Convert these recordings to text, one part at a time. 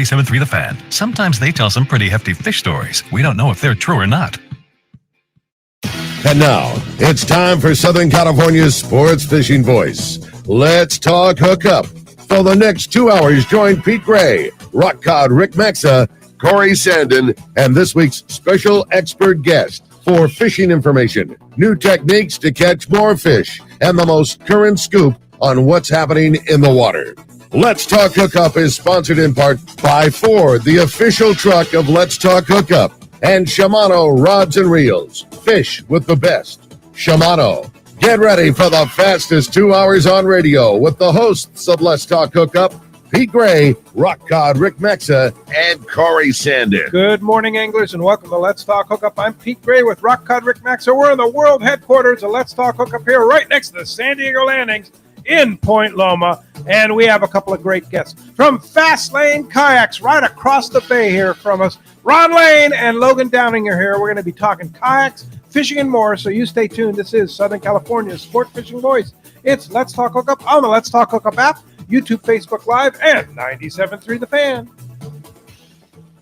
97.3 The Fan. Sometimes they tell some pretty hefty fish stories. We don't know if they're true or not. And now, it's time for Southern California's sports fishing voice. Let's talk hookup. For the next 2 hours, join Pete Gray, Rock Cod Rick Maxa, Corey Sandin, and this week's special expert guest for fishing information, new techniques to catch more fish, and the most current scoop on what's happening in the water. Let's Talk Hookup is sponsored in part by Ford, the official truck of Let's Talk Hookup, and Shimano Rods and Reels. Fish with the best. Shimano. Get ready for the fastest 2 hours on radio with the hosts of Let's Talk Hookup, Pete Gray, Rock Cod Rick Maxa, and Corey Sandin. Good morning, anglers, and welcome to Let's Talk Hookup. I'm Pete Gray with Rock Cod Rick Maxa. We're in the world headquarters of Let's Talk Hookup here, right next to the San Diego landings in Point Loma, and we have a couple of great guests from Fast Lane Kayaks right across the bay here from us. Ron Lane and Logan Downing are here. We're going to be talking kayaks, fishing, and more, so you stay tuned. This is Southern California's sport fishing voice. It's Let's Talk Hookup on the Let's Talk Hookup app, YouTube, Facebook Live, and 97.3 The Fan.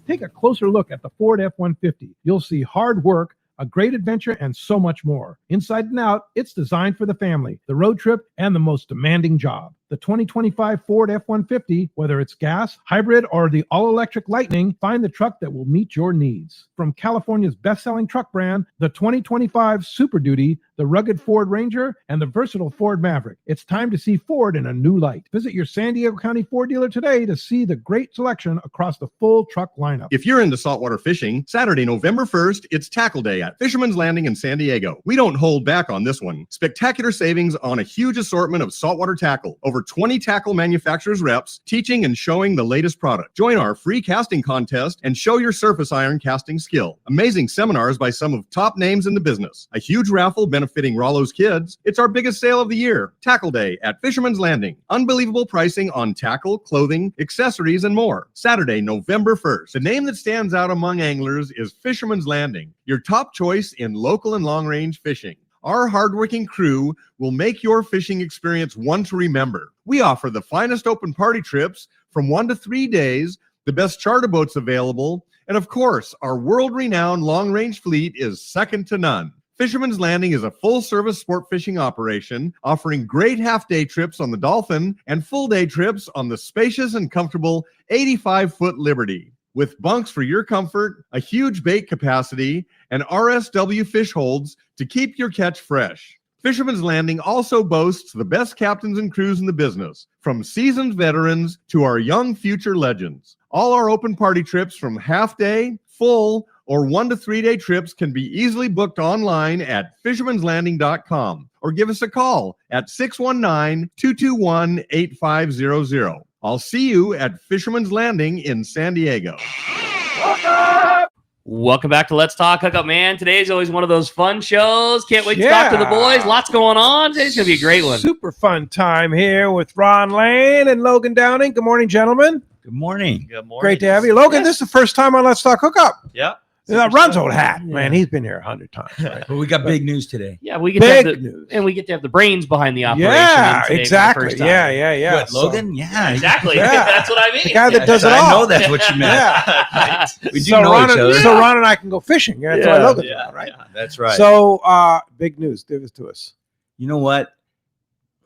Take a closer look at the Ford F-150. You'll see hard work, a great adventure, and so much more. Inside and out, it's designed for the family, the road trip, and the most demanding job. The 2025 Ford F-150, whether it's gas, hybrid, or the all-electric Lightning, find the truck that will meet your needs. From California's best-selling truck brand, the 2025 Super Duty, the rugged Ford Ranger, and the versatile Ford Maverick. It's time to see Ford in a new light. Visit your San Diego County Ford dealer today to see the great selection across the full truck lineup. If you're into saltwater fishing, Saturday, November 1st, it's Tackle Day at Fisherman's Landing in San Diego. We don't hold back on this one. Spectacular savings on a huge assortment of saltwater tackle. Over 20 tackle manufacturers reps teaching and showing the latest product. Join our free casting contest and show your surface iron casting skill. Amazing seminars by some of top names in the business. A huge raffle benefiting Rollo's kids. It's our biggest sale of the year. Tackle Day at Fisherman's Landing. Unbelievable pricing on tackle, clothing, accessories, and more. Saturday, November 1st. The name that stands out among anglers is Fisherman's Landing, your top choice in local and long-range fishing. Our hardworking crew will make your fishing experience one to remember. We offer the finest open party trips from 1 to 3 days, the best charter boats available, and of course, our world-renowned long-range fleet is second to none. Fisherman's Landing is a full-service sport fishing operation offering great half-day trips on the Dolphin and full-day trips on the spacious and comfortable 85-foot Liberty. With bunks for your comfort, a huge bait capacity, and RSW fish holds to keep your catch fresh. Fisherman's Landing also boasts the best captains and crews in the business, from seasoned veterans to our young future legends. All our open party trips from half-day, full, or 1 to 3 day trips can be easily booked online at fishermanslanding.com or give us a call at 619-221-8500. I'll see you at Fisherman's Landing in San Diego. Welcome back to Let's Talk Hookup, man. Today's always one of those fun shows. Can't wait to talk to the boys. Lots going on. Today's going to be a great one. Super fun time here with Ron Lane and Logan Downing. Good morning, gentlemen. Good morning. Good morning. Great to have you. Logan, This is the first time on Let's Talk Hookup. Yep. Ron's old hat, man, he's been here 100 times. Right? But we got big news today. Yeah, we get to have news. And we get to have the brains behind the operation. Yeah, today exactly. For the first time. Yeah. What, Logan? Yeah. Exactly. Yeah. That's what I mean. The guy that does it all. I know that's what you meant. Yeah. We do know each other. So Ron and I can go fishing. That's why Logan's on, right? Yeah, that's right. So, big news. Give it to us. You know what?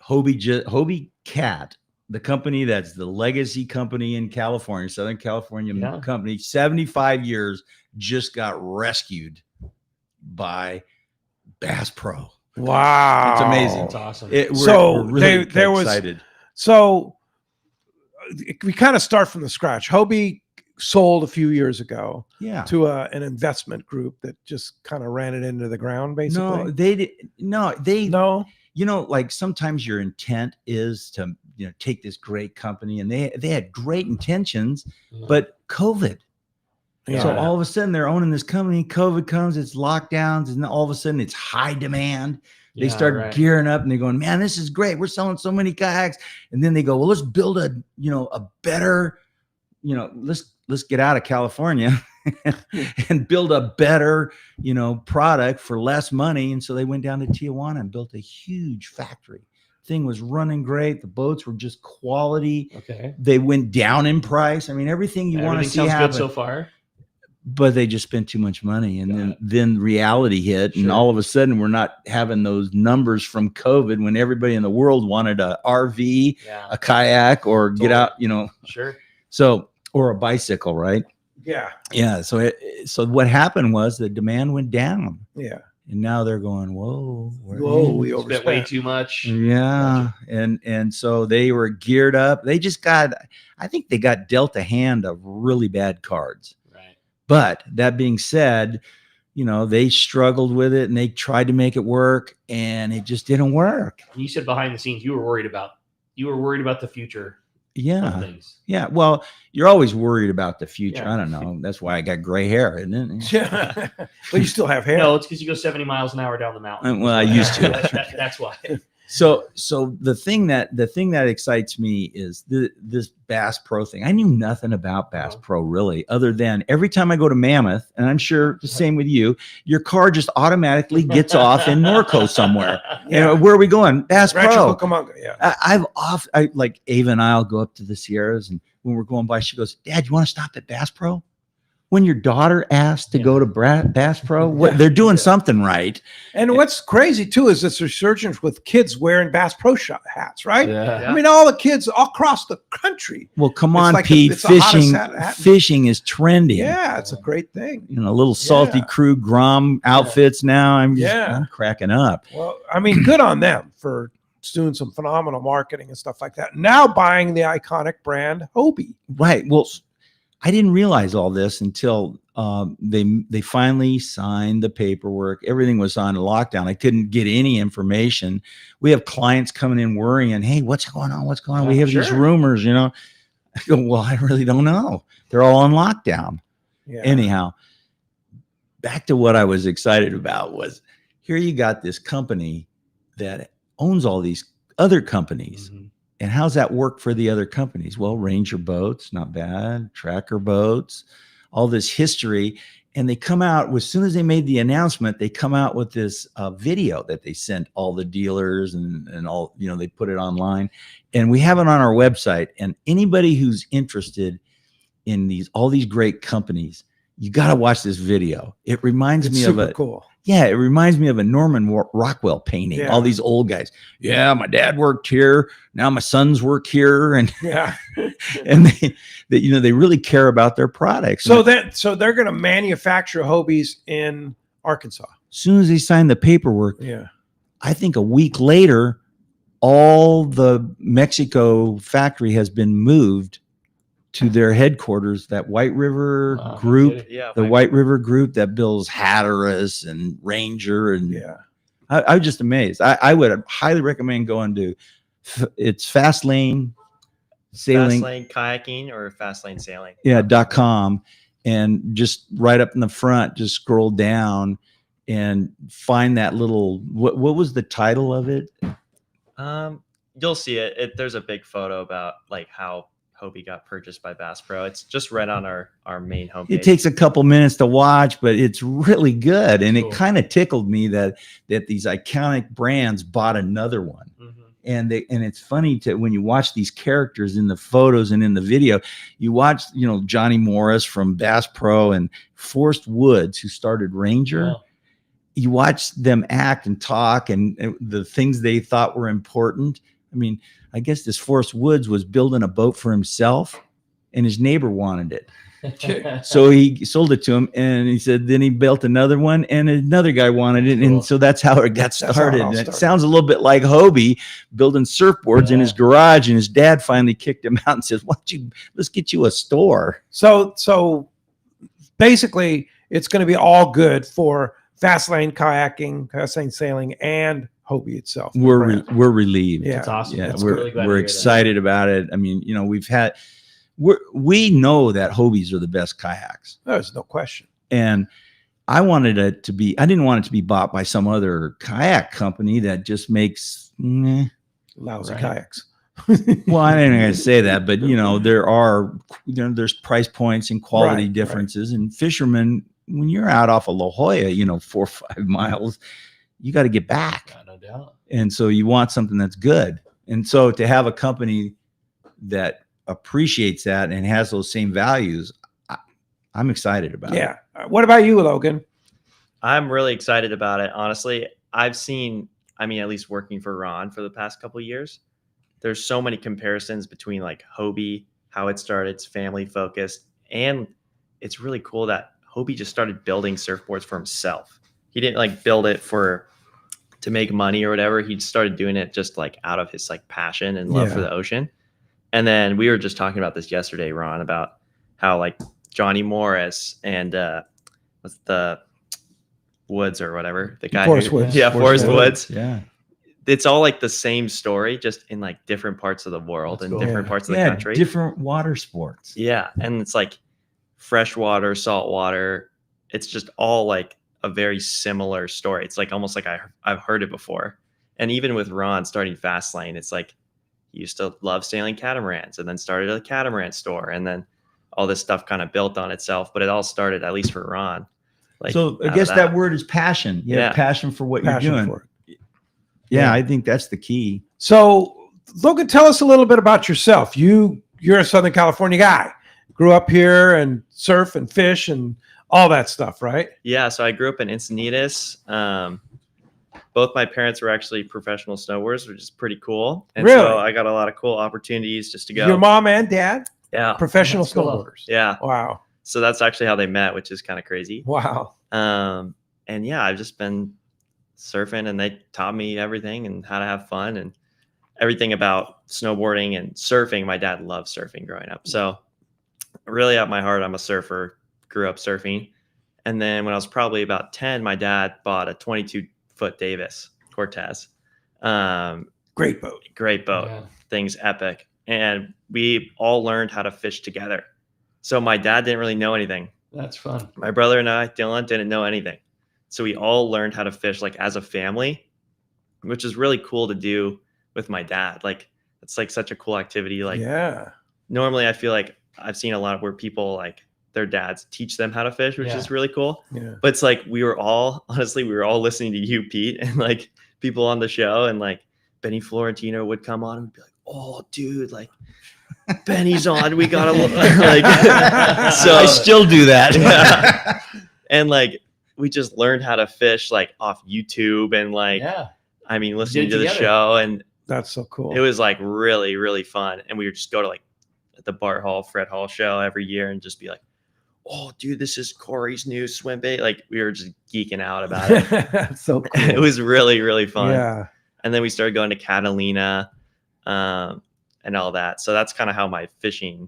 Hobie Cat, the company that's the legacy company in California, Southern California company, 75 years, just got rescued by Bass Pro. Wow. It's amazing. It's awesome. We're really excited. So we kind of start from the scratch. Hobie sold a few years ago to an investment group that just kind of ran it into the ground, basically. No, they did. No. You know, like sometimes your intent is to, take this great company, and they had great intentions, but COVID. Yeah. So all of a sudden they're owning this company. COVID comes, it's lockdowns, and all of a sudden it's high demand. They start gearing up, and they're going, man, this is great. We're selling so many kayaks. And then they go, well, let's build a better, let's get out of California and build a better, product for less money. And so they went down to Tijuana and built a huge factory, thing was running great. The boats were just quality. Okay. They went down in price. I mean, everything you want to see sounds happen. good so far. But they just spent too much money, and then reality hit, and all of a sudden we're not having those numbers from COVID when everybody in the world wanted a RV, a kayak, or get out, Sure. So, or a bicycle, right? Yeah. So what happened was the demand went down. Yeah. And now they're going, whoa, we Spent overspent way too much. yeah. And so they were geared up. They just I think they got dealt a hand of really bad cards. Right. But that being said, they struggled with it and they tried to make it work and it just didn't work. You said behind the scenes you were worried about the future. Yeah. Yeah. Well, you're always worried about the future. Yeah. I don't know. That's why I got gray hair, isn't it? Yeah. But you still have hair. No, it's because you go 70 miles an hour down the mountain. Well, I used to. That's why. So the thing that excites me is this Bass Pro thing. I knew nothing about Bass Pro really, other than every time I go to Mammoth, and I'm sure the same with you, your car just automatically gets off in Norco somewhere. Where are we going? Bass Pro. Yeah. I like Ava and I'll go up to the Sierras, and when we're going by, she goes, "Dad, you want to stop at Bass Pro?" When your daughter asked to go to Bass Pro, they're doing something right. And what's crazy too is this resurgence with kids wearing Bass Pro hats, right? Yeah. I mean, all the kids all across the country. Well, come on, Pete. Fishing is trending. Yeah, it's a great thing. Little salty crew Grom outfits now. I'm cracking up. Well, I mean, good on them for doing some phenomenal marketing and stuff like that. Now buying the iconic brand Hobie. Right. Well, I didn't realize all this until they finally signed the paperwork. Everything was on lockdown. I couldn't get any information. We have clients coming in worrying, "Hey, what's going on? What's going on? We have these rumors, I go, "Well, I really don't know. They're all on lockdown." Yeah. Anyhow, back to what I was excited about was here you got this company that owns all these other companies. Mm-hmm. And how's that work for the other companies? Well, Ranger boats, not bad. Tracker boats, all this history. And they come out, as soon as they made the announcement, they come out with this video that they sent all the dealers and all, they put it online. And we have it on our website. And anybody who's interested in all these great companies, you got to watch this video. It reminds me of cool. Yeah, it reminds me of a Norman Rockwell painting. Yeah. All these old guys. Yeah, my dad worked here. Now my sons work here, and and they really care about their products. So they're going to manufacture Hobies in Arkansas. As soon as they sign the paperwork, I think a week later, all the Mexico factory has been moved to their headquarters, that White River group, the White River group that builds Hatteras and Ranger. And I was just amazed. I would highly recommend going to, it's Fast Lane Sailing. Fast Lane Kayaking or Fast Lane Sailing. Yeah, .com. And just right up in the front, just scroll down and find that little, what was the title of it? You'll see it. There's a big photo about like how Hobie got purchased by Bass Pro. It's just right on our main homepage. It takes a couple minutes to watch, but it's really good. And it kind of tickled me that these iconic brands bought another one. Mm-hmm. And it's funny when you watch these characters in the photos and in the video, you watch, Johnny Morris from Bass Pro and Forrest Woods, who started Ranger. Wow. You watch them act and talk and the things they thought were important. I mean, I guess this Forrest Woods was building a boat for himself and his neighbor wanted it. So he sold it to him and he said, then he built another one and another guy wanted it. Cool. And so that's how it got started. And it sounds a little bit like Hobie building surfboards in his garage, and his dad finally kicked him out and says, let's get you a store. So basically it's going to be all good for Fast Lane Kayaking, Fast Lane Sailing, and Hobie itself. We're relieved. Yeah, that's awesome. Yeah, that's we're excited about it. I mean, we know that Hobies are the best kayaks. There's no question. And I wanted it to be. I didn't want it to be bought by some other kayak company that just makes lousy kayaks. Well, I didn't going to say that, but there's price points and quality differences, and fishermen, when you're out off of La Jolla, 4 or 5 miles, you got to get back. doubt. And so you want something that's good. And so to have a company that appreciates that and has those same values, I'm excited about it. Yeah. What about you, Logan? I'm really excited about it. Honestly, I've seen, I mean, at least working for Ron for the past couple of years, there's so many comparisons between like Hobie, how it started, it's family focused. And it's really cool that Hobie just started building surfboards for himself. He didn't like build it to make money or whatever. He started doing it just like out of his like passion and love for the ocean. And then we were just talking about this yesterday, Ron, about how like Johnny Morris and what's the Woods or whatever, the guy Forrest Woods. Yeah, Forrest Woods. Yeah. It's all like the same story, just in like different parts of the world and different parts of the country. Different water sports. Yeah. And it's like freshwater, saltwater. It's just all like a very similar story. It's like almost like I've heard it before. And even with Ron starting Fast Lane, it's like he used to love sailing catamarans and then started a catamaran store. And then all this stuff kind of built on itself. But it all started, at least for Ron. Like, so I guess that word is passion. You have passion for what you're doing. Yeah, I think that's the key. So, Logan, tell us a little bit about yourself. You're a Southern California guy. Grew up here and surf and fish and all that stuff, right? Yeah, so I grew up in Encinitas. Both my parents were actually professional snowboarders, which is pretty cool. And really? So I got a lot of cool opportunities just to go. Your mom and dad? Yeah. Professional snowboarders. Yeah. Wow. So that's actually how they met, which is kind of crazy. Wow. And yeah, I've just been surfing and they taught me everything and how to have fun and everything about snowboarding and surfing. My dad loved surfing growing up. So really at my heart, I'm a surfer, grew up surfing. And then when I was probably about 10, my dad bought a 22-foot Davis Cortez. Great boat. Great boat. Yeah. Thing's epic. And we all learned how to fish together. So my dad didn't really know anything. That's fun. My brother and I, Dylan, didn't know anything. So we all learned how to fish like as a family, which is really cool to do with my dad. Like it's like such a cool activity. Like normally I feel like I've seen a lot of where people like their dads teach them how to fish, which is really cool. Yeah. But it's like we were all listening to you, Pete, and like people on the show, and like Benny Florentino would come on and be like, "Oh, dude, like Benny's on. We gotta look." Like, so I still do that. Yeah. And like we just learned how to fish like off YouTube and like I mean listening to the show, and that's so cool. It was like really, really fun. And we would just go to like the Bart Hall, Fred Hall show every year and just be like, "Oh, dude, this is Corey's new swim bait." Like we were just geeking out about it. That's so cool. It was really, really fun. Yeah. And then we started going to Catalina and all that. So that's kind of how my fishing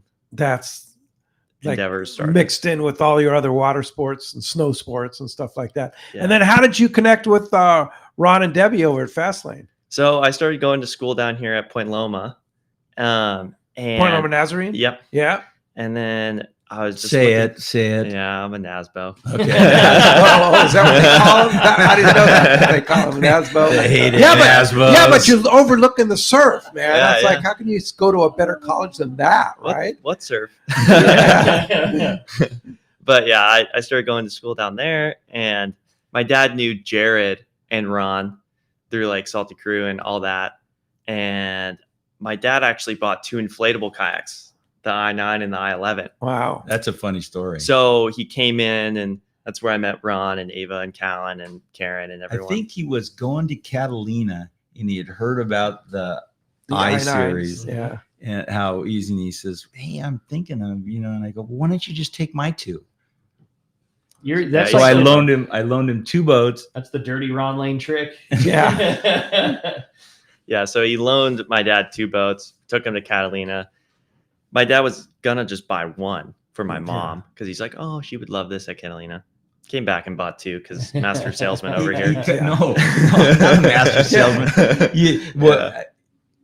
endeavors started. Mixed in with all your other water sports and snow sports and stuff like that. Yeah. And then how did you connect with Ron and Debbie over at Fast Lane? So I started going to school down here at Point Loma. And Point Loma Nazarene? Yep. Yeah. And then I was just say it. Yeah, I'm a NASBO. Okay. Oh, is that what they call him? How do you know that? They call him NASBO. They hate it. Yeah, but you're overlooking the surf, man. It's like, how can you go to a better college than that, right? What surf? But yeah, I started going to school down there, and my dad knew Jared and Ron through like Salty Crew and all that. And my dad actually bought 2 inflatable kayaks, the I-9 and the I-11. Wow. That's a funny story. So he came in, and that's where I met Ron and Ava and Callan and Karen and everyone. I think he was going to Catalina, and he had heard about the I-Series. Yeah. And how easy, and he says, "Hey, I'm thinking of, and I go, well, why don't you just take my 2? So I loaned him 2 boats. That's the dirty Ron Lane trick. Yeah. Yeah. So he loaned my dad 2 boats, took him to Catalina. My dad was gonna just buy 1 for my mom because he's like, "Oh, she would love this at Catalina." Came back and bought 2 because master salesman over here. No, not a master salesman.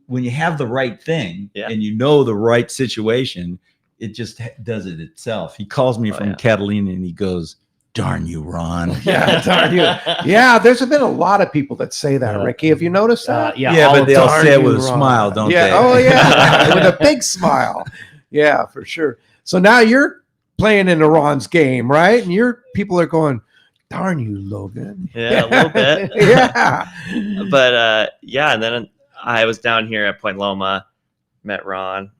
When you have the right thing and you know the right situation, it just does it itself. He calls me from Catalina and he goes, "Darn you, Ron." Yeah, darn you. Yeah, there's been a lot of people that say that, Ricky. Have you noticed that? Yeah, but they'll say it with a smile, don't they? Oh, yeah, with a big smile. Yeah, for sure. So now you're playing into Ron's game, right? And people are going, Darn you, Logan. Yeah, a little bit. Yeah. But yeah, and then I was down here at Point Loma, met Ron, and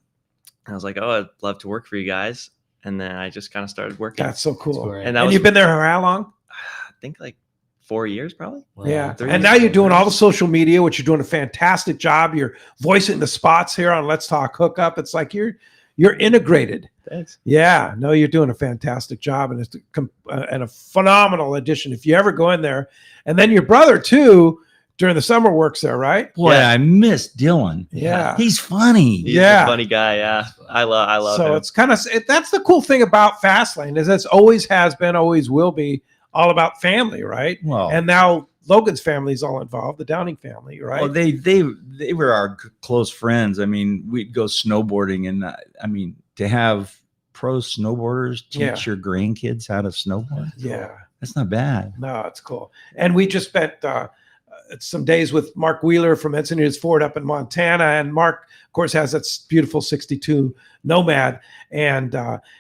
I was like, oh, I'd love to work for you guys. And then I just kind of started working. That's so cool. great. And that And was, you've been there for how long? I think like 4 years probably. Yeah. 3 And years. now you're doing all the social media, which you're doing a fantastic job. You're voicing the spots here on Let's Talk Hookup. It's like you're integrated. Thanks. Yeah, no, you're doing a fantastic job, and it's and a phenomenal addition. If you ever go in there, and then your brother too during the summer works there, right? Boy, Yeah. I miss Dylan. Yeah. He's funny. He's Yeah. a funny guy. Yeah, I love So him. it's kind of that's the cool thing about Fast Lane is it's always has been, always will be all about family, right? Well, And now Logan's family is all involved, the Downing family, right? well, they were our close friends. I mean, we'd go snowboarding, and I mean, to have pro snowboarders teach Yeah. your grandkids how to snowboard, Yeah. that's not bad. No, it's cool. And we just spent some days with Mark Wheeler from Encinitas Ford up in Montana. And Mark, of course, has that beautiful 62 Nomad. And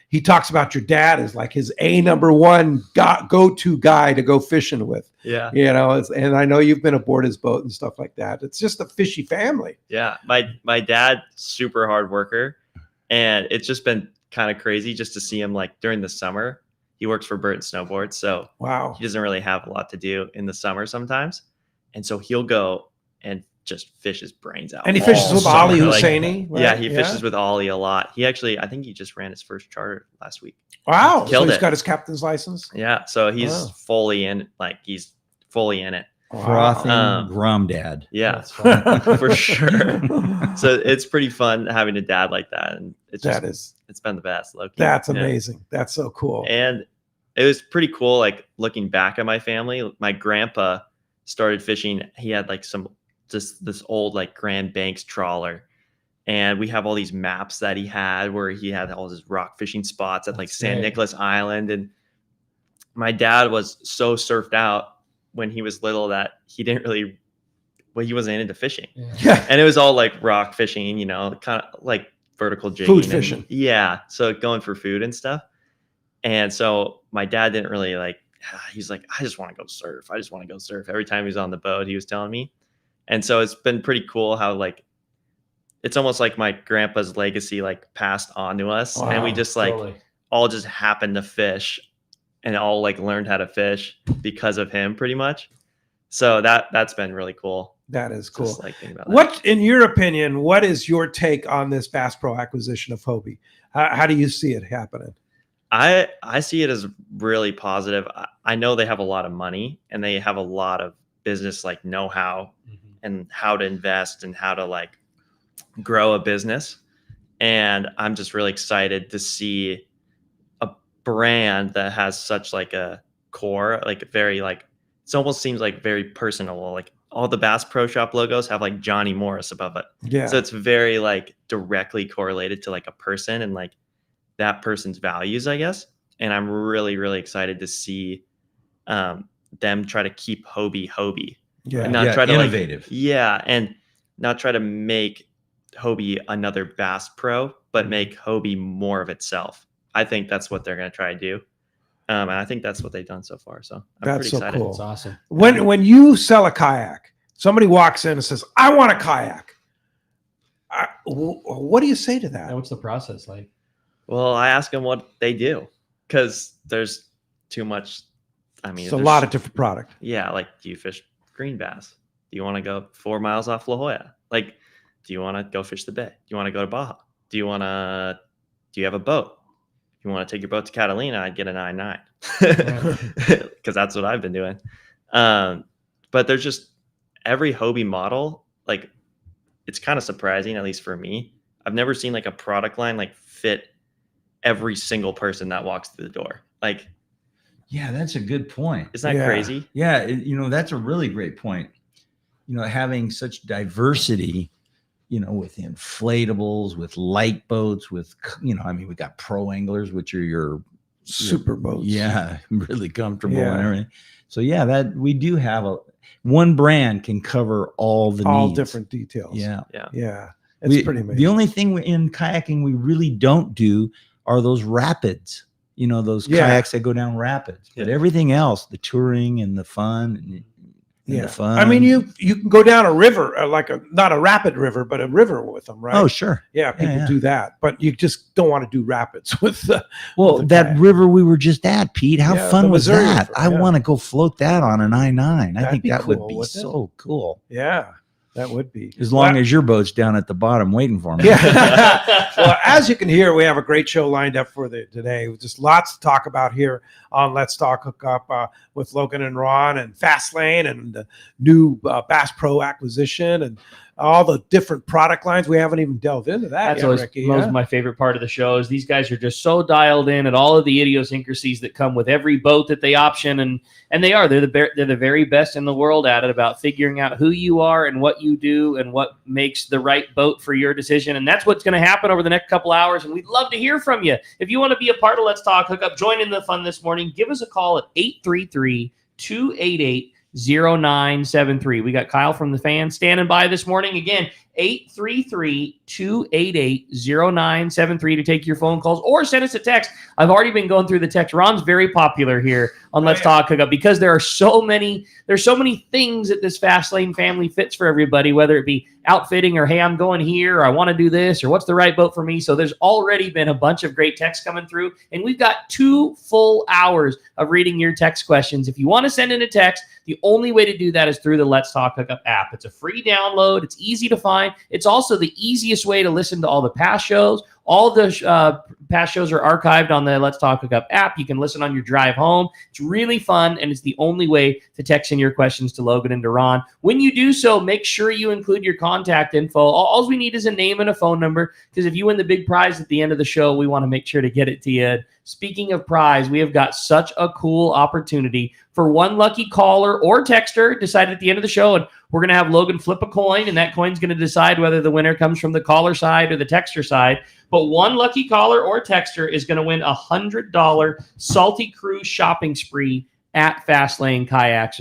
he talks about your dad as like his #1 go-to guy to go fishing with. Yeah, You know, and I know you've been aboard his boat and stuff like that. It's just a fishy family. yeah. My dad, super hard worker, and it's just been kind of crazy just to see him like during the summer. He works for Burton Snowboards, so Wow. he doesn't really have a lot to do in the summer sometimes, and so he'll go and just fish his brains out. And he all fishes with summer. Ali Like, Husseini. Right? yeah, he fishes with Ollie a lot. He actually, I think he just ran his first charter last week. Wow. So Killed he's it. got his captain's license. Yeah, so he's Wow. fully in, like he's fully in it. Frothing Um, Gromdad. Yeah, That's fun. for sure. So it's pretty fun having a dad like that, and it's just, it's been the best. Low-key. That's Yeah. amazing. That's so cool. And it was pretty cool, like looking back at my family. My grandpa started fishing. He had like this old like Grand Banks trawler, and we have all these maps that he had where he had all his rock fishing spots at like That's San great. Nicolas Island. And my dad was so surfed out when he was little that he didn't really, well, he wasn't into fishing. Yeah. And it was all like rock fishing, you know, kind of like vertical jigging. Food and- fishing. yeah. So going for food and stuff. And so my dad didn't really like, he's like, I just want to go surf. I just want to go surf. Every time he was on the boat, he was telling me. And so it's been pretty cool how like, it's almost like my grandpa's legacy like passed on to us. And we Wow, just like Totally. all just happened to fish and all like learned how to fish because of him pretty much. So that's been really cool. That is cool. Just like thinking about that. What, in your opinion, what is your take on this Bass Pro acquisition of Hobie? How do you see it happening? I see it as really positive. I know they have a lot of money and they have a lot of business like know-how and how to invest and how to like grow a business. And I'm just really excited to see a brand that has such like a core, like very like, it almost seems like very personal. Like all the Bass Pro Shop logos have like Johnny Morris above it. Yeah. So it's very like directly correlated to like a person and like that person's values, I guess. And I'm really, really excited to see them try to keep Hobie yeah. and not try to innovative. and not try to make Hobie another Bass Pro, but make Hobie more of itself. I think that's what they're going to try to do. And I think that's what they've done so far. So I'm That's pretty so excited. cool. That's awesome. When you sell a kayak, somebody walks in and says, I want a kayak. What do you say to that? Now, what's the process like? Well, I ask them what they do because there's too much. I mean, It's a there's- lot of different product. Yeah, like do you fish green bass? Do you want to go 4 miles off La Jolla? Like, do you want to go fish the bay? Do you want to go to Baja? Do you have a boat? If you want to take your boat to Catalina, I'd get a 9.9 because that's what I've been doing. But there's just every Hobie model, like it's kind of surprising, at least for me. I've never seen like a product line like fit every single person that walks through the door. Like, Yeah, that's a good point. isn't that Yeah. crazy? Yeah, that's a really great point. Having such diversity, with inflatables, with light boats, with, we got pro anglers, which are your Super boats. yeah, really comfortable Yeah. and everything. So yeah, that we do have one brand can cover all the All needs. different details. Yeah. Yeah. It's pretty amazing. The only thing in kayaking we really don't do are those rapids. those kayaks that go down rapids. But everything else, the touring and the fun, and the fun. I mean, you can go down a river, not a rapid river, but a river with them, right? Oh, sure. Yeah, people do that, but you just don't want to do rapids with the. That river we were just at, Pete. How fun was Missouri that? River, I want to go float that on an I-9. I think that would be wouldn't so cool. Yeah. That would be. As long as your boat's down at the bottom waiting for me. Yeah. Well, as you can hear, we have a great show lined up for today. Just lots to talk about here on Let's Talk Hookup with Logan and Ron and Fast Lane and the new Bass Pro acquisition and all the different product lines. We haven't even delved into that That's yet, always Ricky. my favorite part of the show is these guys are just so dialed in at all of the idiosyncrasies that come with every boat that they option, and they're the very best in the world at it, about figuring out who you are and what you do and what makes the right boat for your decision. And that's what's going to happen over the next couple hours, and we'd love to hear from you. If you want to be a part of Let's Talk Hookup, join in the fun this morning, give us a call at 833-288-0973. We got Kyle from the Fan standing by this morning. Again, 833-288-0973 to take your phone calls or send us a text. I've already been going through the text. Ron's very popular here on Let's Talk Hookup because there's so many things that this Fast Lane family fits for everybody, whether it be outfitting or, hey, I'm going here, or I want to do this, or what's the right boat for me. So there's already been a bunch of great texts coming through, and we've got 2 full hours of reading your text questions. If you want to send in a text, the only way to do that is through the Let's Talk Hookup app. It's a free download. It's easy to find. It's also the easiest way to listen to all the past shows. All the past shows are archived on the Let's Talk Hookup app. You can listen on your drive home. It's really fun, and it's the only way to text in your questions to Logan and to Ron. When you do so, make sure you include your contact info. All we need is a name and a phone number, because if you win the big prize at the end of the show, we want to make sure to get it to you. Speaking of prize, we have got such a cool opportunity for one lucky caller or texter decided at the end of the show, and we're going to have Logan flip a coin, and that coin's going to decide whether the winner comes from the caller side or the texter side. But one lucky caller or texter is going to win $100 Salty Cruise shopping spree at Fast Lane Kayaks.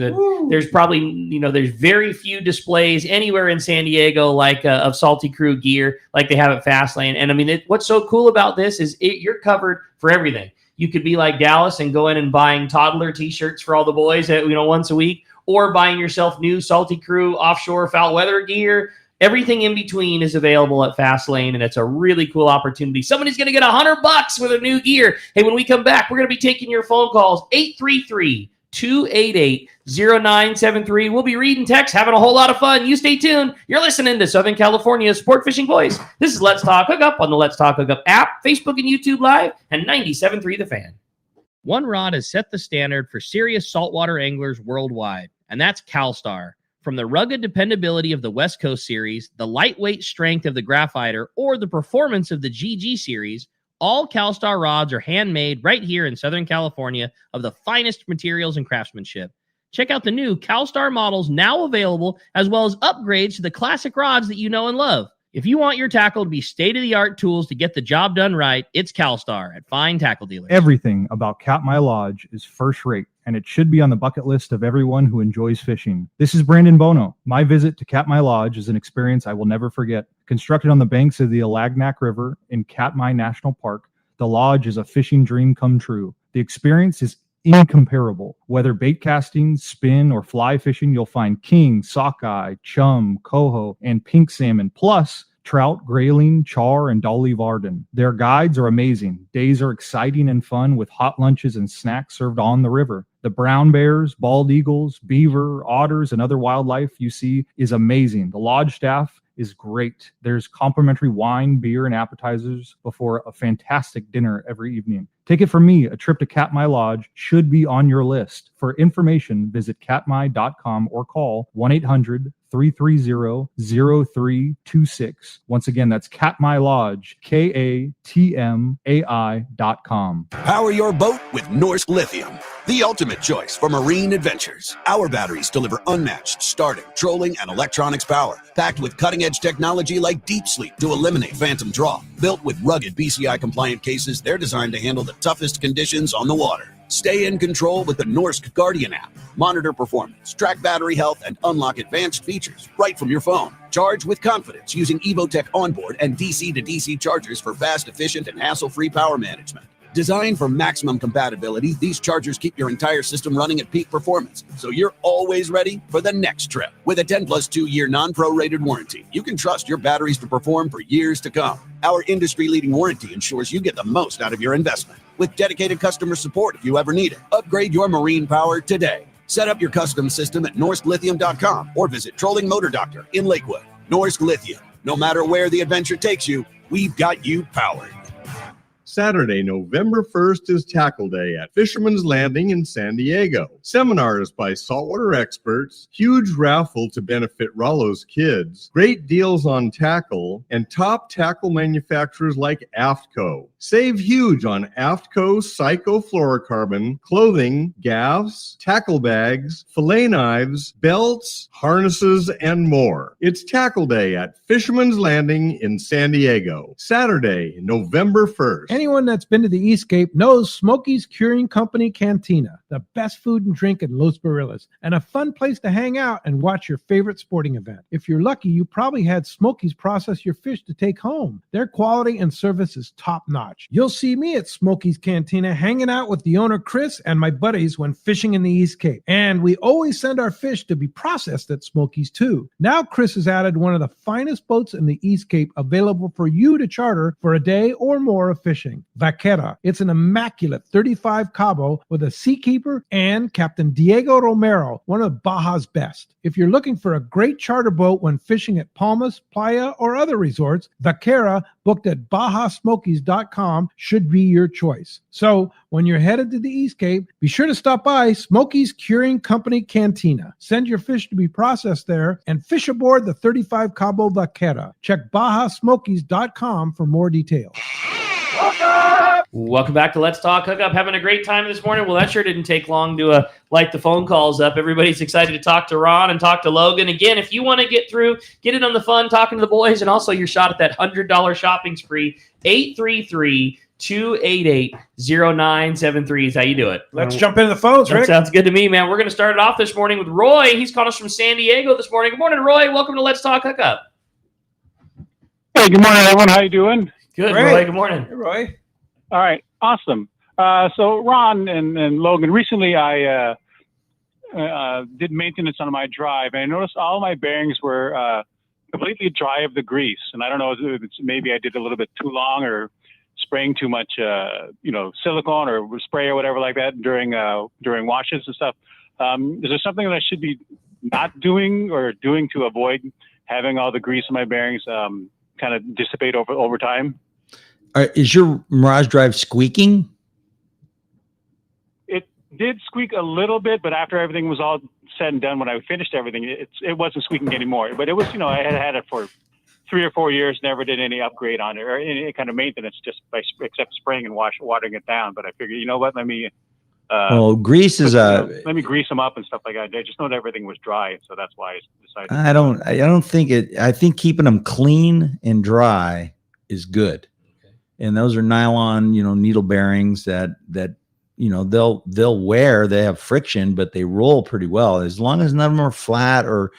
There's probably, there's very few displays anywhere in San Diego of Salty Crew gear like they have at Fast Lane. And I mean, what's so cool about this is you're covered for everything. You could be like Dallas and go in and buying toddler t-shirts for all the boys, once a week, or buying yourself new Salty Crew offshore foul weather gear. Everything in between is available at Fast Lane, and it's a really cool opportunity. Somebody's going to get $100 for their new gear. Hey, when we come back, we're going to be taking your phone calls, 833-288-0973. We'll be reading texts, having a whole lot of fun. You stay tuned. You're listening to Southern California's Sport Fishing Voice. This is Let's Talk Hookup on the Let's Talk Hookup app, Facebook and YouTube Live, and 97.3 The Fan. One rod has set the standard for serious saltwater anglers worldwide, and that's CalStar. From the rugged dependability of the West Coast series, the lightweight strength of the Graphiter, or the performance of the GG series, all CalStar rods are handmade right here in Southern California of the finest materials and craftsmanship. Check out the new CalStar models now available, as well as upgrades to the classic rods that you know and love. If you want your tackle to be state-of-the-art tools to get the job done right, it's CalStar at fine tackle dealers. Everything about Katmai Lodge is first rate, and it should be on the bucket list of everyone who enjoys fishing. This is Brandon Bono. My visit to Katmai Lodge is an experience I will never forget. Constructed on the banks of the Alagnak River in Katmai National Park, the lodge is a fishing dream come true. The experience is incomparable. Whether bait casting, spin, or fly fishing, you'll find king, sockeye, chum, coho, and pink salmon, plus trout, grayling, char, and dolly varden. Their guides are amazing. Days are exciting and fun with hot lunches and snacks served on the river. The brown bears, bald eagles, beaver, otters, and other wildlife you see is amazing. The lodge staff is great. There's complimentary wine, beer, and appetizers before a fantastic dinner every evening. Take it from me, a trip to Katmai Lodge should be on your list. For information, visit katmai.com or call 1-800-330-0326. Once again, that's Katmai Lodge, KATMAI.com. Power your boat with Norsk Lithium, the ultimate choice for marine adventures. Our batteries deliver unmatched starting, trolling, and electronics power, packed with cutting-edge technology like Deep Sleep to eliminate phantom draw. Built with rugged BCI-compliant cases, they're designed to handle the toughest conditions on the water. Stay in control with the Norsk Guardian app. Monitor performance, track battery health, and unlock advanced features right from your phone. Charge with confidence using Evotech onboard and DC-to-DC chargers for fast, efficient, and hassle-free power management. Designed for maximum compatibility, these chargers keep your entire system running at peak performance, so you're always ready for the next trip. With a 10 plus 2-year non-prorated warranty, you can trust your batteries to perform for years to come. Our industry-leading warranty ensures you get the most out of your investment. With dedicated customer support if you ever need it. Upgrade your marine power today. Set up your custom system at NorskLithium.com or visit Trolling Motor Doctor in Lakewood. Norsk Lithium. No matter where the adventure takes you, we've got you powered. Saturday, November 1st is Tackle Day at Fisherman's Landing in San Diego. Seminars by saltwater experts, huge raffle to benefit Rollo's kids, great deals on tackle, and top tackle manufacturers like AFTCO. Save huge on AFTCO cyclofluorocarbon, clothing, gaffs, tackle bags, fillet knives, belts, harnesses, and more. It's Tackle Day at Fisherman's Landing in San Diego. Saturday, November 1st. Anyone that's been to the Eastcape knows Smokey's Curing Company Cantina, the best food and drink in Los Barriles, and a fun place to hang out and watch your favorite sporting event. If you're lucky, you probably had Smokey's process your fish to take home. Their quality and service is top-notch. You'll see me at Smokey's Cantina hanging out with the owner, Chris, and my buddies when fishing in the Eastcape. And we always send our fish to be processed at Smokey's, too. Now Chris has added one of the finest boats in the Eastcape available for you to charter for a day or more of fishing. Vaquera. It's an immaculate 35 Cabo with a seakeeper and Captain Diego Romero, one of Baja's best. If you're looking for a great charter boat when fishing at Palmas, Playa, or other resorts, Vaquera, booked at BajaSmokies.com, should be your choice. So when you're headed to the Eastcape, be sure to stop by Smokey's Curing Company Cantina. Send your fish to be processed there and fish aboard the 35 Cabo Vaquera. Check BajaSmokies.com for more details. Welcome back to Let's Talk Hookup. Having a great time this morning. Well, that sure didn't take long to light the phone calls up. Everybody's excited to talk to Ron and talk to Logan. Again, if you want to get in on the fun, talking to the boys, and also your shot at that $100 shopping spree, 833-288-0973 is how you do it. Let's jump into the phones, Rick. That sounds good to me, man. We're going to start it off this morning with Roy. He's calling us from San Diego this morning. Good morning, Roy. Welcome to Let's Talk Hookup. Hey, good morning, everyone. How you doing? Good, Roy. Good morning. Hey, Roy. All right, awesome. So Ron and Logan, recently I did maintenance on my drive, and I noticed all my bearings were completely dry of the grease. And I don't know if it's maybe I did a little bit too long or spraying too much, silicone or spray or whatever like that during washes and stuff. Is there something that I should be not doing or doing to avoid having all the grease in my bearings kind of dissipate over time? Is your Mirage Drive squeaking? It did squeak a little bit, but after everything was all said and done, when I finished everything, it wasn't squeaking anymore. But it was, I had it for 3 or 4 years, never did any upgrade on it or any kind of maintenance, just except spraying and watering it down. But I figured, you know what, let me. Grease is let me grease them up and stuff like that. I just know that everything was dry, so that's why I decided. I don't think it. I think keeping them clean and dry is good. And those are nylon, needle bearings that they'll wear. They have friction, but they roll pretty well as long as none of them are flat or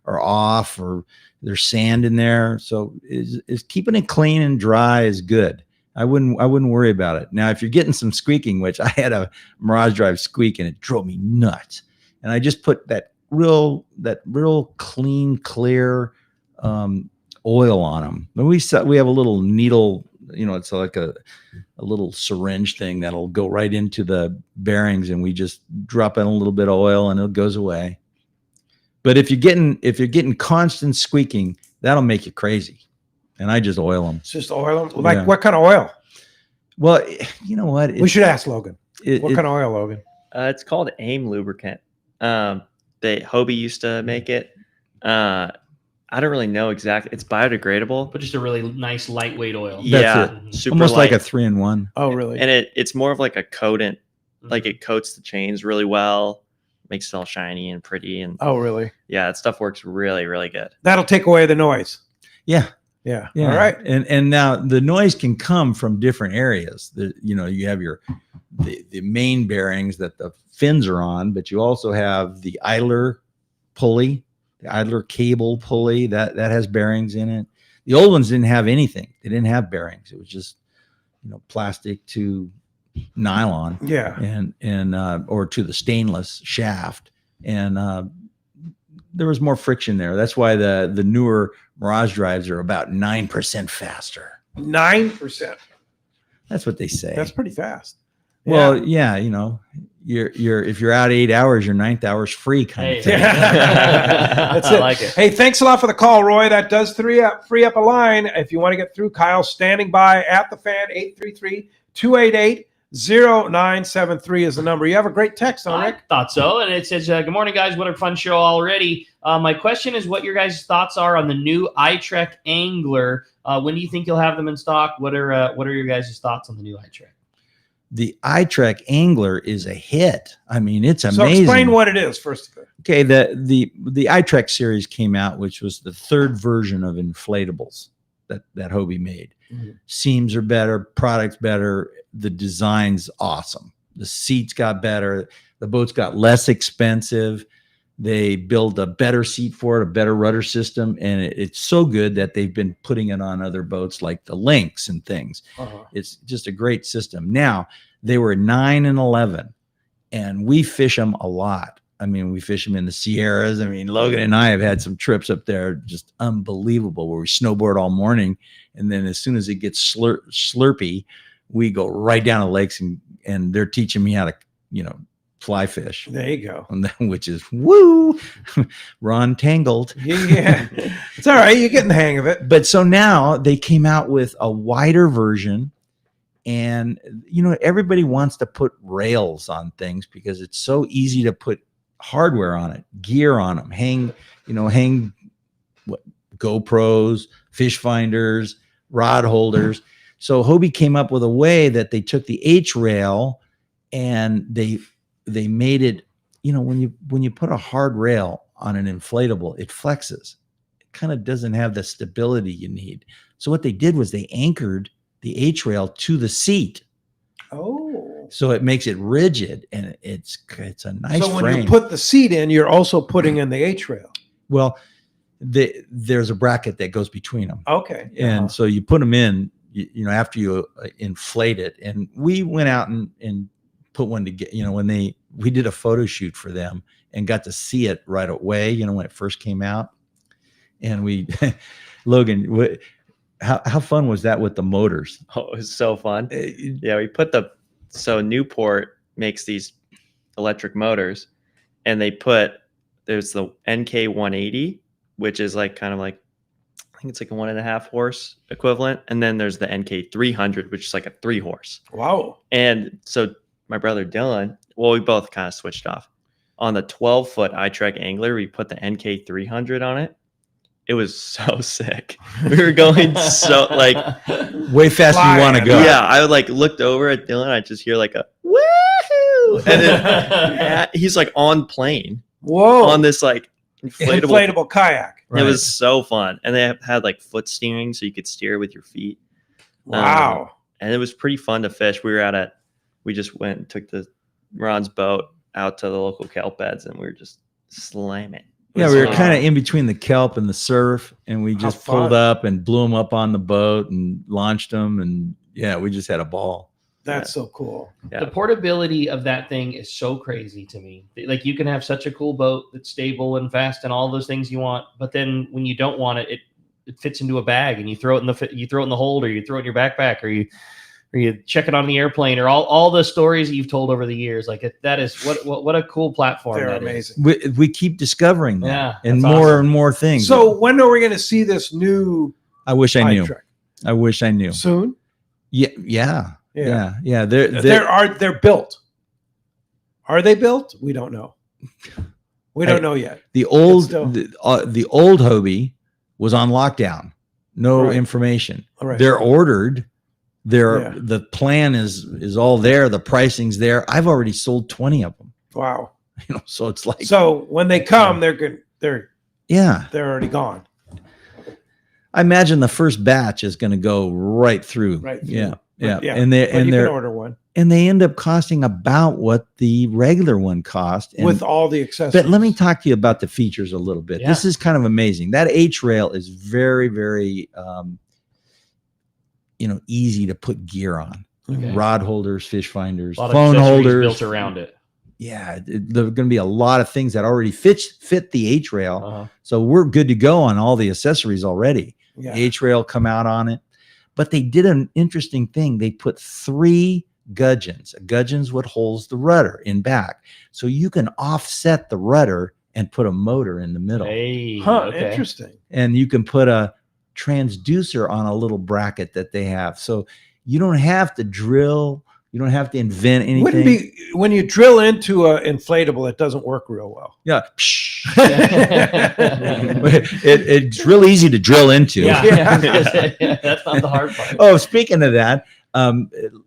off or there's sand in there. So is keeping it clean and dry is good. I wouldn't worry about it. Now, if you're getting some squeaking, which I had a Mirage Drive squeak and it drove me nuts, and I just put that real clean, clear oil on them. But we have a little needle. It's like a little syringe thing that'll go right into the bearings, and we just drop in a little bit of oil and it goes away. But if you're getting constant squeaking, that'll make you crazy. And I just oil them. It's just oil them? Like what kind of oil? Well, you know what? We should ask Logan. What kind of oil, Logan? It's called AIM lubricant. Hobie used to make it. I don't really know exactly. It's biodegradable, but just a really nice lightweight oil. Yeah, super almost light. like a 3-in-1. Oh, really? And it's more of like a coatant. Like it coats the chains really well, makes it all shiny and pretty. And oh, really? Yeah, that stuff works really, really good. That'll take away the noise. Yeah. Yeah. All right. And now the noise can come from different areas. You have the main bearings that the fins are on, but you also have the idler pulley. The idler cable pulley that has bearings in it. The old ones didn't have anything. They didn't have bearings. It was just, plastic to nylon. Yeah. And or to the stainless shaft, and there was more friction there. That's why the newer Mirage drives are about 9% faster. 9%. That's what they say. That's pretty fast. Well, yeah, you know, you're if you're out 8 hours, your 9th hour's free kind of thing. That's it. I like it. Hey, thanks a lot for the call, Roy. That does free up a line. If you want to get through, Kyle's standing by at the fan. 833-288-0973 is the number. You have a great text on Rick. I thought so. And it says, good morning, guys. What a fun show already. My question is what your guys' thoughts are on the new iTrek Angler. When do you think you'll have them in stock? What are your guys' thoughts on the new iTrek? The iTrek Angler is a hit. I mean, it's amazing. So explain what it is first. Okay, the iTrek series came out, which was the third version of inflatables that Hobie made. Mm-hmm. Seams are better, product's better, the design's awesome. The seats got better, the boats got less expensive. They built a better seat for it, a better rudder system, and it's so good that they've been putting it on other boats like the Lynx and things. It's just a great system. Now, they were 9 and 11, and we fish them a lot. I mean, we fish them in the Sierras. I mean, Logan and I have had some trips up there, just unbelievable, where we snowboard all morning, and then as soon as it gets slurpy, we go right down the lakes, and they're teaching me how to, you know, fly fish. There you go. Which is woo, Ron tangled. Yeah, it's all right. You're getting the hang of it. But so now they came out with a wider version, and you know, everybody wants to put rails on things because it's so easy to put hardware on it, gear on them, hang GoPros, fish finders, rod holders. So Hobie came up with a way that they took the H rail and they made it, you know, when you put a hard rail on an inflatable, it flexes. It kind of doesn't have the stability you need. So what they did was they anchored the H rail to the seat. Oh. So it makes it rigid, and it's a nice So when frame. you put the seat in, you're also putting in the H rail. Well, there's a bracket that goes between them. Okay. And so you put them in, you know, after you inflate it. And we went out and put one together, you know, when we did a photo shoot for them and got to see it right away, you know, when it first came out. And Logan, how fun was that with the motors? Oh, it was so fun. Yeah, we put Newport makes these electric motors, and there's the NK 180, which is like kind of like, I think it's like a 1.5 horse equivalent. And then there's the NK 300, which is like a 3 horse. Wow. And so my brother Dylan, we both kind of switched off. On the 12-foot iTrek Angler, we put the NK 300 on it. It was so sick. We were going so like way faster than you want to go. Yeah, I looked over at Dylan. I just hear like a woohoo, and then he's like on plane. Whoa! On this like inflatable kayak. Right. It was so fun, and they had like foot steering, so you could steer with your feet. Wow! And it was pretty fun to fish. We just went and took Ron's boat out to the local kelp beds, and we were just slamming. Yeah, we were kind of in between the kelp and the surf, and we just pulled up and blew them up on the boat and launched them, and yeah, we just had a ball. That's so cool. Yeah. The portability of that thing is so crazy to me. Like, you can have such a cool boat that's stable and fast and all those things you want, but then when you don't want it, it fits into a bag, and you throw it in the hold, or you throw it in your backpack, or you check it on the airplane, or all the stories that you've told over the years. Like, that is what a cool platform. They're that amazing. We keep discovering that, yeah, and more awesome. and more things. So when are we going to see this new? I wish I knew. iTrek? I wish I knew. Soon. Yeah. They're built. Are they built? We don't know. We don't know yet. The old Hobie was on lockdown. No information. Right. They're ordered. The plan is all there. The pricing's there. I've already sold 20 of them. Wow. You know, so it's like, so when they come, they're good. They're already gone. I imagine the first batch is going to go right through. Right through. Yeah. And you can order one. And they end up costing about what the regular one cost. And, with all the accessories. But let me talk to you about the features a little bit. Yeah. This is kind of amazing. That H rail is very, very, easy to put gear on. rod holders, fish finders, A lot phone of accessories holders built around it. Yeah, there are going to be a lot of things that already fit the H rail. Uh-huh. So we're good to go on all the accessories already. Yeah. The H rail come out on it. But they did an interesting thing. They put 3 gudgeons. A gudgeon's what holds the rudder in back. So you can offset the rudder and put a motor in the middle. Hey, Interesting. And you can put a transducer on a little bracket that they have. So you don't have to drill. You don't have to invent anything. Wouldn't be when you drill into an inflatable, it doesn't work real well. Yeah. It's real easy to drill into. Yeah. That's not the hard part. Oh, speaking of that,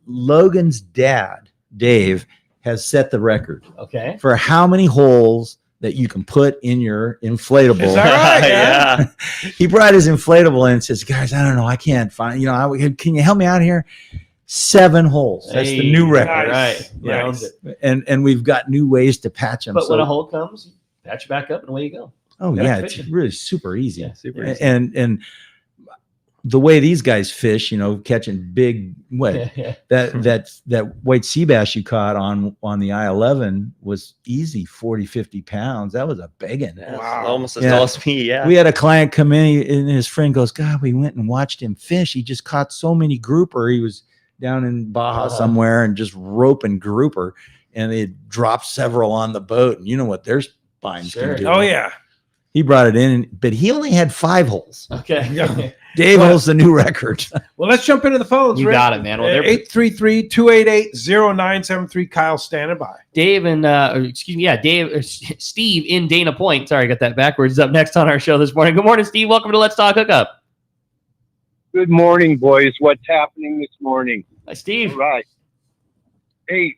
Logan's dad, Dave, has set the record Okay. for how many holes that you can put in your inflatable. Is that right? Yeah. He brought his inflatable in and says, guys, I don't know. I can't find, can you help me out here? 7 holes. That's the new record. Nice. Right. Nice. And we've got new ways to patch them. But when a hole comes, you patch it back up and away you go. Oh Yeah, yeah, it's fishing. really super easy. Yeah, super easy. And the way these guys fish, catching big that white sea bass you caught on the I-11 was easy 40, 50 pounds. That was a big one. Yeah, Wow. almost as Yeah. tall as me. Yeah. We had a client come in and his friend goes, God, we went and watched him fish. He just caught so many grouper. He was down in Baja somewhere and just roping grouper, and they had dropped several on the boat. And you know what their spines can do. Oh yeah. He brought it in, but he only had 5 holes. Okay. Yeah. Dave holds the new record. Well, let's jump into the phones. You Rick. got it, man. Well, they're 833-288-0973. Kyle standing by. Dave and Steve in Dana Point. Sorry, I got that backwards. Is up next on our show this morning. Good morning, Steve. Welcome to Let's Talk Hookup. Good morning, boys. What's happening this morning? Hi, Steve. All right. Hey,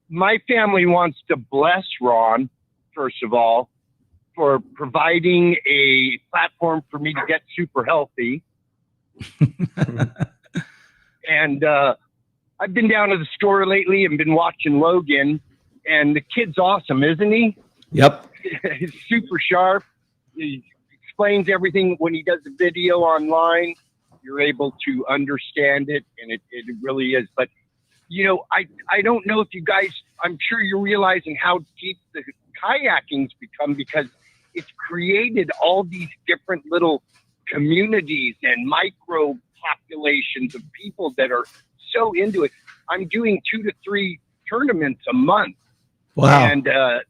my family wants to bless Ron, first of all, for providing a platform for me to get super healthy. And I've been down to the store lately and been watching Logan, and the kid's awesome, isn't he? Yep. He's super sharp. He explains everything when he does a video online. You're able to understand it, and it really is. But, I don't know if you guys, I'm sure you're realizing how deep the kayaking's become, because it's created all these different little communities and micro populations of people that are so into it. I'm doing 2 to 3 tournaments a month. Wow. And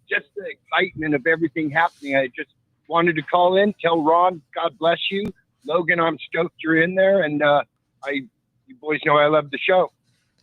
just the excitement of everything happening. I just wanted to call in, tell Ron, God bless you. Logan, I'm stoked you're in there, and you boys know I love the show.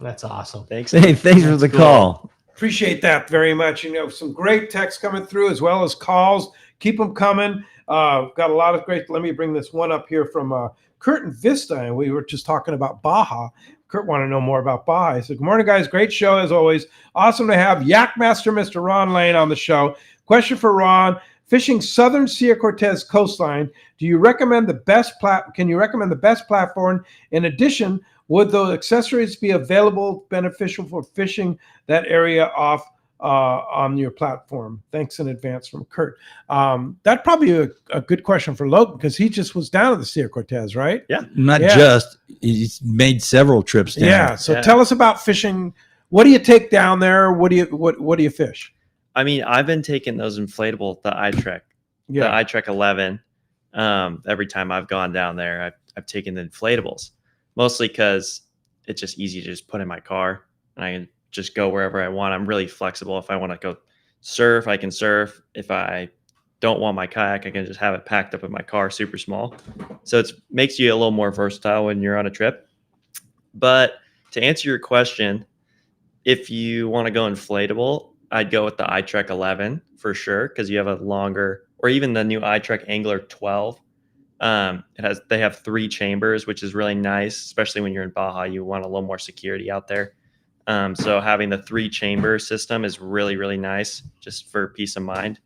That's awesome. Thanks. Hey, thanks for the call. Appreciate that very much. Some great texts coming through as well as calls. Keep them coming. Got a lot of great. Let me bring this one up here from Kurt and Vista. And we were just talking about Baja. Kurt wanted to know more about Baja. He said, good morning, guys. Great show as always. Awesome to have Yak Master Mr. Ron Lane on the show. Question for Ron. Fishing southern Sierra Cortez coastline, do you recommend the best can you recommend the best platform? In addition, would the accessories be available beneficial for fishing that area off on your platform? Thanks in advance from Kurt. That'd probably be a good question for Logan, because he just was down at the Sierra Cortez, right? Yeah. Not just, he's made several trips down. Yeah. So tell us about fishing. What do you take down there? What do you fish? I mean, I've been taking those inflatable, the iTrek, the iTrek 11. Every time I've gone down there, I've taken the inflatables, mostly because it's just easy to just put in my car and I can just go wherever I want. I'm really flexible. If I want to go surf, I can surf. If I don't want my kayak, I can just have it packed up in my car, super small. So it makes you a little more versatile when you're on a trip. But to answer your question, if you want to go inflatable, I'd go with the iTrek 11 for sure, because you have a longer, or even the new iTrek Angler 12. They have 3 chambers, which is really nice, especially when you're in Baja. You want a little more security out there. So having the 3 chamber system is really, really nice, just for peace of mind.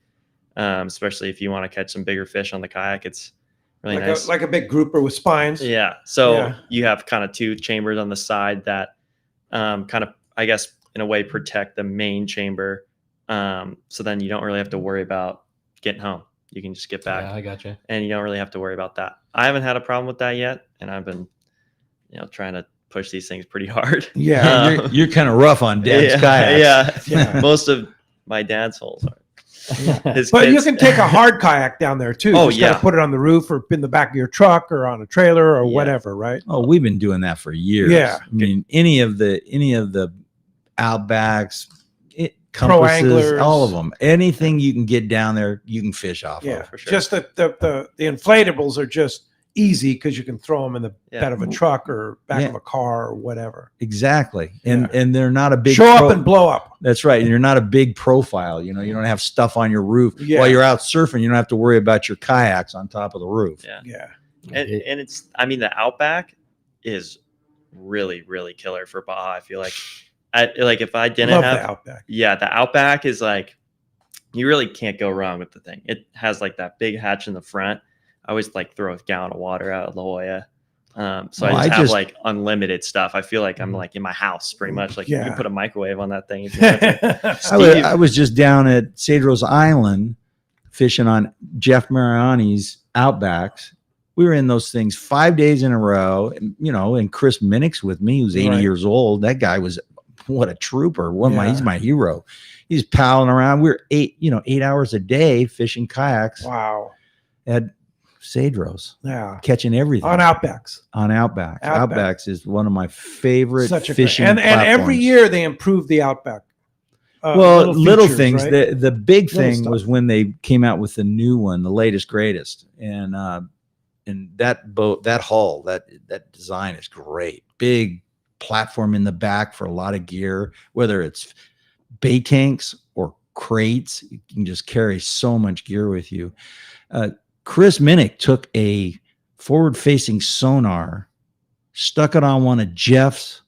Especially if you want to catch some bigger fish on the kayak, it's really nice. Like a big grouper with spines. Yeah. So you have kind of 2 chambers on the side that kind of, I guess, in a way protect the main chamber. So then you don't really have to worry about getting home. You can just get back. Yeah, I gotcha. And you don't really have to worry about that. I haven't had a problem with that yet. And I've been, trying to push these things pretty hard. Yeah, you're kind of rough on dad's kayaks. Yeah. Most of my dad's holes are. But you can take a hard kayak down there too. Oh, Just gotta put it on the roof or in the back of your truck or on a trailer or whatever, right? Oh, we've been doing that for years. Yeah. I mean, any of the Outbacks, Pro compasses, anglers, all of them. Anything you can get down there, you can fish off Yeah, of. for sure. just the inflatables are just easy because you can throw them in the bed of a truck or back of a car or whatever. Exactly. And they're not a big show up and blow up. That's right. And you're not a big profile. You know, you don't have stuff on your roof. While you're out surfing, you don't have to worry about your kayaks on top of the roof. Yeah. And it's, I mean, the Outback is really, really killer for Baja. I feel like, if I didn't Love have the Outback. Yeah, the Outback is like, you really can't go wrong with the thing. It has like that big hatch in the front. I always like throw a gallon of water out of La Jolla. So I just have like unlimited stuff. I feel like I'm like in my house pretty much. Like you can put a microwave on that thing. If you want to. I was just down at Cedros Island fishing on Jeff Mariani's Outbacks. We were in those things 5 days in a row, and Chris Minnick's with me, who's 80 years old. That guy was what a trooper. He's my hero. He's palling around. We're 8 hours a day fishing kayaks. Wow. At Cedros. Yeah. Catching everything. On Outbacks. Outbacks is one of my favorite fishing and every platforms. year they improve the Outback. Little features, things. right? The big Little thing stuff. was when they came out with the new one, the latest, greatest. And that boat, that hull, that design is great. Big platform in the back for a lot of gear, whether it's bait tanks or crates. You can just carry so much gear with you. Chris Minnick took a forward-facing sonar, stuck it on one of Jeff's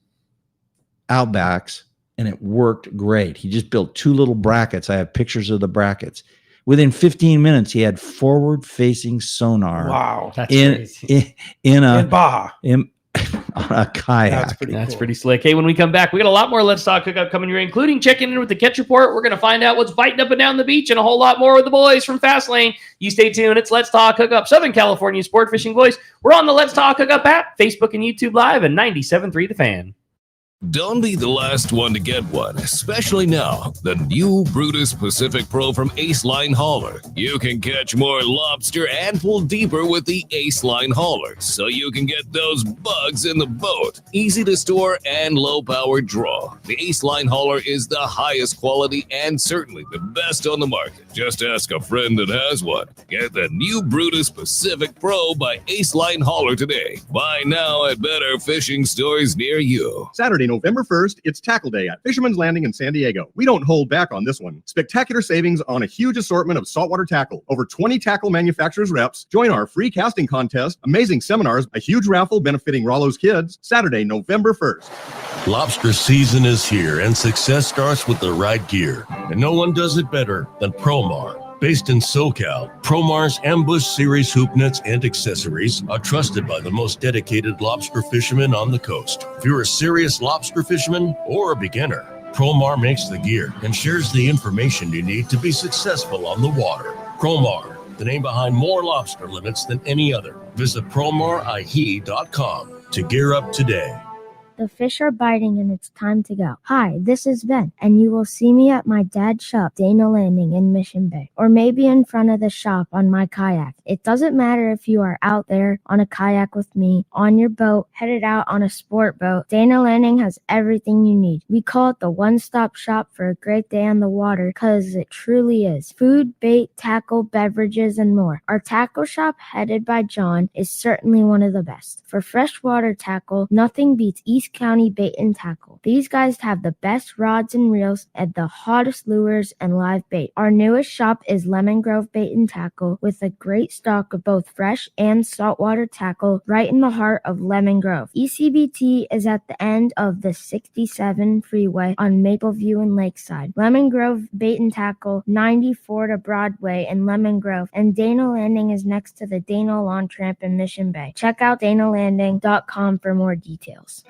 Outbacks, and it worked great. He just built 2 little brackets. I have pictures of the brackets. Within 15 minutes, he had forward-facing sonar. Wow. That's in Baja. On a kayak. That's pretty slick. Hey, when we come back, we got a lot more Let's Talk Hookup coming your way, including checking in with the catch report. We're going to find out what's biting up and down the beach and a whole lot more with the boys from Fast Lane. You stay tuned. It's Let's Talk Hookup, Southern California sport fishing voice. We're on the Let's Talk Hookup app, Facebook and YouTube Live, and 97.3 The Fan. Don't be the last one to get one, especially now. The new Brutus Pacific Pro from Ace Line Hauler. You can catch more lobster and pull deeper with the Ace Line Hauler, so you can get those bugs in the boat. Easy to store and low-powered draw. The Ace Line Hauler is the highest quality and certainly the best on the market. Just ask a friend that has one. Get the new Brutus Pacific Pro by Ace Line Hauler today. Buy now at better fishing stores near you. Saturday, November 1st, it's Tackle Day at Fisherman's Landing in San Diego. We don't hold back on this one. Spectacular savings on a huge assortment of saltwater tackle. Over 20 tackle manufacturers reps. Join our free casting contest, amazing seminars, a huge raffle benefiting Rollo's kids. Saturday, November 1st. Lobster season is here, and success starts with the right gear. And no one does it better than Promar. Based in SoCal, Promar's Ambush Series hoop nets and accessories are trusted by the most dedicated lobster fishermen on the coast. If you're a serious lobster fisherman or a beginner, Promar makes the gear and shares the information you need to be successful on the water. Promar, the name behind more lobster limits than any other. Visit PromarIHE.com to gear up today. The fish are biting and it's time to go. Hi, this is Ben, and you will see me at my dad's shop, Dana Landing in Mission Bay, or maybe in front of the shop on my kayak. It doesn't matter if you are out there on a kayak with me, on your boat, headed out on a sport boat. Dana Landing has everything you need. We call it the one-stop shop for a great day on the water because it truly is. Food, bait, tackle, beverages, and more. Our tackle shop, headed by John, is certainly one of the best. For freshwater tackle, nothing beats East County Bait and Tackle. These guys have the best rods and reels and the hottest lures and live bait. Our newest shop is Lemon Grove Bait and Tackle with a great stock of both fresh and saltwater tackle right in the heart of Lemon Grove. ECBT is at the end of the 67 freeway on Mapleview and Lakeside. Lemon Grove Bait and Tackle, 94 to Broadway in Lemon Grove, and Dana Landing is next to the Dana Lawn Tramp in Mission Bay. Check out danalanding.com for more details.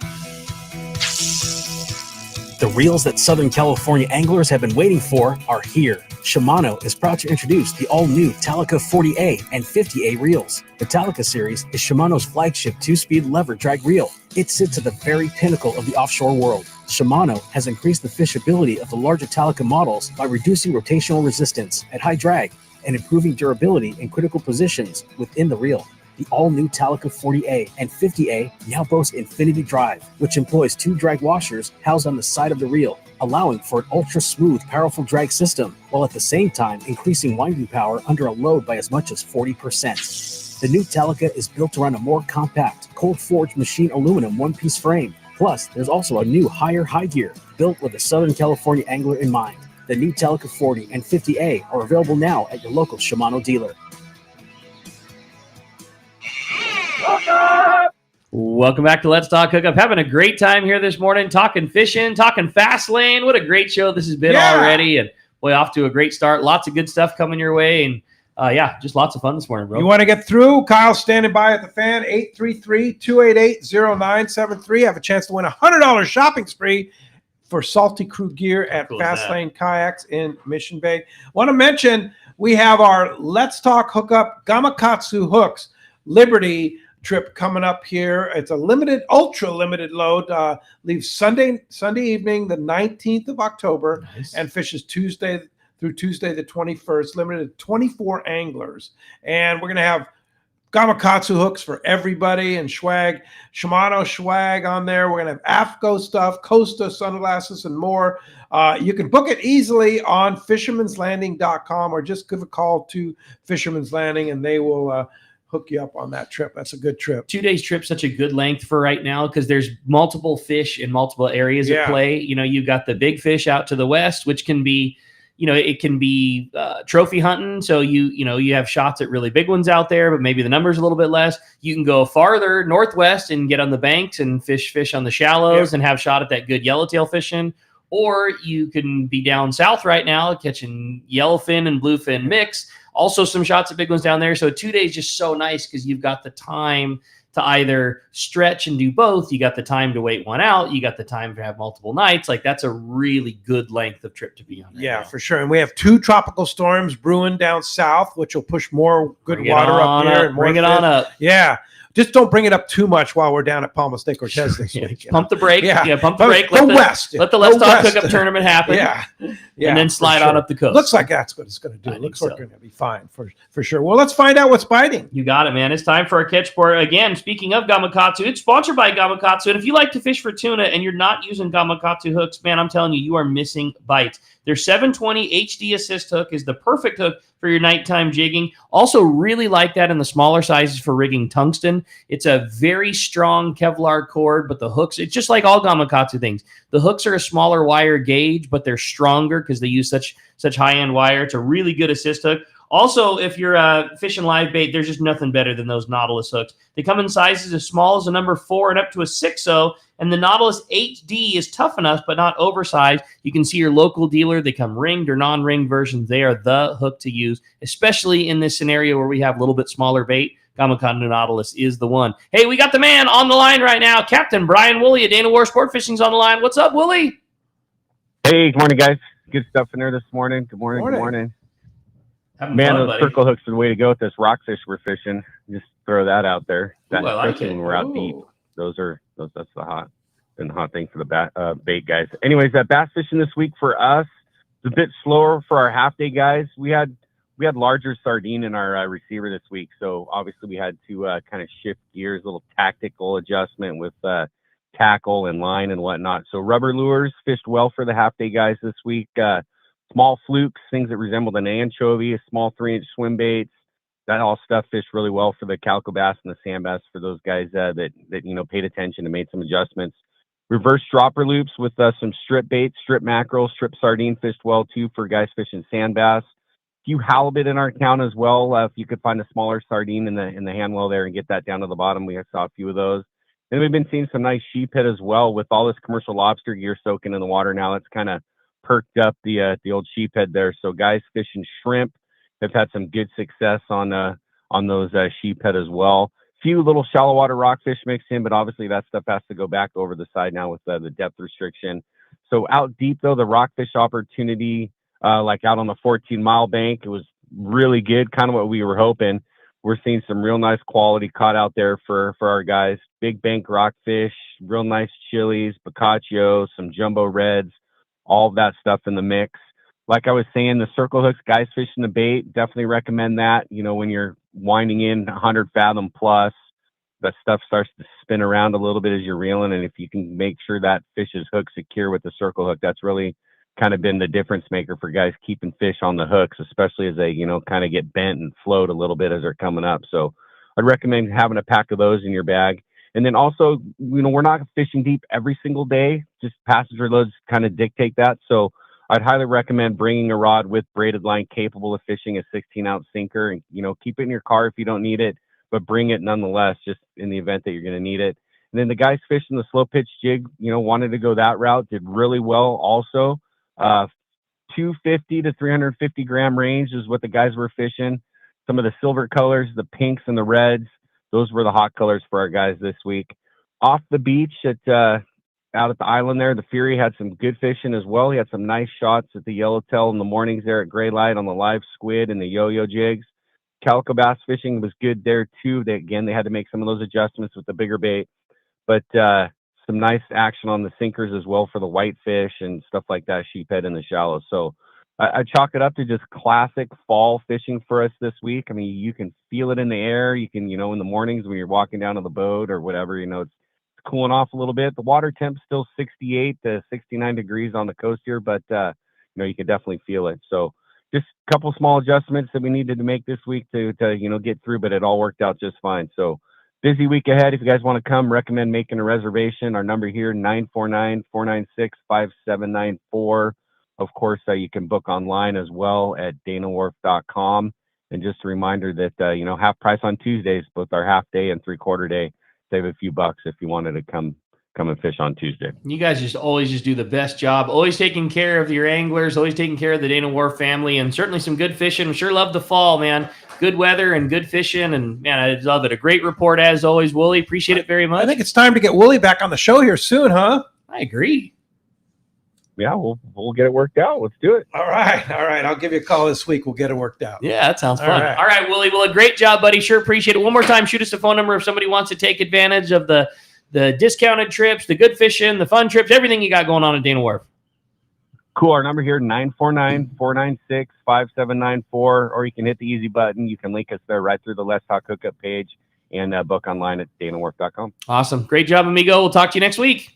The reels that Southern California anglers have been waiting for are here. Shimano is proud to introduce the all-new Talica 40A and 50A reels. The Talica series is Shimano's flagship 2-speed lever drag reel. It sits at the very pinnacle of the offshore world. Shimano has increased the fishability of the large Italica models by reducing rotational resistance at high drag and improving durability in critical positions within the reel. The all-new Italica 40A and 50A now boast Infinity Drive, which employs 2 drag washers housed on the side of the reel, allowing for an ultra-smooth, powerful drag system, while at the same time increasing winding power under a load by as much as 40%. The new Italica is built around a more compact, cold-forged machine aluminum one-piece frame. Plus, there's also a new higher high gear built with a Southern California angler in mind. The new Italica 40 and 50A are available now at your local Shimano dealer. Welcome back to Let's Talk Hookup. Having a great time here this morning, talking fishing, talking Fast Lane. What a great show this has been already. And boy, off to a great start. Lots of good stuff coming your way. And just lots of fun this morning, bro. You want to get through? Kyle's standing by at the fan, 833-288-0973. Have a chance to win a $100 shopping spree for Salty Crew gear at Fast Lane Kayaks in Mission Bay. Want to mention we have our Let's Talk Hookup Gamakatsu Hooks Liberty trip coming up here. It's a limited, ultra limited load. Leaves Sunday evening, the 19th of October, and fishes Tuesday through Tuesday the 21st. Limited to 24 anglers, and we're gonna have Gamakatsu hooks for everybody and swag, Shimano swag on there. We're gonna have AFCO stuff, Costa sunglasses, and more. You can book it easily on fishermanslanding.com or just give a call to Fisherman's Landing and they will hook you up on that trip. That's a good trip. 2 days trip, such a good length for right now because there's multiple fish in multiple areas at play. You know, you've got the big fish out to the west, which can be, it can be trophy hunting. So you have shots at really big ones out there, but maybe the number's a little bit less. You can go farther northwest and get on the banks and fish on the shallows and have shot at that good yellowtail fishing. Or you can be down south right now catching yellowfin and bluefin mix. Also some shots at big ones down there. So 2 days just so nice because you've got the time to either stretch and do both. You got the time to wait one out. You got the time to have multiple nights. Like that's a really good length of trip to be on. Yeah, for sure. And we have 2 tropical storms brewing down south, which will push more good water up here. And bring it on up. Yeah. Just don't bring it up too much while we're down at Palmas de Cortez this week. Pump the brake. Pump the brake. Go west. Let the Let's Talk Hookup tournament happen. Yeah. And then slide on up the coast. Looks like that's what it's going to do. Looks like it's going to be fine for sure. Well, let's find out what's biting. You got it, man. It's time for our catch report. Again, speaking of Gamakatsu, it's sponsored by Gamakatsu. And if you like to fish for tuna and you're not using Gamakatsu hooks, man, I'm telling you, you are missing bites. Their 720 HD assist hook is the perfect hook for your nighttime jigging. Also really like that in the smaller sizes for rigging tungsten. It's a very strong Kevlar cord, but the hooks, it's just like all Gamakatsu things. The hooks are a smaller wire gauge, but they're stronger because they use such high-end wire. It's a really good assist hook. Also, if you're fishing live bait, there's just nothing better than those Nautilus hooks. They come in sizes as small as a number 4 and up to a 6.0, and the Nautilus HD is tough enough, but not oversized. You can see your local dealer. They come ringed or non-ringed versions. They are the hook to use, especially in this scenario where we have a little bit smaller bait. Gamakatsu Nautilus is the one. Hey, we got the man on the line right now. Captain Brian Woolley at Dana War Sport Fishing's on the line. What's up, Woolley? Hey, good morning, guys. Good stuff in there this morning. Good morning. Good morning. Man, those circle hooks are the way to go with this rockfish we're fishing. Just throw that out there. That, especially when we're out deep. That's the hot thing for the bait guys. Anyways, that bass fishing this week for us is a bit slower for our half day guys. We had larger sardine in our receiver this week, so obviously we had to kind of shift gears, a little tactical adjustment with tackle and line and whatnot. So rubber lures fished well for the half day guys this week. Small flukes, things that resembled an anchovy, a small 3-inch swim baits. That all stuff fished really well for the calico bass and the sand bass for those guys that paid attention and made some adjustments. Reverse dropper loops with some strip baits, strip mackerel, strip sardine fished well too for guys fishing sand bass. Few halibut in our count as well. If you could find a smaller sardine in the hand well there and get that down to the bottom, we saw a few of those. And we've been seeing some nice sheephead as well with all this commercial lobster gear soaking in the water now. It's kind of perked up the old sheephead there. So guys fishing shrimp have had some good success on those sheephead as well. Few little shallow water rockfish mixed in, but obviously that stuff has to go back over the side now with the depth restriction. So out deep though, the rockfish opportunity, like out on the 14-mile bank, it was really good, kind of what we were hoping. we're seeing some real nice quality caught out there for our guys. Big bank rockfish, real nice chilies, picacho, some jumbo reds, all of that stuff in the mix. Like I was saying, the circle hooks, guys fishing the bait, definitely recommend that. You know, when you're winding in 100 fathom plus, that stuff starts to spin around a little bit as you're reeling. And if you can make sure that fish's hook secure with the circle hook, that's really kind of been the difference maker for guys keeping fish on the hooks, especially as they, you know, kind of get bent and float a little bit as they're coming up. So I'd recommend having a pack of those in your bag. And then also, you know, we're not fishing deep every single day, just passenger loads kind of dictate that. So I'd highly recommend bringing a rod with braided line capable of fishing a 16-ounce sinker, and, you know, keep it in your car if you don't need it, but bring it nonetheless, just in the event that you're going to need it. And then the guys fishing the slow pitch jig, you know, wanted to go that route, did really well also. 250 to 350 gram range is what the guys were fishing. Some of the silver colors, the pinks and the reds, those were the hot colors for our guys this week. Off the beach out at the island there, the Fury had some good fishing as well. He had some nice shots at the yellowtail in the mornings there at Gray Light on the live squid and the yo-yo jigs. Calico bass fishing was good there too. They had to make some of those adjustments with the bigger bait, but some nice action on the sinkers as well for the whitefish and stuff like that, sheephead in the shallows. So I chalk it up to just classic fall fishing for us this week. I mean, you can feel it in the air. You can, you know, in the mornings when you're walking down to the boat or whatever, you know, it's cooling off a little bit. The water temp's still 68 to 69 degrees on the coast here, but, you know, you can definitely feel it. So just a couple small adjustments that we needed to make this week to, you know, get through, but it all worked out just fine. So busy week ahead. If you guys want to come, recommend making a reservation. Our number here, 949-496-5794. Of course, you can book online as well at danawharf.com. And just a reminder that, you know, half price on Tuesdays, both our half day and 3/4 day. Save a few bucks if you wanted to come and fish on Tuesday. You guys always do the best job. Always taking care of your anglers, always taking care of the Dana Wharf family, and certainly some good fishing. Sure love the fall, man. Good weather and good fishing, and man, I love it. A great report as always, Wooly. Appreciate it very much. I think it's time to get Wooly back on the show here soon, huh? I agree. Yeah, we'll get it worked out. Let's do it. All right. I'll give you a call this week. We'll get it worked out. Yeah, that sounds fun. All right, Wooly. Well, a great job, buddy. Sure appreciate it. One more time, shoot us a phone number if somebody wants to take advantage of the discounted trips, the good fishing, the fun trips, everything you got going on at Dana Wharf. Cool. Our number here, 949-496-5794, or you can hit the easy button. You can link us there right through the Let's Talk Hookup page and book online at danawharf.com. Awesome. Great job, amigo. We'll talk to you next week.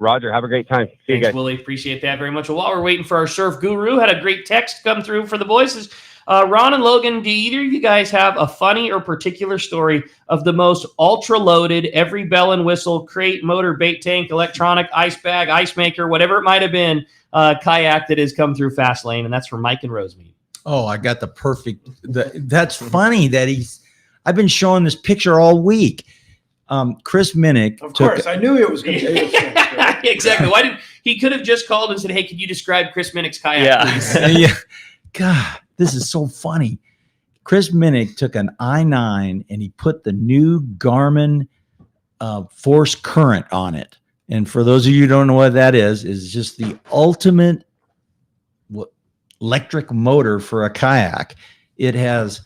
Roger. Have a great time. See you guys. Willie. Appreciate that very much. Well, while we're waiting for our surf guru, had a great text come through for the boys. Ron and Logan, do either of you guys have a funny or particular story of the most ultra-loaded, every bell and whistle, crate, motor, bait tank, electronic, ice bag, ice maker, whatever it might have been, kayak that has come through Fast Lane? And that's from Mike and Rosemead. Oh, I got the perfect. That's funny that I've been showing this picture all week. Chris Minnick. Of course, I knew it was going to be. Exactly. He could have just called and said, "Hey, could you describe Chris Minnick's kayak, please?" Yeah. God, this is so funny. Chris Minnick took an I-9 and he put the new Garmin Force Current on it. And for those of you who don't know what that is just the ultimate electric motor for a kayak. It's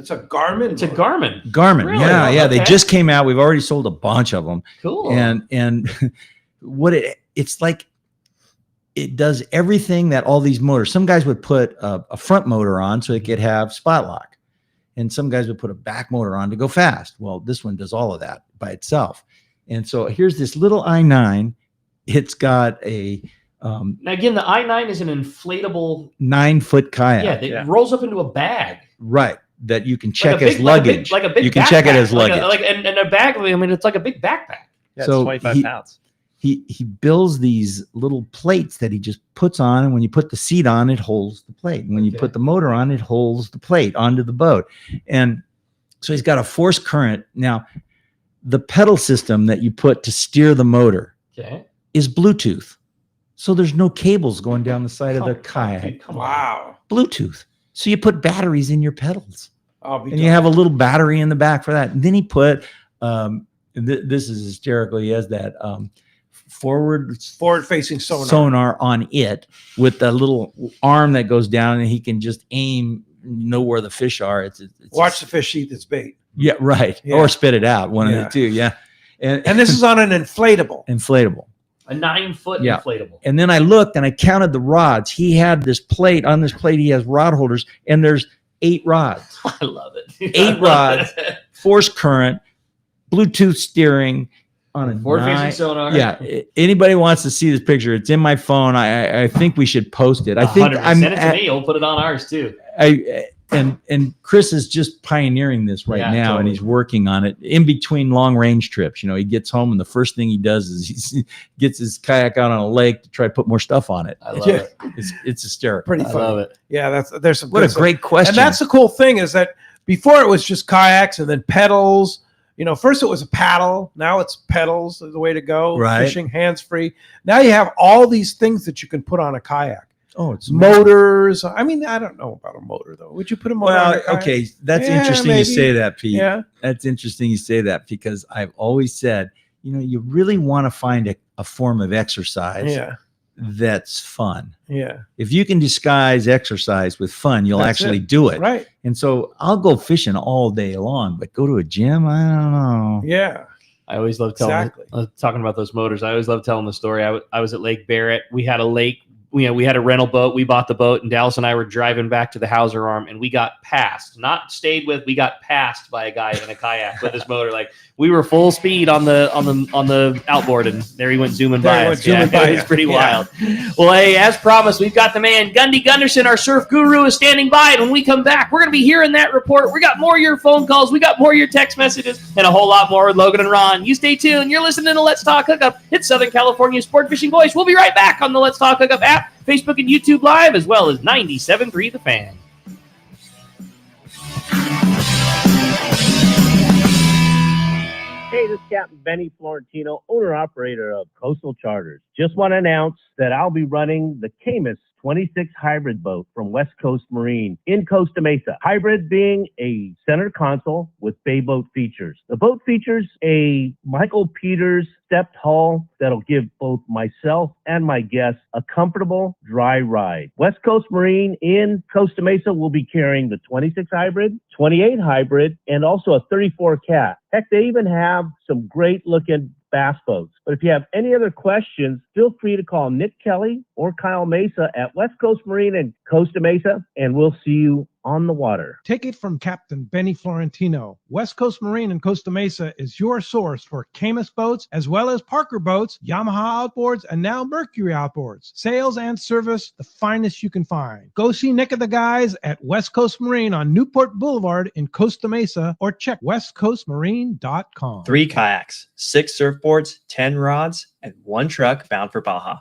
a Garmin. It's a Garmin. Garmin. Really? Yeah. Okay. They just came out. We've already sold a bunch of them. Cool. And what it's like, it does everything that all these motors. Some guys would put a front motor on so it could have spot lock, and some guys would put a back motor on to go fast. Well, this one does all of that by itself. And so here's this little I-9. It's got a now again, the I-9 is an inflatable 9-foot kayak. Yeah, it rolls up into a bag. Right. That you can check as luggage. Like a big you can backpack. check it as luggage. And a bag. I mean, it's like a big backpack. Yeah, So it's 25 pounds. He builds these little plates that he just puts on, and when you put the seat on, it holds the plate. And when you put the motor on, it holds the plate onto the boat. And so he's got a force current. Now, the pedal system that you put to steer the motor is Bluetooth. So there's no cables going down the side of the kayak. Wow. Bluetooth. So you put batteries in your pedals. And you have a little battery in the back for that. And then he put, this is hysterical. He has that forward-facing sonar on it with the little arm that goes down, and he can just aim know where the fish are. It's Watch the fish eat its bait. Yeah, right. Yeah. Or spit it out. One of the two. Yeah. And this is on an inflatable. Inflatable. A 9-foot Yeah. inflatable. And then I looked and I counted the rods. He had this plate. On this plate, he has rod holders, and there's 8 rods. I love it. 8 rods, force current, Bluetooth steering on a Forward-facing sonar. Yeah. Anybody wants to see this picture, it's in my phone. I think we should post it. I think 100%. Send it to me. We'll put it on ours too. And Chris is just pioneering this right now, totally. and he's working on it in between long range trips. You know, he gets home and the first thing he does is he gets his kayak out on a lake to try to put more stuff on it. I love it. It's hysterical. Pretty fun. I love it. Yeah, there's some. What good a great question. And that's the cool thing is that before it was just kayaks and then pedals. You know, first it was a paddle. Now it's pedals is the way to go. Right. Fishing hands free. Now you have all these things that you can put on a kayak. Oh, it's motors. I mean, I don't know about a motor though. Would you put a motor on a kayak? Okay, that's Yeah, interesting maybe. you say that, Pete. Yeah. That's interesting you say that because I've always said, you know, you really want to find a form of exercise Yeah. that's fun. Yeah. If you can disguise exercise with fun, you'll That's actually it. do it. Right. And so I'll go fishing all day long, but go to a gym, I don't know. Yeah. I always love telling talking about those motors. I always love telling the story. I was at Lake Barrett. We had a lake. We had a rental boat. We bought the boat, and Dallas and I were driving back to the Hauser Arm, and we got passed. Not stayed with. We got passed by a guy in a kayak with his motor. Like we were full speed on the outboard, and there he went zooming by us. Yeah, it was pretty wild. Well, hey, as promised, we've got the man Gundy Gunderson, our surf guru, is standing by. And when we come back, we're going to be hearing that report. We got more of your phone calls. We got more of your text messages, and a whole lot more with Logan and Ron. You stay tuned. You're listening to Let's Talk Hookup. It's Southern California's sport fishing voice. We'll be right back on the Let's Talk Hookup app, Facebook and YouTube Live, as well as 97.3 The Fan. Hey, this is Captain Benny Florentino, owner-operator of Coastal Charters. Just want to announce that I'll be running the Camus 26 hybrid boat from West Coast Marine in Costa Mesa. Hybrid being a center console with bay boat features. The boat features a Michael Peters stepped hull that'll give both myself and my guests a comfortable dry ride. West Coast Marine in Costa Mesa will be carrying the 26 hybrid, 28 hybrid, and also a 34 cat. Heck, they even have some great looking bass boats. But if you have any other questions, feel free to call Nick Kelly or Kyle Mesa at West Coast Marine in Costa Mesa, and we'll see you on the water. Take it from Captain Benny Florentino. West Coast Marine in Costa Mesa is your source for Camus boats, as well as Parker boats, Yamaha outboards, and now Mercury outboards. Sales and service, the finest you can find. Go see Nick and the guys at West Coast Marine on Newport Boulevard in Costa Mesa, or check westcoastmarine.com. 3 kayaks, 6 surfboards, 10 rods, and 1 truck bound for Baja.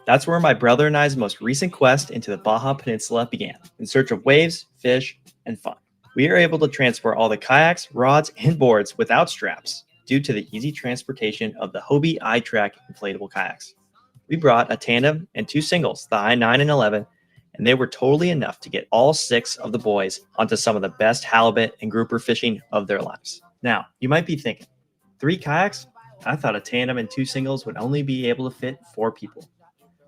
That's where my brother and I's most recent quest into the Baja Peninsula began, in search of waves, fish, and fun. We are able to transport all the kayaks, rods, and boards without straps due to the easy transportation of the Hobie iTrack inflatable kayaks. We brought a tandem and 2 singles, the I-9 and 11, and they were totally enough to get all 6 of the boys onto some of the best halibut and grouper fishing of their lives. Now, you might be thinking, 3 kayaks? I thought a tandem and 2 singles would only be able to fit 4 people.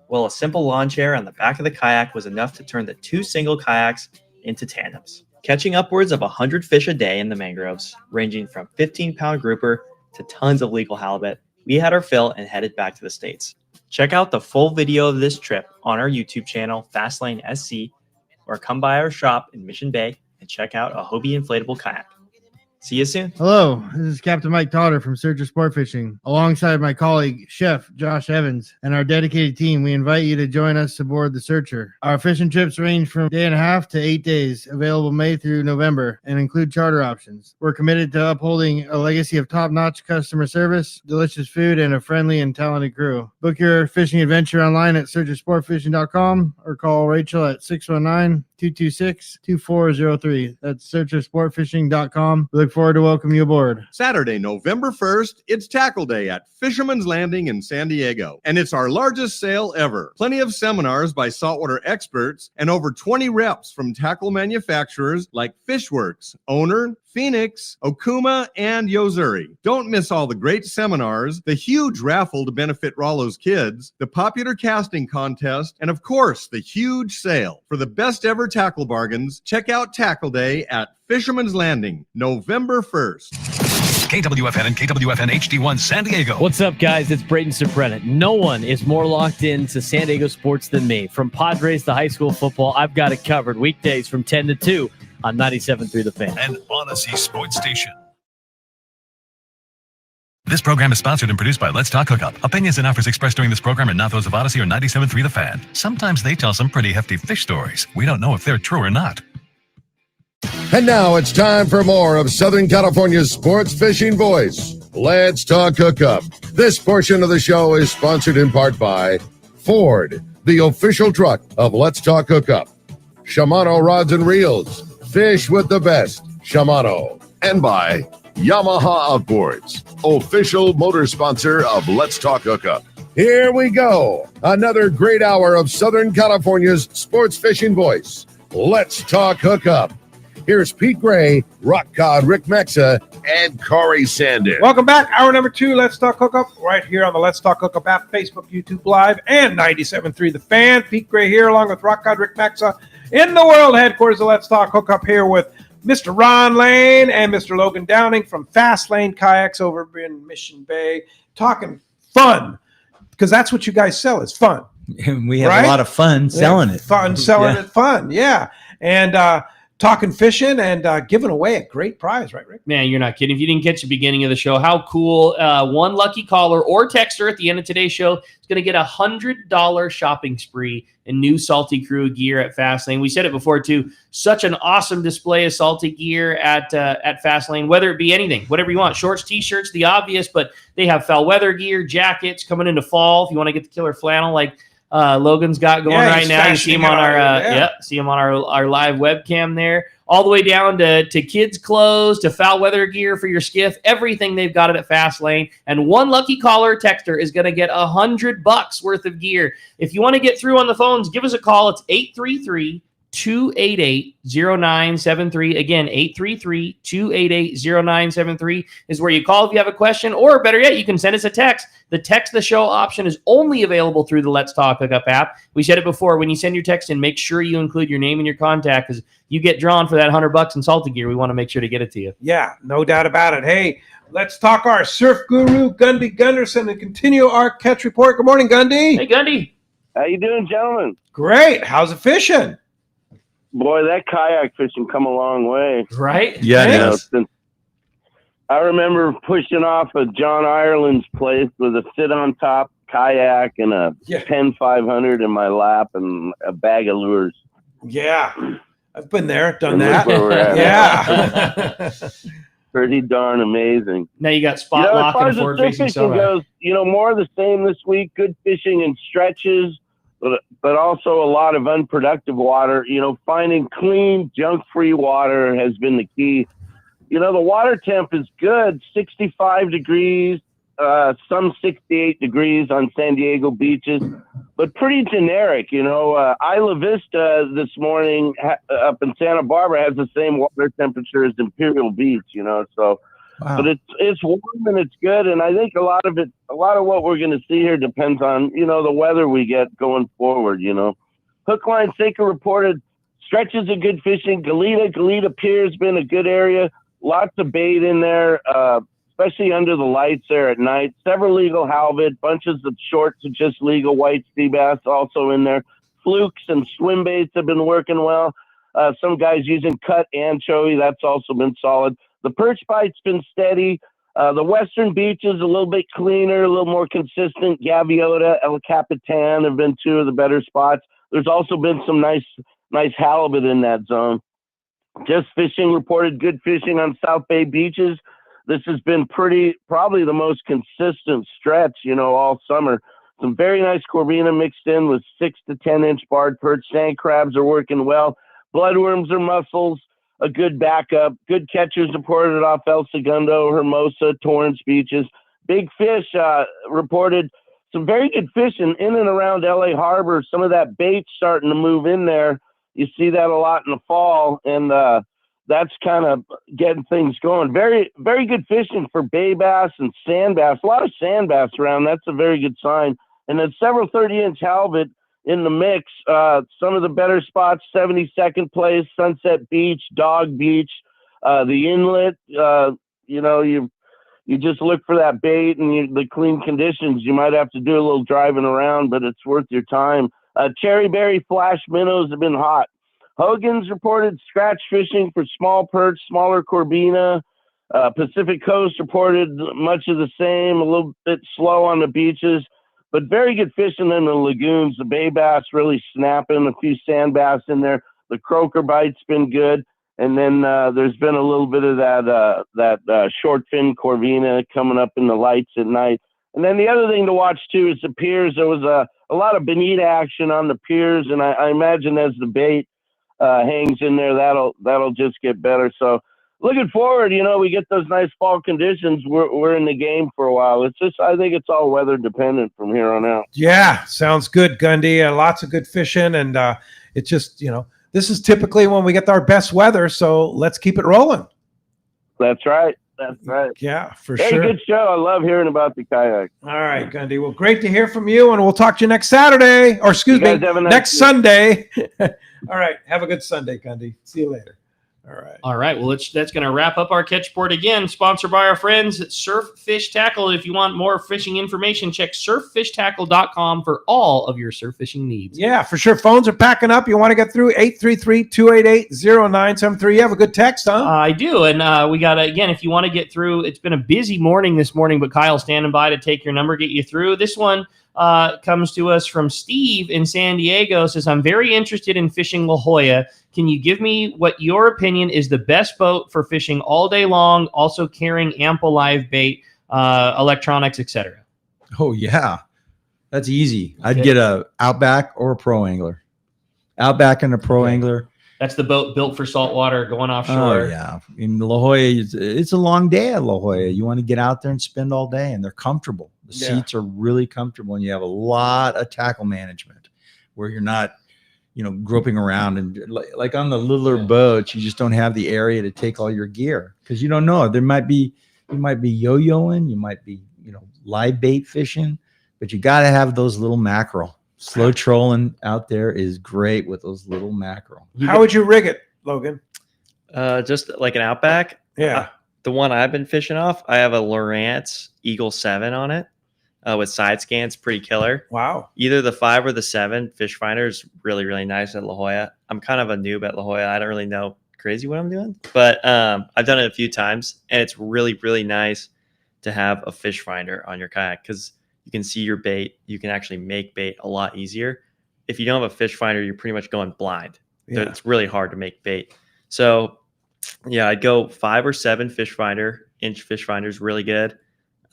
Well, a simple lawn chair on the back of the kayak was enough to turn the 2 single kayaks into tandems. Catching upwards of 100 fish a day in the mangroves, ranging from 15-pound grouper to tons of legal halibut, we had our fill and headed back to the States. Check out the full video of this trip on our YouTube channel, Fast Lane SC, or come by our shop in Mission Bay and check out a Hobie inflatable kayak. See you soon. Hello, this is Captain Mike Totter from Searcher Sport Fishing. Alongside my colleague, Chef Josh Evans, and our dedicated team, we invite you to join us aboard the Searcher. Our fishing trips range from 1.5 to 8 days, available May through November, and include charter options. We're committed to upholding a legacy of top-notch customer service, delicious food, and a friendly and talented crew. Book your fishing adventure online at searchersportfishing.com or call Rachel at 619-226-2403. That's searchersportfishing.com. We look forward to welcoming you aboard. Saturday, November 1st, it's Tackle Day at Fisherman's Landing in San Diego, and it's our largest sale ever. Plenty of seminars by saltwater experts and over 20 reps from tackle manufacturers like Fishworks, Owner, Phoenix, Okuma, and Yozuri. Don't miss all the great seminars, the huge raffle to benefit Rollo's kids, the popular casting contest, and of course, the huge sale. For the best ever tackle bargains, check out Tackle Day at Fisherman's Landing, November 1st. KWFN and KWFN HD1 San Diego. What's up, guys? It's Braden Sopretta. No one is more locked into San Diego sports than me. From Padres to high school football, I've got it covered weekdays from 10 to 2 on 97.3 The Fan. And Odyssey Sports Station. This program is sponsored and produced by Let's Talk Hookup. Opinions and offers expressed during this program are not those of Odyssey or 97.3 The Fan. Sometimes they tell some pretty hefty fish stories. We don't know if they're true or not. And now it's time for more of Southern California's sports fishing voice. Let's Talk Hookup. This portion of the show is sponsored in part by Ford, the official truck of Let's Talk Hookup. Shimano Rods and Reels. Fish with the best. Shimano. And by Yamaha Outboards, official motor sponsor of Let's Talk Hookup. Here we go. Another great hour of Southern California's sports fishing voice. Let's Talk Hookup. Here's Pete Gray, Rock Cod, Rick Mexa, and Corey Sandin. Welcome back. Hour number 2, Let's Talk Hookup, right here on the Let's Talk Hookup app, Facebook, YouTube Live, and 97.3 The Fan. Pete Gray here, along with Rock Cod, Rick Mexa, in the world headquarters of Let's Talk Hookup, here with Mr. Ron Lane and Mr. Logan Downing from Fast Lane Kayaks over in Mission Bay, talking fun, because that's what you guys sell, is fun. And we have a lot of fun selling it. Fun selling it, fun, yeah. And talking fishing and giving away a great prize, right, Rick? Man, you're not kidding. If you didn't catch the beginning of the show, how cool. One lucky caller or texter at the end of today's show is going to get $100 shopping spree in new Salty Crew gear at Fast Lane. We said it before, too. Such an awesome display of Salty gear at Fast Lane, whether it be anything, whatever you want. Shorts, T-shirts, the obvious, but they have foul weather gear, jackets coming into fall. If you want to get the killer flannel like Logan's got going right now. You see him on our live webcam there. All the way down to kids' clothes, to foul weather gear for your skiff. Everything they've got it at Fast Lane. And one lucky caller or texter is going to get $100 worth of gear. If you want to get through on the phones, give us a call. It's 833-288-0973. Again, 833-288-0973 is where you call if you have a question, or better yet, you can send us a text. The text the show option is only available through the Let's Talk Hookup app. We said it before, when you send your text in, make sure you include your name and your contact, because you get drawn for that $100 in Salty gear. We want to make sure to get it to you. Yeah, no doubt about it. Hey, let's talk our surf guru, Gundy Gunderson, and continue our catch report. Good morning, Gundy. Hey, Gundy. How you doing, gentlemen? Great. How's it fishing? Boy, that kayak fishing come a long way. Right? Yeah, it is. I remember pushing off of John Ireland's place with a sit-on-top kayak and a Penn 500 in my lap and a bag of lures. Yeah. I've been there, done that. Yeah. Pretty darn amazing. Now you got spot lock and forward facing goes, more of the same this week. Good fishing in stretches, but also a lot of unproductive water. Finding clean, junk-free water has been the key. The water temp is good, 65 degrees, some 68 degrees on San Diego beaches, but pretty generic. Isla Vista this morning up in Santa Barbara has the same water temperature as Imperial Beach, so. Wow. But it's warm and it's good, and I think a lot of what we're going to see here depends on the weather we get going forward. Hook line Seika reported stretches of good fishing. Galita Pier has been a good area. Lots of bait in there, especially under the lights there at night. Several legal halibut, bunches of shorts of just legal white sea bass also in there. Flukes and swim baits have been working well. Some guys using cut anchovy, that's also been solid. The perch bite's been steady. The western beaches a little bit cleaner, a little more consistent. Gaviota, El Capitan have been two of the better spots. There's also been some nice halibut in that zone. Just Fishing reported good fishing on South Bay beaches. This has been probably the most consistent stretch, all summer. Some very nice corvina mixed in with 6 to 10 inch barred perch. Sand crabs are working well. Bloodworms or mussels, a good backup. Good catchers reported off El Segundo, Hermosa, Torrance beaches. Big Fish reported some very good fishing in and around LA Harbor. Some of that bait starting to move in there. You see that a lot in the fall, and that's kind of getting things going. Very, very good fishing for bay bass and sand bass. A lot of sand bass around. That's a very good sign. And then several 30-inch halibut in the mix. Some of the better spots, 72nd place, Sunset Beach, Dog Beach, the inlet. You just look for that bait and the clean conditions. You might have to do a little driving around, but it's worth your time. Cherryberry flash minnows have been hot. Hogan's reported scratch fishing for small perch, smaller corvina. Pacific Coast reported much of the same, a little bit slow on the beaches, but very good fishing in the lagoons. The bay bass really snapping, a few sand bass in there. The croaker bite's been good. And then there's been a little bit of that short fin corvina coming up in the lights at night. And then the other thing to watch too is the piers. There was a lot of bonita action on the piers, and I imagine as the bait hangs in there, that'll just get better. So looking forward, we get those nice fall conditions. We're in the game for a while. It's just, I think it's all weather dependent from here on out. Yeah, sounds good, Gundy. Lots of good fishing, and it's just this is typically when we get our best weather, so let's keep it rolling. That's right. That's right. Yeah, for Hey, sure. good show. I love hearing about the kayak. All right, Gundy. Well, great to hear from you, and we'll talk to you next Saturday, or excuse You me, guys have a nice next day. Sunday. All right. Have a good Sunday, Gundy. See you later. All right. All right. Well, that's going to wrap up our catch board again, sponsored by our friends at Surf Fish Tackle. If you want more fishing information, check surffishtackle.com for all of your surf fishing needs. Yeah, for sure. Phones are packing up. You want to get through 833-288-0973. You have a good text, huh? I do. And we got to, again, if you want to get through, it's been a busy morning this morning, but Kyle's standing by to take your number, get you through. This one comes to us from Steve in San Diego. Says, I'm very interested in fishing La Jolla. Can you give me what your opinion is the best boat for fishing all day long, also carrying ample live bait, electronics, etc.? Oh, yeah. That's easy. Okay. I'd get a Outback or a Pro Angler. Outback and a Pro Angler. That's the boat built for saltwater going offshore. Oh, yeah. In La Jolla, it's a long day at La Jolla. You want to get out there and spend all day, and they're comfortable. The seats are really comfortable, and you have a lot of tackle management where you're not, groping around. And like on the littler boats, you just don't have the area to take all your gear because you don't know. You might be yo-yoing, you might be, live bait fishing, but you got to have those little mackerel. Slow trolling out there is great with those little mackerel. How would you rig it, Logan? Just like an Outback. Yeah. The one I've been fishing off, I have a Lowrance Eagle 7 on it with side scans, pretty killer. Wow. Either the 5 or the 7 fish finder is really, really nice at La Jolla. I'm kind of a noob at La Jolla. I don't really know crazy what I'm doing, but I've done it a few times, and it's really, really nice to have a fish finder on your kayak because you can see your bait. You can actually make bait a lot easier. If you don't have a fish finder, you're pretty much going blind. Yeah. It's really hard to make bait. So yeah, I'd go 5 or 7 fish finder. Inch fish finder is really good.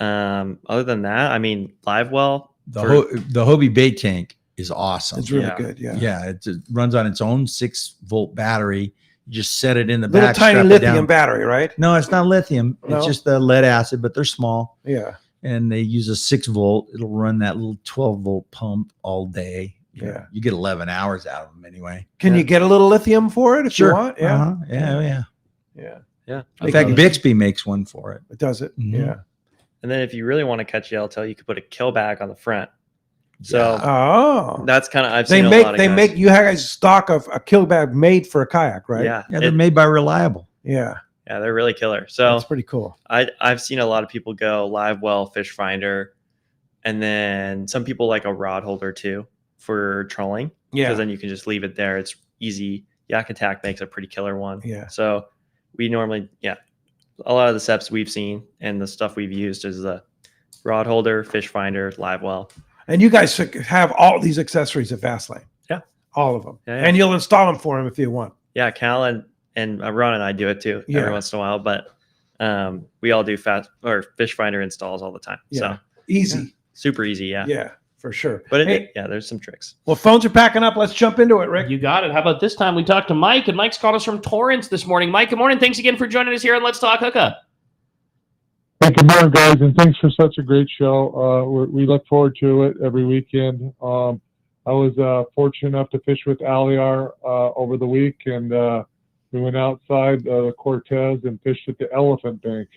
Other than that, I mean, live well. The Hobie bait tank is awesome. It's really good. Yeah. Yeah. It runs on its own 6-volt battery. You just set it in the Little back. tiny strap it lithium down. battery, right? No, it's not lithium. No? It's just the lead acid, but they're small. Yeah. And they use a 6-volt. It'll run that little 12-volt pump all day. Yeah. You get 11 hours out of them anyway. Can you get a little lithium for it if you want? Yeah. Uh-huh. Yeah. Yeah. Yeah. In fact, Bixby makes one for it. It does it. Mhm. Yeah. And then if you really want to catch yellowtail, you could put a kill bag on the front. So that's kind of, I've seen a lot of guys. You have a stock of a kill bag made for a kayak, right? Yeah. Yeah, they're made by Reliable. Yeah. Yeah, they're really killer. So That's pretty cool. I've seen a lot of people go live well fish finder, and then some people like a rod holder too for trolling. Yeah. Because then you can just leave it there. It's easy. Yak Attack makes a pretty killer one. Yeah. So we normally, a lot of the steps we've seen and the stuff we've used is the rod holder, fish finder, live well. And you guys have all these accessories at Fast Lane. Yeah. All of them. Yeah. And you'll install them for him if you want. Yeah, Cal and Ron and I do it too every once in a while, but we all do fish finder installs all the time. Yeah. So Easy. super easy. Yeah. Yeah, for sure. But Hey, there's some tricks. well, phones are packing up. Let's jump into it, Rick. You got it. How about this time we talked to Mike, and Mike's called us from Torrance this morning. Mike, good morning. Thanks again for joining us here on Let's Talk Hookup. Hey, good morning, guys, and thanks for such a great show. We look forward to it every weekend. I was fortunate enough to fish with Aliar over the week, and We went outside the Cortez and fished at the Elephant Bank.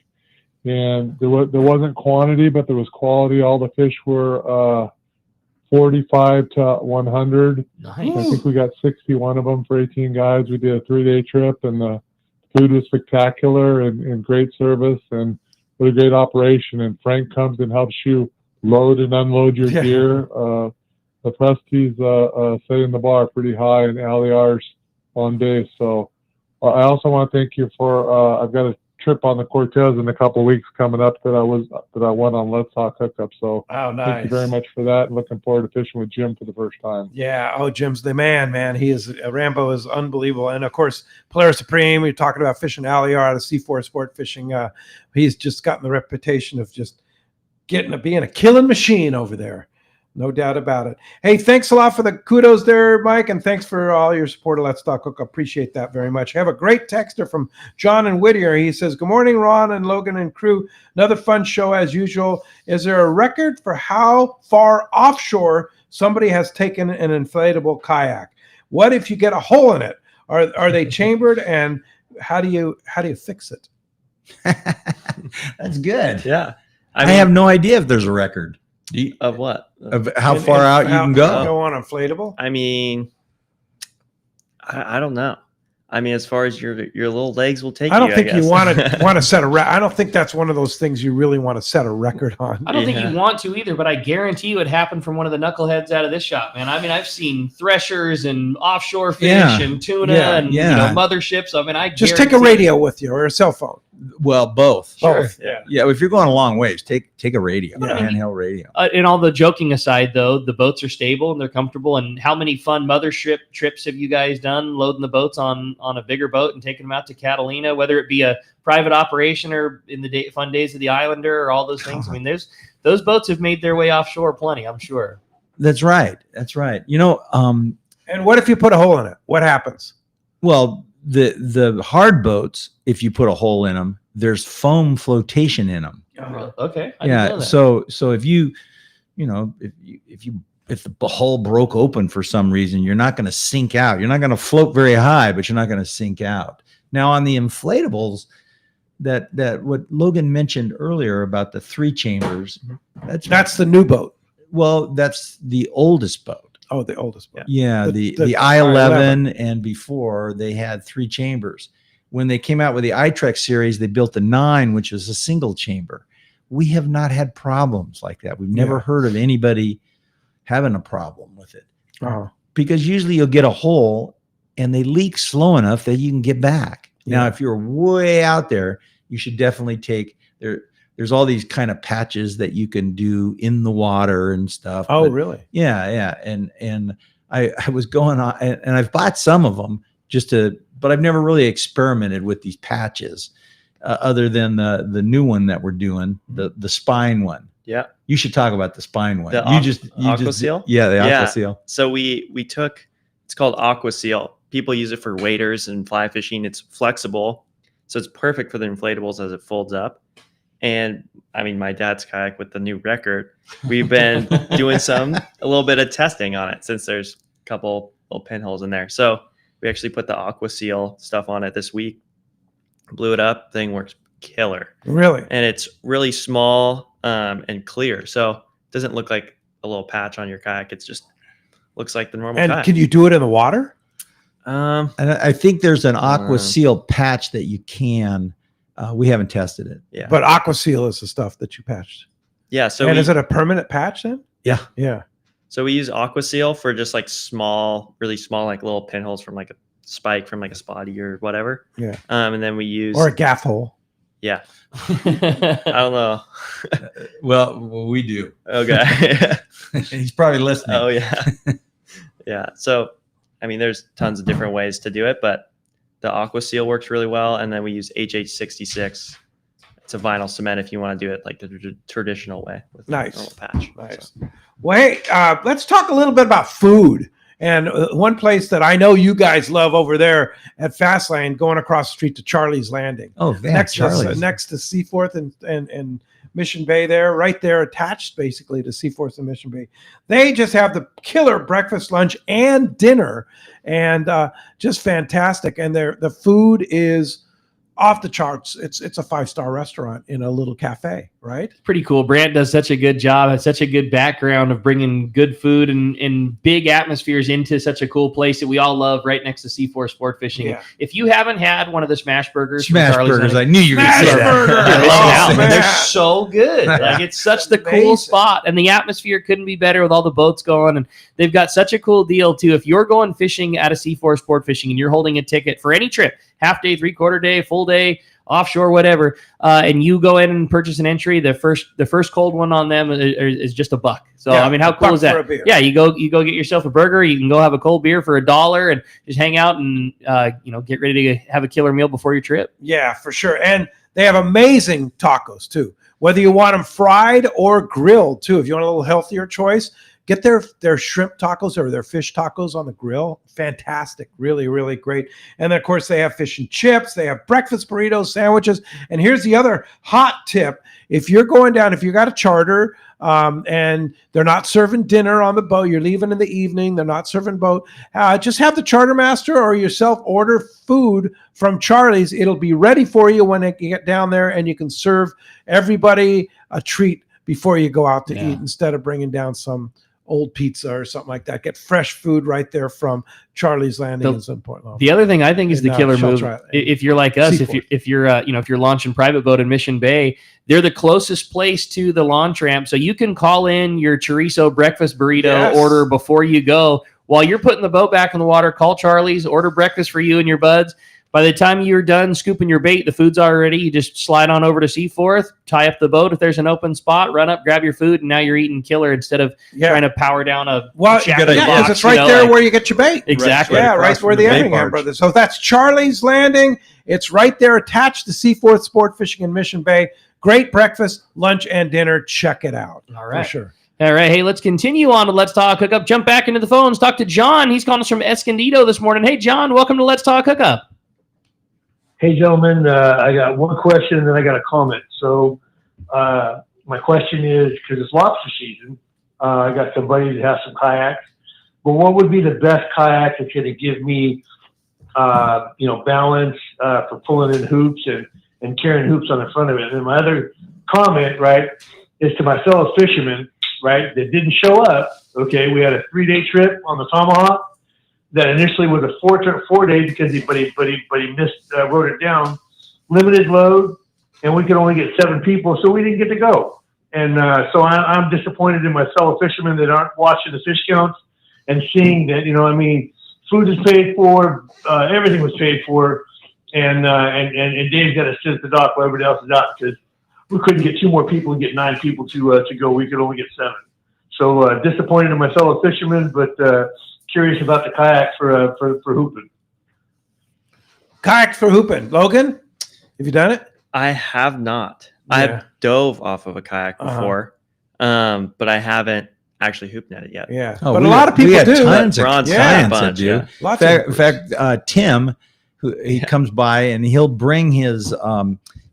And there wasn't quantity, but there was quality. All the fish were 45 to 100. Nice. I think we got 61 of them for 18 guys. We did a 3-day trip, and the food was spectacular and great service, and what a great operation. And Frank comes and helps you load and unload your gear. The Presties setting the bar pretty high, and Alliar's on base. So I also want to thank you for I've got a trip on the Cortez in a couple of weeks coming up that I won on Let's Talk Hookup. So nice. Thank you very much for that. Looking forward to fishing with Jim for the first time. Yeah. Oh, Jim's the man. He is Rambo is unbelievable. And of course, Polaris Supreme, we're talking about fishing Alliar out of C4 Sport Fishing. He's just gotten the reputation of just being a killing machine over there. No doubt about it. Hey, thanks a lot for the kudos there, Mike, and thanks for all your support of Let's Talk Hookup. Appreciate that very much. I have a great texter from John in Whittier. He says, good morning, Ron and Logan and crew. Another fun show as usual. Is there a record for how far offshore somebody has taken an inflatable kayak? What if you get a hole in it? Are they chambered, and how do you fix it? That's good. Yeah. I have no idea if there's a record. Of what? Of how far out you can go. Go on inflatable? I mean, I don't know. I mean, as far as your little legs will take you, I don't think you want to set a record. I don't think that's one of those things you really want to set a record on. I don't think you want to either, but I guarantee you it happened from one of the knuckleheads out of this shop, man. I mean, I've seen threshers and offshore fish and tuna and motherships. I mean, I just take a radio with you or a cell phone. Well, both. Both. Yeah. If you're going a long ways, take a radio, a handheld radio. And all the joking aside, though, the boats are stable and they're comfortable. And how many fun mothership trips have you guys done, loading the boats on a bigger boat and taking them out to Catalina, whether it be a private operation or in the fun days of the Islander or all those things? I mean, those boats have made their way offshore plenty, I'm sure. That's right. You know, and what if you put a hole in it? What happens? Well, the hard boats, if you put a hole in them, there's foam flotation in them. Okay. I didn't know that. So if the hole broke open for some reason, you're not going to sink out. You're not going to float very high, but you're not going to sink out. Now on the inflatables, that what Logan mentioned earlier about the 3 chambers, that's the new boat. Well, that's the oldest boat. Oh, the oldest boat. Yeah, the I-11 and before they had 3 chambers. When they came out with the iTrex series, they built the 9, which was a single chamber. We have not had problems like that. We've never heard of anybody having a problem with it. Because usually you'll get a hole and they leak slow enough that you can get back. Now, if you're way out there, you should definitely take there's all these kind of patches that you can do in the water and stuff. Oh, really? Yeah. And I was going on, and I've bought some of them but I've never really experimented with these patches other than the new one that we're doing, the spine one. Yeah. You should talk about the spine one. Aqua Seal? Yeah, the Aqua Seal. So we took, it's called Aqua Seal. People use it for waders and fly fishing. It's flexible, so it's perfect for the inflatables as it folds up. And I mean, my dad's kayak with the new record, we've been doing a little bit of testing on it since there's a couple little pinholes in there. So we actually put the Aqua Seal stuff on it this week, blew it up. Thing works killer. Really? And it's really small and clear. So it doesn't look like a little patch on your kayak. It's just looks like the normal And kayak. can you do it in the water? And I think there's an Aqua Seal patch that you can. We haven't tested it. Yeah. But Aqua Seal is the stuff that you patched. Yeah. So is it a permanent patch then? Yeah. Yeah. So we use Aqua Seal for just like really small, like little pinholes from like a spike from like a spotty or whatever. Yeah. And then we use or a gaff hole. Yeah. I don't know. Well, we do. Okay. He's probably listening. Oh yeah. Yeah. So, I mean, there's tons of different ways to do it, but the Aqua Seal works really well. And then we use HH66. It's a vinyl cement if you want to do it like the traditional way with a normal patch. Nice. So. Well, hey, let's talk a little bit about food. And one place that I know you guys love over there at Fast Lane, going across the street to Charlie's Landing. Oh, man, next Charlie's. To Seaforth and Mission Bay there, right there attached basically to Seaforth and Mission Bay. They just have the killer breakfast, lunch, and dinner, and just fantastic. And the food is off the charts. It's a 5-star restaurant in a little cafe, right? Pretty cool. Brant does such a good job, has such a good background of bringing good food and big atmospheres into such a cool place that we all love right next to Seaforth Sport Fishing. Yeah. If you haven't had one of the smash burgers, from Smash Charlie's burgers. Landing- I knew you were going to say that. Oh, man, they're so good. Like, it's such the cool spot, and the atmosphere couldn't be better with all the boats going. And they've got such a cool deal too. If you're going fishing at a Seaforth Sport Fishing and you're holding a ticket for any trip, half day, 3/4 day, full day, offshore, whatever, and you go in and purchase an entry, the first cold one on them is just $1. So Yeah, I mean, how cool is $1 for a that? beer. Yeah, you go get yourself a burger. You can go have a cold beer for $1 and just hang out and get ready to have a killer meal before your trip. Yeah, for sure. And they have amazing tacos too. Whether you want them fried or grilled too, if you want a little healthier choice, get their shrimp tacos or their fish tacos on the grill. Fantastic. Really, really great. And then, of course, they have fish and chips. They have breakfast burritos, sandwiches. And here's the other hot tip. If you're going down, if you got a charter and they're not serving dinner on the boat, you're leaving in the evening, they're not serving boat, just have the charter master or yourself order food from Charlie's. It'll be ready for you when you get down there, and you can serve everybody a treat before you go out to eat instead of bringing down some old pizza or something like that. Get fresh food right there from Charlie's Landing in Sun Point Loma. The other thing I think is the killer move. If you're like us, Seaforth. if you're launching private boat in Mission Bay, they're the closest place to the launch ramp, so you can call in your chorizo breakfast burrito order before you go. While you're putting the boat back in the water, call Charlie's, order breakfast for you and your buds. By the time you're done scooping your bait, the food's already ready. You just slide on over to Seaforth, tie up the boat if there's an open spot, run up, grab your food, and now you're eating killer instead of trying to power down a shack box, because it's right there where you get your bait. Exactly. Yeah, right where the Effingham brothers. So that's Charlie's Landing. It's right there attached to Seaforth Sport Fishing in Mission Bay. Great breakfast, lunch, and dinner. Check it out. All right. For sure. All right. Hey, let's continue on to Let's Talk Hookup. Jump back into the phones. Talk to John. He's calling us from Escondido this morning. Hey, John, welcome to Let's Talk Hookup. Hey, gentlemen, I got one question and then I got a comment. So my question is, because it's lobster season, I got some buddies that have some kayaks, but what would be the best kayak that's going to give me, balance for pulling in hoops and carrying hoops on the front of it? And then my other comment, right, is to my fellow fishermen, right, that didn't show up. Okay, we had a 3-day trip on the Tomahawk that initially was a 4 days because he missed, wrote it down, limited load, and we could only get 7 people, so we didn't get to go. And so I'm disappointed in my fellow fishermen that aren't watching the fish counts and seeing that, food is paid for, everything was paid for, and Dave's got to sit at the dock while everybody else is out because we couldn't get 2 more people and get 9 people to go. We could only get 7. So disappointed in my fellow fishermen, but curious about the kayak for hooping. Kayak for hooping. Logan, have you done it? I have not. I've dove off of a kayak before, but I haven't actually hoop netted yet. Yeah, Oh, but a lot of people we had do. tons of Ron's clients got a that bunch, do. yeah. In fact, Tim, he comes by and he'll bring his.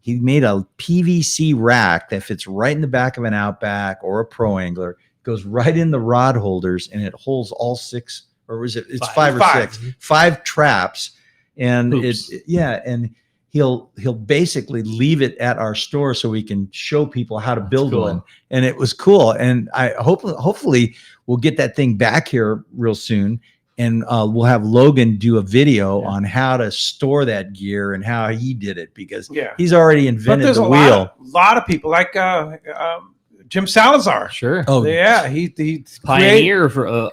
He made a PVC rack that fits right in the back of an Outback or a Pro Angler. Goes right in the rod holders and it holds all 6, or was it? It's 5 or 6, 5 traps, and and he'll basically leave it at our store so we can show people how to build one. And it was cool. And I hopefully we'll get that thing back here real soon. And we'll have Logan do a video on how to store that gear and how he did it, because he's already invented the wheel. A lot of people like Jim Salazar. Sure. Oh, yeah. He pioneer for the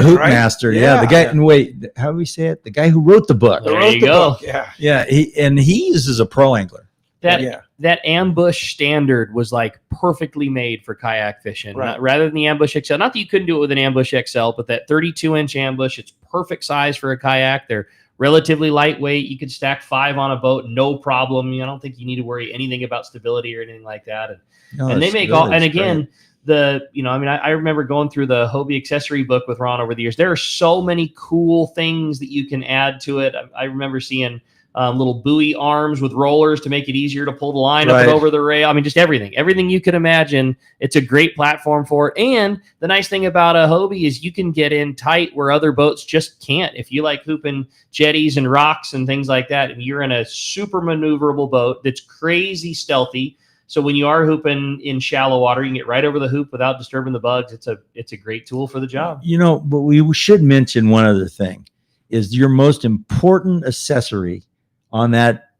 hoop right? master. Yeah. The guy. And wait, how do we say it? The guy who wrote the book. There you go. Yeah. He uses a Pro Angler. That ambush standard was like perfectly made for kayak fishing. Right. Rather than the ambush XL, not that you couldn't do it with an ambush XL, but that 32-inch ambush, it's perfect size for a kayak. They're relatively lightweight. You could stack 5 on a boat, no problem. I don't think you need to worry anything about stability or anything like that. And they make all, and again, I remember going through the Hobie accessory book with Ron over the years. There are so many cool things that you can add to it. I remember seeing little buoy arms with rollers to make it easier to pull the line up and over the rail. I mean, just everything you could imagine. It's a great platform for it. And the nice thing about a Hobie is you can get in tight where other boats just can't. If you like hooping jetties and rocks and things like that, and you're in a super maneuverable boat that's crazy stealthy. So when you are hooping in shallow water, you can get right over the hoop without disturbing the bugs. It's a great tool for the job. But we should mention one other thing is your most important accessory on that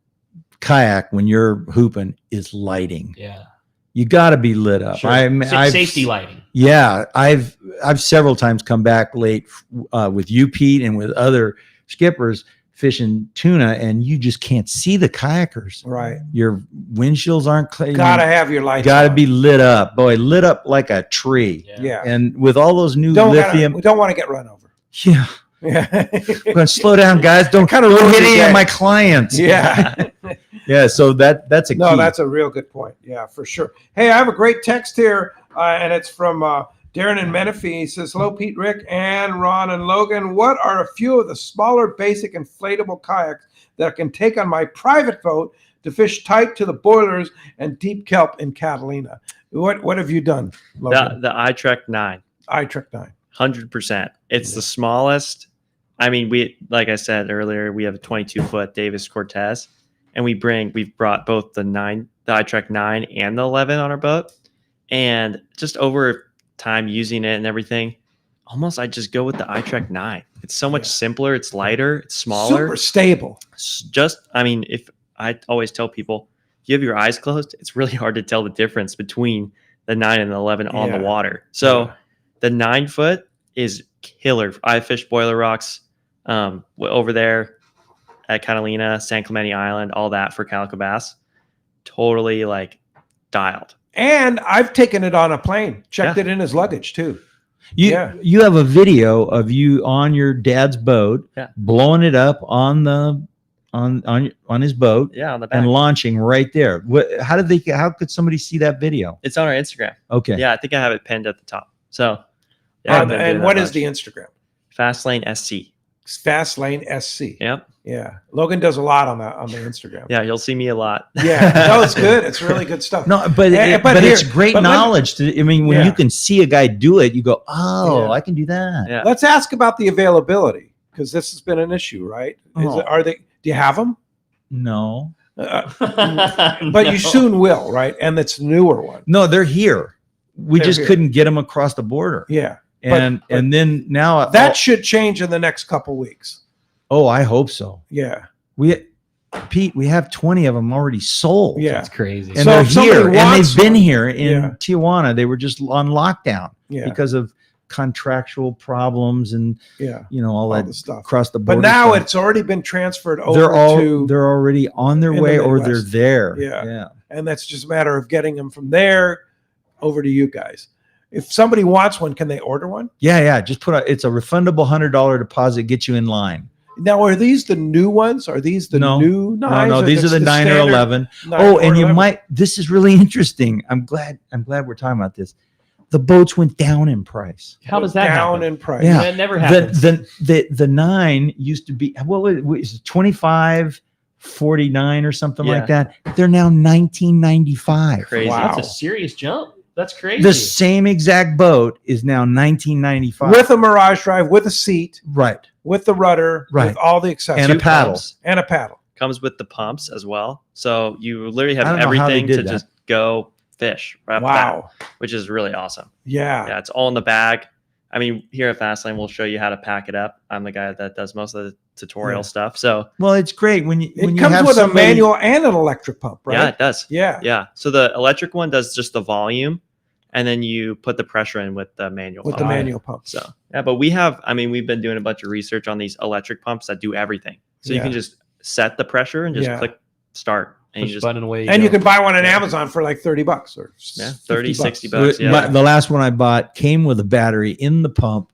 kayak when you're hooping is lighting. Yeah. You got to be lit up. Sure. Safety lighting. Yeah. I've several times come back late with you, Pete, and with other skippers fishing tuna, and you just can't see the kayakers. Right. Your windshields aren't clear. Gotta have your lights. Got to be lit up. Boy, lit up like a tree. Yeah. And with all those new lithium. We don't want to get run over. Yeah. Yeah. I'm going to slow down, guys. Don't hit any of my clients. Yeah. Yeah. So that's a key. No, that's a real good point. Yeah, for sure. Hey, I have a great text here, and it's from Darren in Menifee. He says, hello, Pete, Rick, and Ron and Logan. What are a few of the smaller, basic inflatable kayaks that I can take on my private boat to fish tight to the boilers and deep kelp in Catalina? What have you done, Logan? The iTrek 9. iTrek 9. 100%. It's the smallest. I mean, like I said earlier, we have a 22-foot Davis Cortez, and we've brought both the iTrek 9 and the 11 on our boat. And just over time using it and everything, almost I just go with the iTrek 9. It's so much simpler. It's lighter. It's smaller. Super stable. If I always tell people, if you have your eyes closed, it's really hard to tell the difference between the 9 and the 11 on the water. So the 9-foot is killer. I fished Boiler Rocks over there at Catalina, San Clemente Island, all that for calico bass. Totally dialed. And I've taken it on a plane, checked it in as luggage too. You have a video of you on your dad's boat, blowing it up on his boat, on the back, and launching right there. How could somebody see that video? It's on our Instagram. Okay. Yeah, I think I have it pinned at the top. So and what is the Instagram? Fast Lane SC. Fast Lane SC. Yep. Yeah. Logan does a lot on the Instagram. Yeah, you'll see me a lot. Yeah. No, it's good. It's really good stuff. No, but it's great knowledge. When you can see a guy do it, you go, I can do that. Yeah. Let's ask about the availability, because this has been an issue, right? Do you have them? No. But you soon will, right? And it's a newer one. No, they're here. We just couldn't get them across the border. Yeah. And then now that should change in the next couple weeks. Oh, I hope so. Yeah. Pete, we have 20 of them already sold. Yeah. That's crazy. And they're here, and they've been here in Tijuana. They were just on lockdown because of contractual problems and all that stuff across the border. But now it's already been transferred over they're already on their way, or they're there. Yeah. And that's just a matter of getting them from there over to you guys. If somebody wants one, can they order one? Yeah. Just it's a refundable $100 deposit, get you in line. Now, are these the new ones? Are these the new 9s? No, these are the 9 or 11. This is really interesting. I'm glad we're talking about this. The boats went down in price. How does that happen? In price? Yeah, that never happens. The 9 used to be, it was $25.49 or something like that. They're now $19.95. Crazy. Wow. That's a serious jump. That's crazy. The same exact boat is now $19.95 with a Mirage Drive, with a seat, right? With the rudder, right? With all the accessories, and a paddle, and a paddle. Comes with the pumps as well, so you literally have everything to just go fish. Right wow, which is really awesome. Yeah, it's all in the bag. I mean, here at Fastlane, we'll show you how to pack it up. I'm the guy that does most of the tutorial stuff. So, well, it's great when you comes have with a manual and an electric pump, right? Yeah, it does. Yeah. So the electric one does just the volume, and then you put the pressure in with the manual. With the manual pump. So but we've been doing a bunch of research on these electric pumps that do everything. So you can just set the pressure and just click start. And push you just button away. And you can buy one on Amazon for like $30 or 30, $60. Yeah. The last one I bought came with a battery in the pump,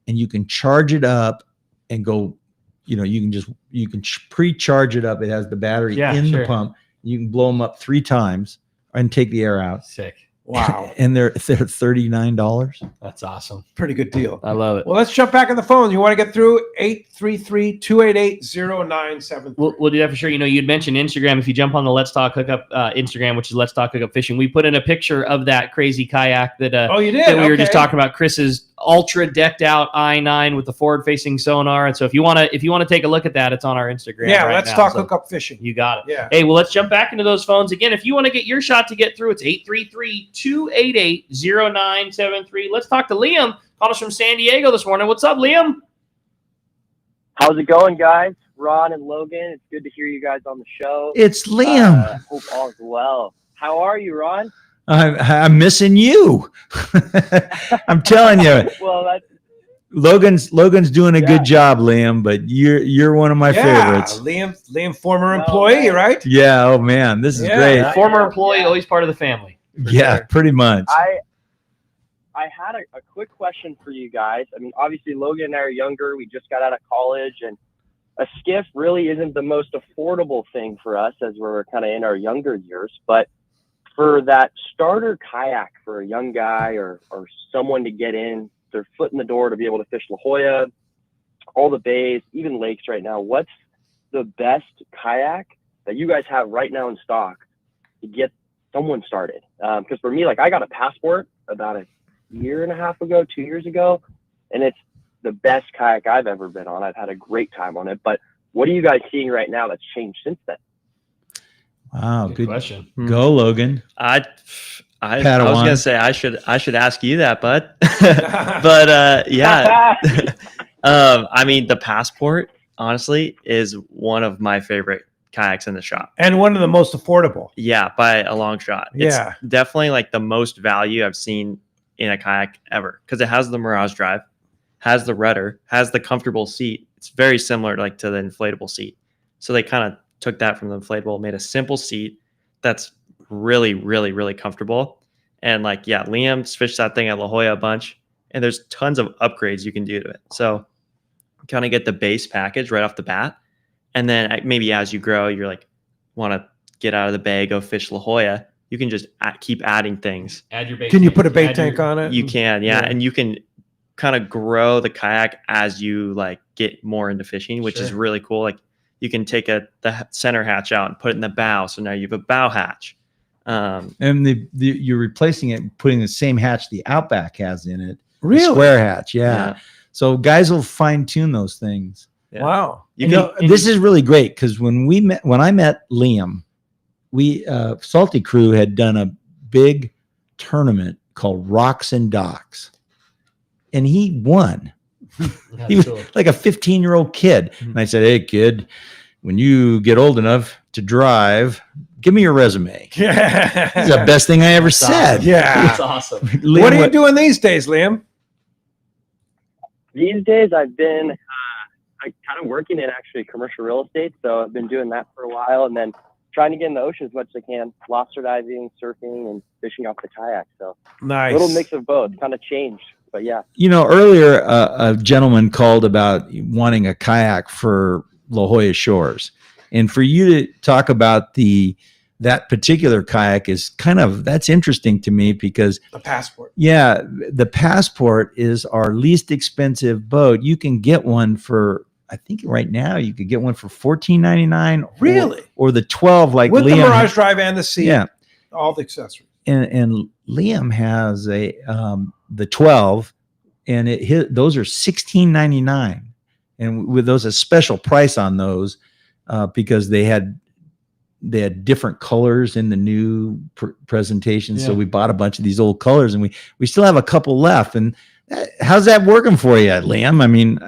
and you can charge it up and go. You can pre-charge it up. It has the battery in the pump. You can blow them up 3 times and take the air out. Sick. Wow. And they're $39. That's awesome. Pretty good deal. I love it. Well, let's jump back on the phone. You want to get through 833-288-0973. We'll do that for sure. You know, you'd mentioned Instagram. If you jump on the Let's Talk Hookup Instagram, which is Let's Talk Hookup Fishing, we put in a picture of that crazy kayak that Oh, you did? that we were just Okay. talking about. Chris's ultra decked out I-9 with the forward facing sonar. And so if you want to take a look at that, it's on our Instagram. Yeah, right let's now. talk So hookup fishing. You got it. Yeah. Hey, well, let's jump back into those phones again. If you want to get your shot to get through, it's 833-288-0973. Let's talk to Liam. Called us from San Diego this morning. What's up, Liam? How's it going, guys? Ron and Logan, it's good to hear you guys on the show. It's Liam. Hope all is well. How are you, Ron? I'm missing you. I'm telling you, Well, that's Logan's doing a good job, Liam. But you're one of my favorites. Liam, former employee, right? Yeah. Oh man, this is great. Former employee, always part of the family. Yeah, pretty much. I had a quick question for you guys. I mean, obviously, Logan and I are younger. We just got out of college, and a skiff really isn't the most affordable thing for us as we're kind of in our younger years. But for that starter kayak for a young guy or someone to get in, their foot in the door to be able to fish La Jolla, all the bays, even lakes right now, what's the best kayak that you guys have right now in stock to get someone started? Because for me, like, I got a Passport about a year and a half ago, 2 years ago, and it's the best kayak I've ever been on. I've had a great time on it. But what are you guys seeing right now that's changed since then? Wow, good question. Go, Logan. I was Padawan. gonna say I should ask you that, bud. But yeah, I mean, the Passport honestly is one of my favorite kayaks in the shop, And one of the most affordable. yeah, by a long shot. Yeah. It's definitely like the most value I've seen in a kayak ever, because it has the Mirage drive, has the rudder, has the comfortable seat. It's very similar to the inflatable seat. So they kind of took that from the inflatable, made a simple seat that's really, really, really comfortable. And Liam's fished that thing at La Jolla a bunch, and there's tons of upgrades you can do to it. So kind of get the base package right off the bat. And then maybe as you grow, you're like, want to get out of the bay, go fish La Jolla. You can just keep adding things. Add your bait. Can you put a bait tank on it? You can, yeah. And you can kind of grow the kayak as you get more into fishing, which is really cool. Like, you can take the center hatch out and put it in the bow. So now you have a bow hatch. And you're replacing it and putting the same hatch the Outback has in it. The Really? square hatch, yeah. So guys will fine tune those things. Yeah. Wow. This is really great because when I met Liam, Salty Crew had done a big tournament called Rocks and Docks, and he won. He was like a 15-year-old kid. And I said, "Hey, kid, when you get old enough to drive, give me your resume." Yeah. That's the best thing I ever said. Awesome. Yeah. That's awesome. Liam, What are you doing these days, Liam? These days, I've been I'm kind of working in actually commercial real estate. So I've been doing that for a while, and then trying to get in the ocean as much as I can, lobster diving, surfing, and fishing off the kayak. So Nice. a little mix of both, kind of changed. But yeah. Earlier a gentleman called about wanting a kayak for La Jolla shores, and for you to talk about that particular kayak is that's interesting to me because The Passport. yeah, the Passport is our least expensive boat. You can get one for, I think right now you could get one for $14.99. Really? Or the 12 like With Liam. the Mirage drive and the seat. Yeah. All the accessories. And Liam has the 12, and those are $16.99, and with those a special price on those because they had different colors in the new presentation. So we bought a bunch of these old colors, and we still have a couple left. And how's that working for you, Liam? I mean,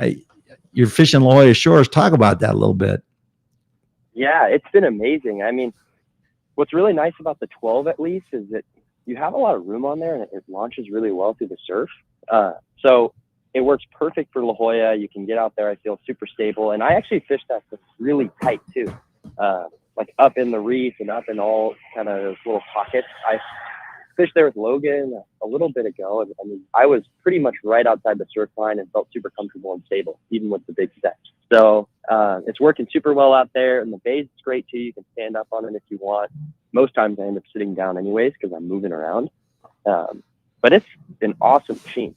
you're fishing La Jolla shores. Talk about that a little bit. Yeah, it's been amazing. I mean, what's really nice about the 12 at least is that you have a lot of room on there, and it launches really well through the surf. So it works perfect for La Jolla. You can get out there. I feel super stable. And I actually fished that stuff really tight too. Like up in the reef and up in all kind of those little pockets. I fished there with Logan a little bit ago. And I mean, I was pretty much right outside the surf line and felt super comfortable and stable, even with the big steps. So it's working super well out there. And the bay's great too. You can stand up on it if you want. Most times I end up sitting down anyways because I'm moving around. But it's an awesome machine.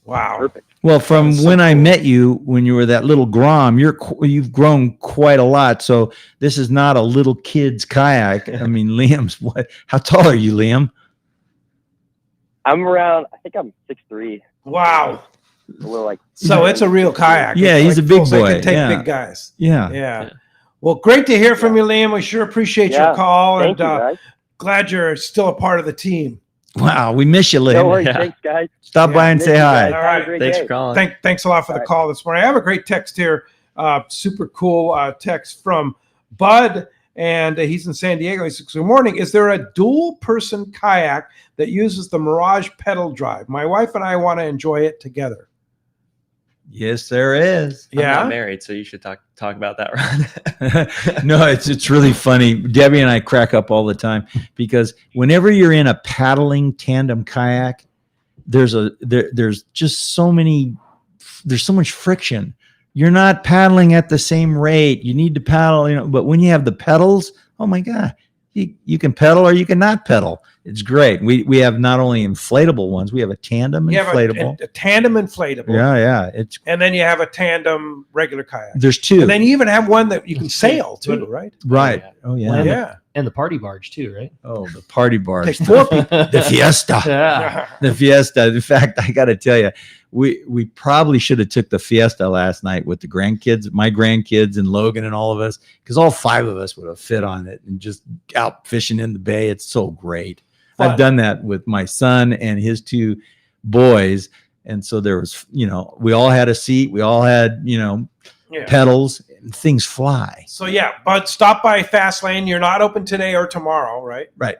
Wow. Perfect. Well, from when I met you, when you were that little Grom, you've grown quite a lot. So this is not a little kid's kayak. I mean, Liam's what? How tall are you, Liam? I'm around, I think I'm 6'3". Wow. A little like. So it's a real kayak. Yeah, It's he's like a big full, so boy. it can take Yeah. big guys. Yeah. Yeah. Well, great to hear from you, Liam. We sure appreciate your call. Thank and you, guys. glad you're still a part of the team. Wow, we miss you, Liam. No worries. Thanks, guys. Stop by and Miss say you hi. guys. All Have a right. great Thanks day. for calling. Thanks a lot for the call this morning. I have a great text here. Super cool text from Bud, and he's in San Diego. He says, good morning. Is there a dual person kayak that uses the Mirage pedal drive? My wife and I want to enjoy it together. Yes, there is. I'm not married, so you should talk about that, Ron. No, it's really funny. Debbie and I crack up all the time because whenever you're in a paddling tandem kayak, there's just so much friction. You're not paddling at the same rate. You need to paddle, but when you have the pedals, oh my God, you can pedal or you can not pedal. It's great. We have not only inflatable ones, we have a tandem inflatable. A tandem inflatable. Yeah. And then you have a tandem regular kayak. There's two. And then you even have one that you can sail too, right? Right. Oh yeah. Yeah. And the party barge too, right? Oh, the party barge. Take 4 people. The Fiesta. Yeah. The Fiesta. In fact, I got to tell you, we probably should have took the Fiesta last night with the grandkids, my grandkids and Logan and all of us, because all 5 of us would have fit on it and just out fishing in the bay. It's so great. Fun. I've done that with my son and his 2 boys. And so there was, we all had a seat. We all had, pedals, and things fly. So yeah, but stop by Fast Lane. You're not open today or tomorrow, right? Right.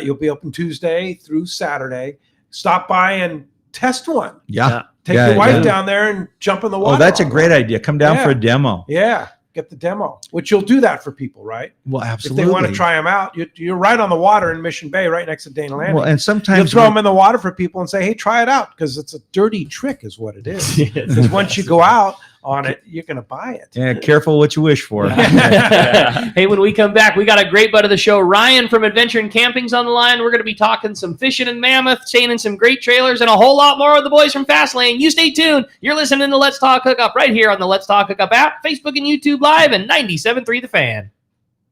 You'll be open Tuesday through Saturday. Stop by and test one. Yeah. Take your wife down there and jump in the water. Oh, that's a great idea. Come down for a demo. Yeah. Get the demo, which you'll do that for people, right? Well, absolutely. If they want to try them out, you're right on the water in Mission Bay, right next to Dana Landing. Well, and sometimes you'll throw them in the water for people and say, hey, try it out, because it's a dirty trick is what it is. Because once you go out on it, you're going to buy it. Yeah, careful what you wish for. Hey, when we come back, we got a great bud of the show. Ryan from Adventure and Camping's on the line. We're going to be talking some fishing in Mammoth, staying in some great trailers, and a whole lot more with the boys from Fast Lane. You stay tuned. You're listening to Let's Talk Hookup right here on the Let's Talk Hookup app, Facebook and YouTube Live, and 97.3 The Fan.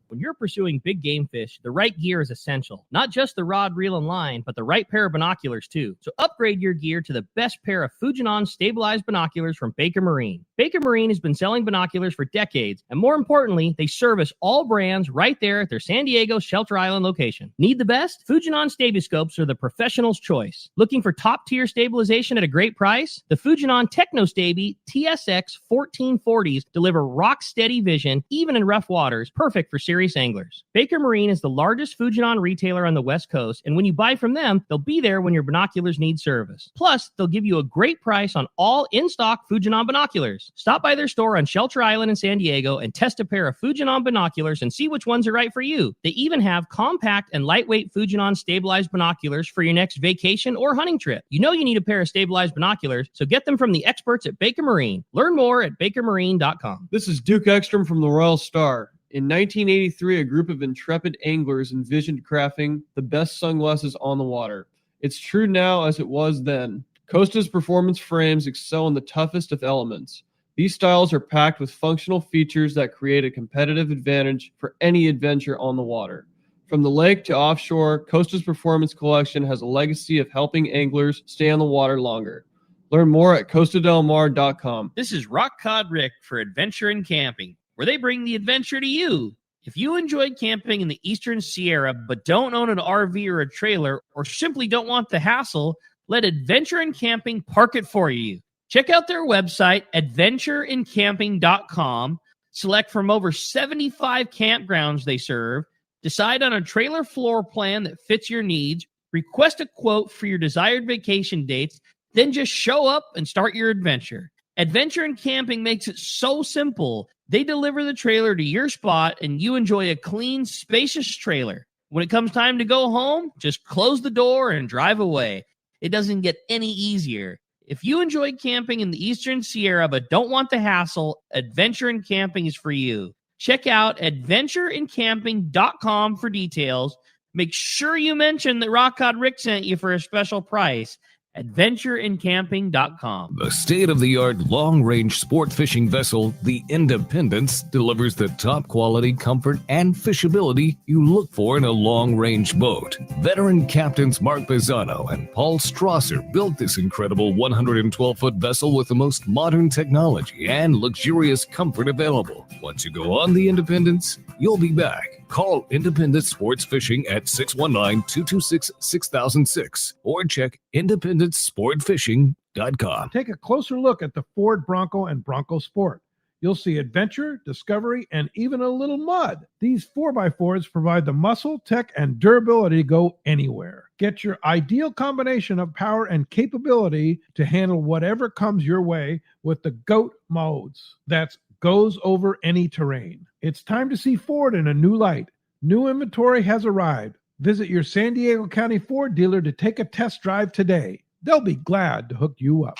When you're pursuing big game fish, the right gear is essential. Not just the rod, reel, and line, but the right pair of binoculars too. So upgrade your gear to the best pair of Fujinon stabilized binoculars from Baker Marine. Baker Marine has been selling binoculars for decades, and more importantly, they service all brands right there at their San Diego Shelter Island location. Need the best? Fujinon Stabiscopes are the professional's choice. Looking for top-tier stabilization at a great price? The Fujinon TechnoStabi TSX 1440s deliver rock-steady vision, even in rough waters, perfect for serious anglers. Baker Marine is the largest Fujinon retailer on the West Coast, and when you buy from them, they'll be there when your binoculars need service. Plus, they'll give you a great price on all in-stock Fujinon binoculars. Stop by their store on Shelter Island in San Diego and test a pair of Fujinon binoculars and see which ones are right for you. They even have compact and lightweight Fujinon stabilized binoculars for your next vacation or hunting trip. You know you need a pair of stabilized binoculars, so get them from the experts at Baker Marine. Learn more at bakermarine.com. This is Duke Ekstrom from the Royal Star. In 1983, a group of intrepid anglers envisioned crafting the best sunglasses on the water. It's true now as it was then. Costa's performance frames excel in the toughest of elements. These styles are packed with functional features that create a competitive advantage for any adventure on the water. From the lake to offshore, Costa's Performance Collection has a legacy of helping anglers stay on the water longer. Learn more at costadelmar.com. This is Rock Cod Rick for Adventure and Camping, where they bring the adventure to you. If you enjoyed camping in the Eastern Sierra but don't own an RV or a trailer, or simply don't want the hassle, let Adventure and Camping park it for you. Check out their website, adventureandcamping.com. Select from over 75 campgrounds they serve. Decide on a trailer floor plan that fits your needs. Request a quote for your desired vacation dates. Then just show up and start your adventure. Adventure and Camping makes it so simple. They deliver the trailer to your spot and you enjoy a clean, spacious trailer. When it comes time to go home, just close the door and drive away. It doesn't get any easier. If you enjoy camping in the Eastern Sierra but don't want the hassle, Adventure and Camping is for you. Check out adventureandcamping.com for details. Make sure you mention that Rock Cod Rick sent you for a special price. AdventureInCamping.com. The state-of-the-art long-range sport fishing vessel, the Independence, delivers the top quality, comfort, and fishability you look for in a long-range boat. Veteran captains Mark Bizzano and Paul Strasser built this incredible 112-foot vessel with the most modern technology and luxurious comfort available. Once you go on the Independence, you'll be back. Call Independence Sports Fishing at 619-226-6006 or check independencesportfishing.com. Take a closer look at the Ford Bronco and Bronco Sport. You'll see adventure, discovery, and even a little mud. These 4x4s provide the muscle, tech, and durability to go anywhere. Get your ideal combination of power and capability to handle whatever comes your way with the GOAT modes. That's goes over any terrain. It's time to see Ford in a new light. New inventory has arrived. Visit your San Diego County Ford dealer to take a test drive today. They'll be glad to hook you up.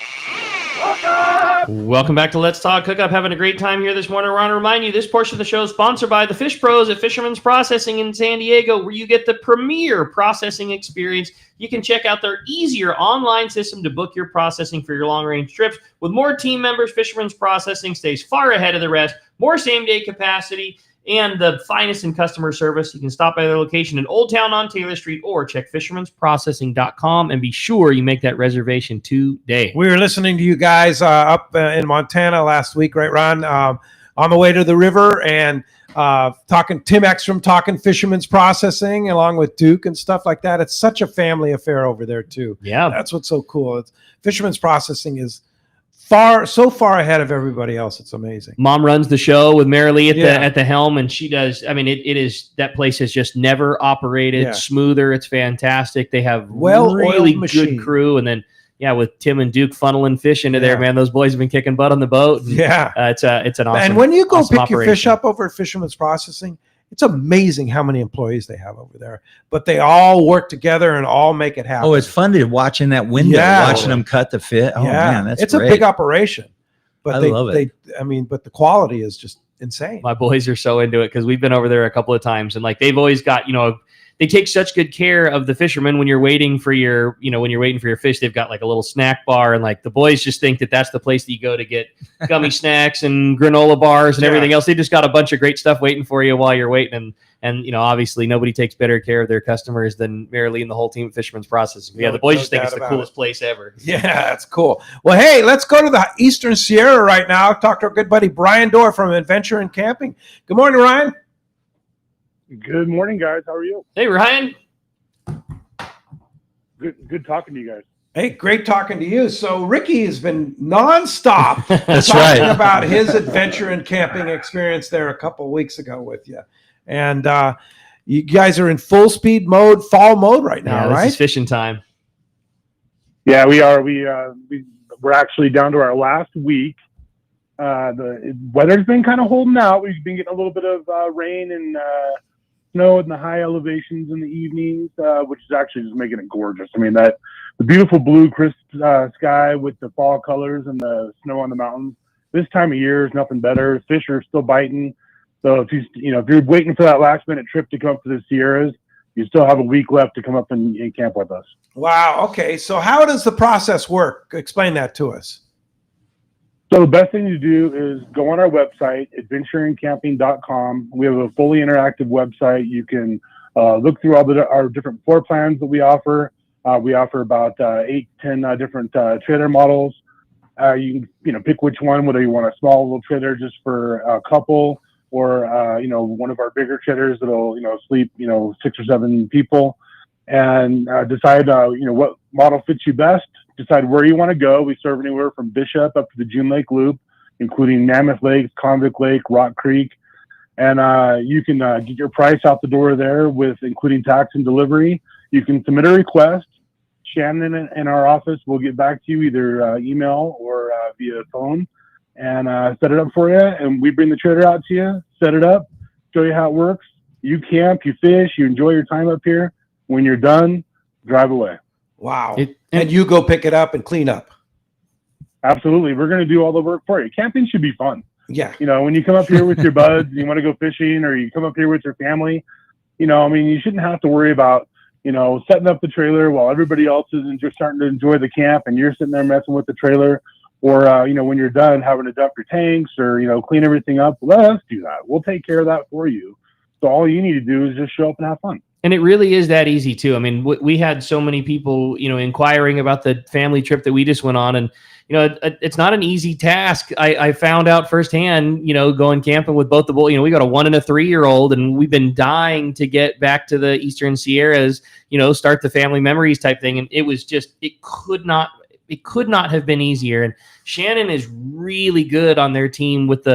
Welcome back to Let's Talk Hookup. Having a great time here this morning. I want to remind you this portion of the show is sponsored by the Fish Pros at Fisherman's Processing in San Diego, where you get the premier processing experience. You can check out their easier online system to book your processing for your long-range trips. With more team members, Fisherman's Processing stays far ahead of the rest, more same-day capacity, and the finest in customer service. You can stop by their location in Old Town on Taylor Street or check fishermansprocessing.com and be sure you make that reservation today. We were listening to you guys up in Montana last week, right, Ron? On the way to the river and talking Tim Ekstrom, talking Fisherman's Processing along with Duke and stuff like that. It's such a family affair over there too. Yeah. That's what's so cool. Fisherman's Processing is so far ahead of everybody else. It's amazing. Mom runs the show with Marilee at the helm, and she does. I mean, it is that place has just never operated smoother. It's fantastic. They have really good crew, and then with Tim and Duke funneling fish into there, man. Those boys have been kicking butt on the boat. And, it's an awesome. And when you go awesome pick operation. your fish up over at Fisherman's Processing, it's amazing how many employees they have over there, but they all work together and all make it happen. Oh, it's fun to watch in that window, watching them cut the fish. Oh man, it's great. A big operation, but I love it. But the quality is just insane. My boys are so into it because we've been over there a couple of times, and like they've always got, they take such good care of the fishermen when you're waiting for your, fish. They've got like a little snack bar, and like the boys just think that that's the place that you go to get gummy snacks and granola bars and everything else. They just got a bunch of great stuff waiting for you while you're waiting. And obviously nobody takes better care of their customers than Marilee and the whole team at Fisherman's Processing. The boys just think it's the coolest place ever. Yeah, that's cool. Well, hey, let's go to the Eastern Sierra right now. Talk to our good buddy Brian Dorr from Adventure and Camping. Good morning, Ryan. Good morning, guys. How are you? Hey, Ryan. Good talking to you guys. Hey, great talking to you. So Ricky has been nonstop That's talking right. about his adventure and camping experience there a couple of weeks ago with you. And you guys are in full speed mode, fall mode right now, right? This is fishing time. Yeah, we are. We're actually down to our last week. The weather's been kind of holding out. We've been getting a little bit of rain and snow in the high elevations in the evenings, which is actually just making it gorgeous. I mean, the beautiful blue, crisp sky with the fall colors and the snow on the mountains. This time of year is nothing better. Fish are still biting. So if you're waiting for that last minute trip to come up to the Sierras, you still have a week left to come up and camp with us. Wow. Okay. So how does the process work? Explain that to us. So the best thing to do is go on our website, adventureandcamping.com. We have a fully interactive website. You can look through all our different floor plans that we offer. We offer about 8-10 different trailer models. You can pick which one, whether you want a small little trailer just for a couple, or one of our bigger trailers that'll sleep 6 or 7 people, and decide what model fits you best. Decide where you want to go. We serve anywhere from Bishop up to the June Lake Loop, including Mammoth Lake, Convict Lake, Rock Creek, and you can get your price out the door there with including tax and delivery. You can submit a request. Shannon in our office will get back to you either email or via phone, and set it up for you. And we bring the trailer out to you, set it up, show you how it works. You camp, you fish, you enjoy your time up here. When you're done, drive away. Wow. And you go pick it up and clean up. Absolutely. We're going to do all the work for you. Camping should be fun. Yeah. When you come up here with your buds, you want to go fishing, or you come up here with your family, I mean, you shouldn't have to worry about, setting up the trailer while everybody else is just starting to enjoy the camp and you're sitting there messing with the trailer, or, when you're done having to dump your tanks or, clean everything up. Let us do that. We'll take care of that for you. So all you need to do is just show up and have fun. And it really is that easy too. I mean, we had so many people, inquiring about the family trip that we just went on, and it's not an easy task. I found out firsthand, going camping with both the boys. We got a 1 and a 3-year-old, and we've been dying to get back to the Eastern Sierras. Start the family memories type thing, and it was just it could not have been easier. And Shannon is really good on their team with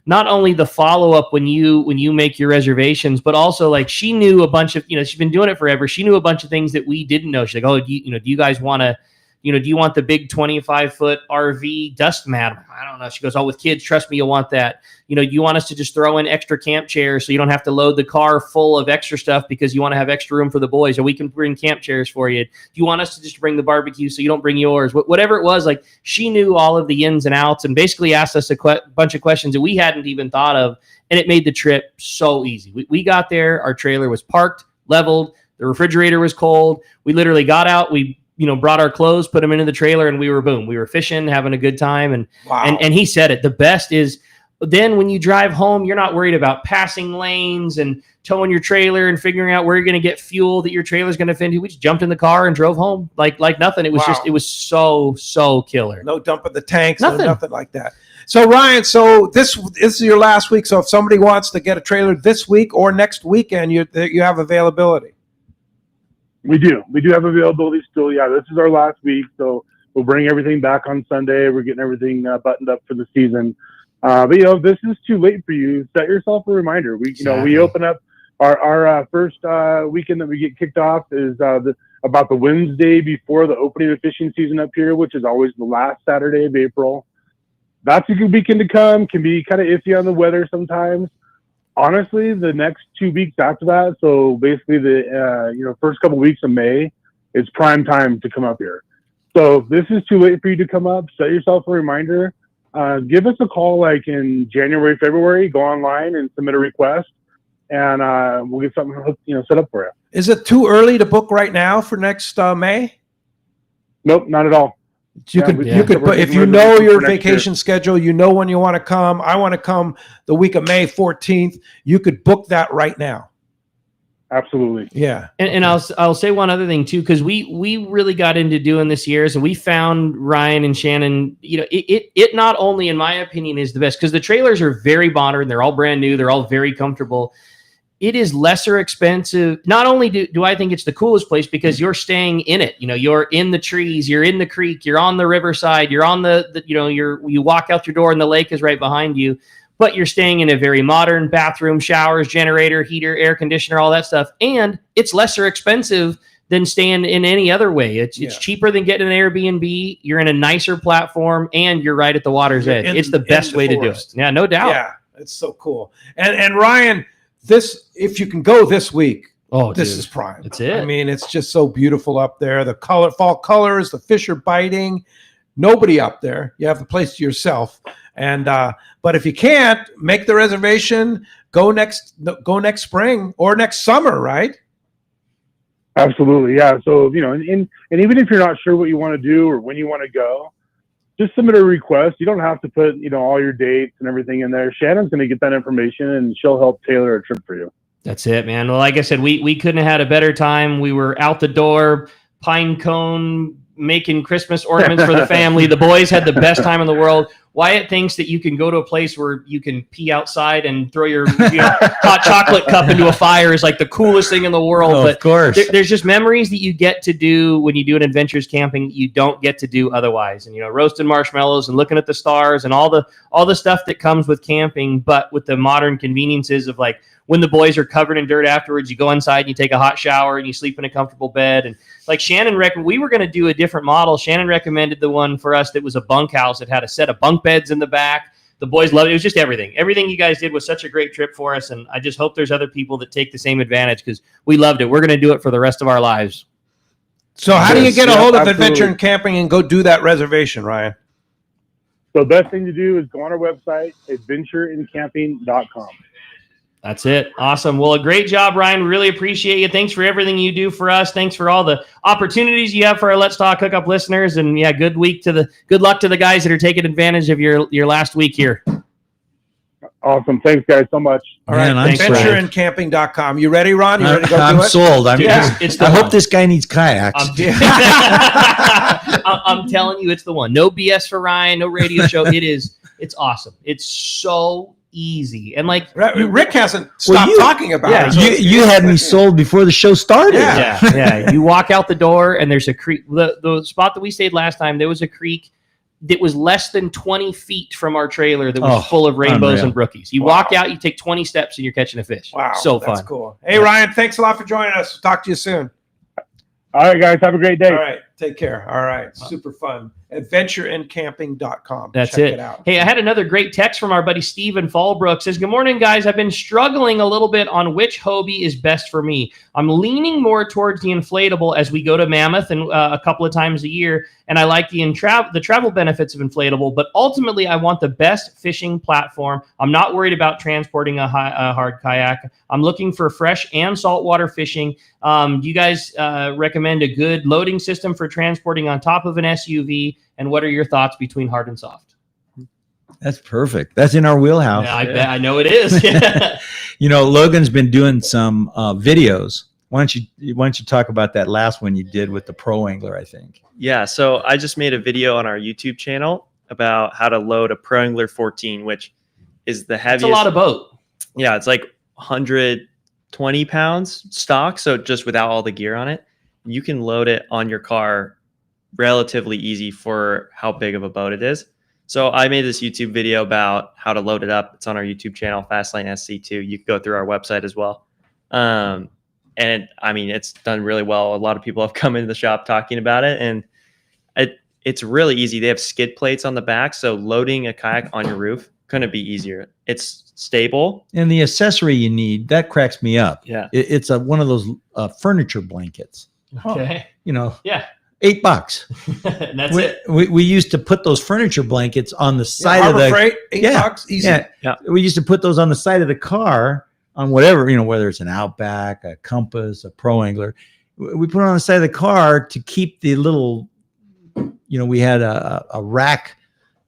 not only the follow-up when you make your reservations, but also like she knew a bunch of, she's been doing it forever. She knew a bunch of things that we didn't know. She's like, oh, do you guys want to, do you want the big 25-foot RV dust mat? I don't know. She goes, oh, with kids, trust me, you'll want that. Do you want us to just throw in extra camp chairs so you don't have to load the car full of extra stuff because you want to have extra room for the boys, or we can bring camp chairs for you. Do you want us to just bring the barbecue so you don't bring yours? Whatever it was, like she knew all of the ins and outs and basically asked us a bunch of questions that we hadn't even thought of. And it made the trip so easy. We got there. Our trailer was parked, leveled. The refrigerator was cold. We literally got out. We brought our clothes, put them into the trailer, and we were fishing, having a good time. And, wow. and he said it, the best is then when you drive home, you're not worried about passing lanes and towing your trailer and figuring out where you're going to get fuel that your trailer's going to fit into. We just jumped in the car and drove home like nothing. It was it was so killer. No dumping the tanks, nothing like that. So Ryan, this is your last week. So if somebody wants to get a trailer this week or next weekend, you have availability. We do have availability still. Yeah, this is our last week, so we'll bring everything back on Sunday. We're getting everything buttoned up for the season. But if this is too late for you, set yourself a reminder. We open up our first weekend that we get kicked off is about the Wednesday before the opening of fishing season up here, which is always the last Saturday of April. That's a good weekend to come. Can be kind of iffy on the weather sometimes. Honestly, the next 2 weeks after that, so basically the first couple weeks of May, it's prime time to come up here. So if this is too late for you to come up, set yourself a reminder. Give us a call like in January, February. Go online and submit a request, and we'll get something set up for you. Is it too early to book right now for next May? Nope, not at all. You could put, if you know your vacation schedule, when you want to come. I want to come the week of May 14th. You could book that right now. Absolutely. Yeah. And I'll say one other thing too, because we really got into doing this years, and we found Ryan and Shannon, it not only, in my opinion, is the best because the trailers are very modern. They're all brand new. They're all very comfortable. It is lesser expensive. Not only do I think it's the coolest place because you're staying in it, you're in the trees, you're in the creek, you're on the riverside, you're on you walk out your door and the lake is right behind you, but you're staying in a very modern bathroom, showers, generator, heater, air conditioner, all that stuff. And it's lesser expensive than staying in any other way. It's cheaper than getting an Airbnb. You're in a nicer platform and you're right at the water's edge. It's the best way to do it. Yeah, no doubt. Yeah, it's so cool. And Ryan, if you can go this week, this is prime. That's it. I mean, it's just so beautiful up there. The fall colors, the fish are biting. Nobody up there. You have the place to yourself. And but if you can't make the reservation, go next spring or next summer, right? Absolutely, yeah. So and even if you're not sure what you want to do or when you want to go, just submit a request. You don't have to put, all your dates and everything in there. Shannon's going to get that information and she'll help tailor a trip for you. That's it, man. Well, like I said, we couldn't have had a better time. We were out the door, pine cone, making Christmas ornaments for the family. The boys had the best time in the world. Wyatt thinks that you can go to a place where you can pee outside and throw your hot chocolate cup into a fire is like the coolest thing in the world. Oh, but of course. There's just memories that you get to do when you do an adventures camping you don't get to do otherwise. And roasting marshmallows and looking at the stars and all the stuff that comes with camping, but with the modern conveniences of like when the boys are covered in dirt afterwards, you go inside and you take a hot shower and you sleep in a comfortable bed. And like Shannon we were going to do a different model. Shannon recommended the one for us that was a bunkhouse that had a set of bunk beds in the back. The boys loved it. It was just everything. Everything you guys did was such a great trip for us. And I just hope there's other people that take the same advantage because we loved it. We're going to do it for the rest of our lives. So how do you get a hold of Adventure and Camping and go do that reservation, Ryan? So the best thing to do is go on our website, adventureandcamping.com. That's it. Awesome. Well, a great job, Ryan. We really appreciate you. Thanks for everything you do for us. Thanks for all the opportunities you have for our Let's Talk Hookup listeners. And yeah, good luck to the guys that are taking advantage of your last week here. Awesome. Thanks, guys, so much. All right, adventureandcamping.com. You ready, Ron? You ready to go I'm do it? sold. I I hope this guy needs kayaks. I'm telling you, it's the one. No BS for Ryan. No radio show. It's awesome. It's so easy. And like Rick hasn't stopped talking about it. So you had me sold before the show started. Yeah. You walk out the door and there's a creek. The spot that we stayed last time, there was a creek that was less than 20 feet from our trailer that was full of rainbows and brookies. You walk out, you take 20 steps, and you're catching a fish. Wow. So fun. That's cool. Hey, Ryan, thanks a lot for joining us. Talk to you soon. All right, guys. Have a great day. All right. Take care. All right. Super fun. Adventureandcamping.com. That's Check it. it out. Hey, I had another great text from our buddy Steven Fallbrook. Says, good morning, guys. I've been struggling a little bit on which Hobie is best for me. I'm leaning more towards the inflatable as we go to Mammoth and a couple of times a year, and I like the travel benefits of inflatable, but ultimately I want the best fishing platform. I'm not worried about transporting a hard kayak. I'm looking for fresh and saltwater fishing. Do you guys recommend a good loading system for transporting on top of an SUV? And what are your thoughts between hard and soft? That's perfect. That's in our wheelhouse. Yeah, I bet. I know it is. Logan's been doing some videos. Why don't you talk about that last one you did with the Pro Angler, I think. Yeah, so I just made a video on our YouTube channel about how to load a Pro Angler 14, which is the heaviest. It's a lot of boat. Yeah, it's like 120 pounds stock, so just without all the gear on it. You can load it on your car relatively easy for how big of a boat it is. So I made this YouTube video about how to load it up. It's on our YouTube channel, Fast Lane SC2. You can go through our website as well. And it's done really well. A lot of people have come into the shop talking about it, and it's really easy. They have skid plates on the back, so loading a kayak on your roof couldn't be easier. It's stable. And the accessory you need, that cracks me up. Yeah. It's one of those furniture blankets. Okay. Yeah. $8. And that's it. We used to put those furniture blankets on the side of the Freight, $8, easy. Yeah. We used to put those on the side of the car on whatever, whether it's an Outback, a Compass, a Pro Angler. We put it on the side of the car to keep the little, we had a rack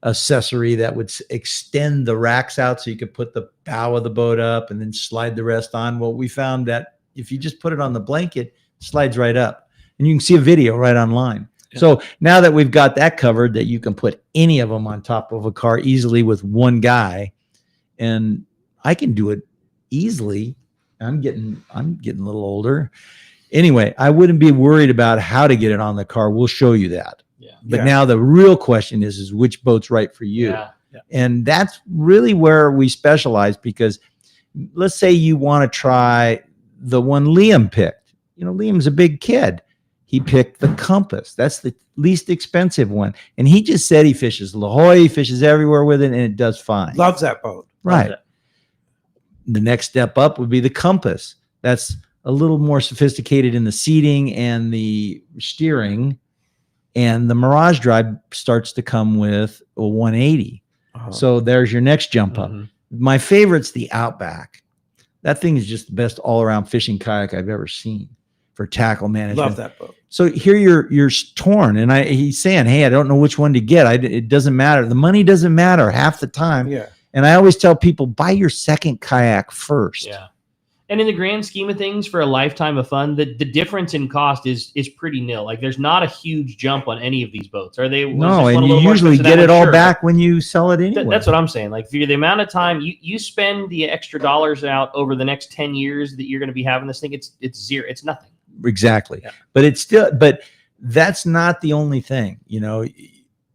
accessory that would extend the racks out so you could put the bow of the boat up and then slide the rest on. Well, we found that if you just put it on the blanket, it slides right up. And you can see a video right online. Yeah. So now that we've got that covered, that you can put any of them on top of a car easily with one guy, and I can do it easily. I'm getting a little older. Anyway, I wouldn't be worried about how to get it on the car. We'll show you that. Yeah. But now the real question is which boat's right for you? Yeah. Yeah. And that's really where we specialize, because let's say you want to try the one Liam picked. Liam's a big kid. He picked the Compass. That's the least expensive one. And he just said he fishes La Jolla, he fishes everywhere with it, and it does fine. Loves that boat. Right. The next step up would be the Compass. That's a little more sophisticated in the seating and the steering. And the Mirage Drive starts to come with a 180. Uh-huh. So there's your next jump up. My favorite's the Outback. That thing is just the best all-around fishing kayak I've ever seen for tackle management. Love that boat. So here you're torn, and he's saying, "Hey, I don't know which one to get. It doesn't matter. The money doesn't matter half the time." Yeah. And I always tell people, buy your second kayak first. Yeah. And in the grand scheme of things, for a lifetime of fun, the difference in cost is pretty nil. Like, there's not a huge jump on any of these boats. Are they? No, and you usually get it all back when you sell it anyway. That's what I'm saying. Like, for the amount of time you spend the extra dollars out over the next 10 years that you're going to be having this thing, it's zero. It's nothing. Exactly. Yeah. But that's not the only thing.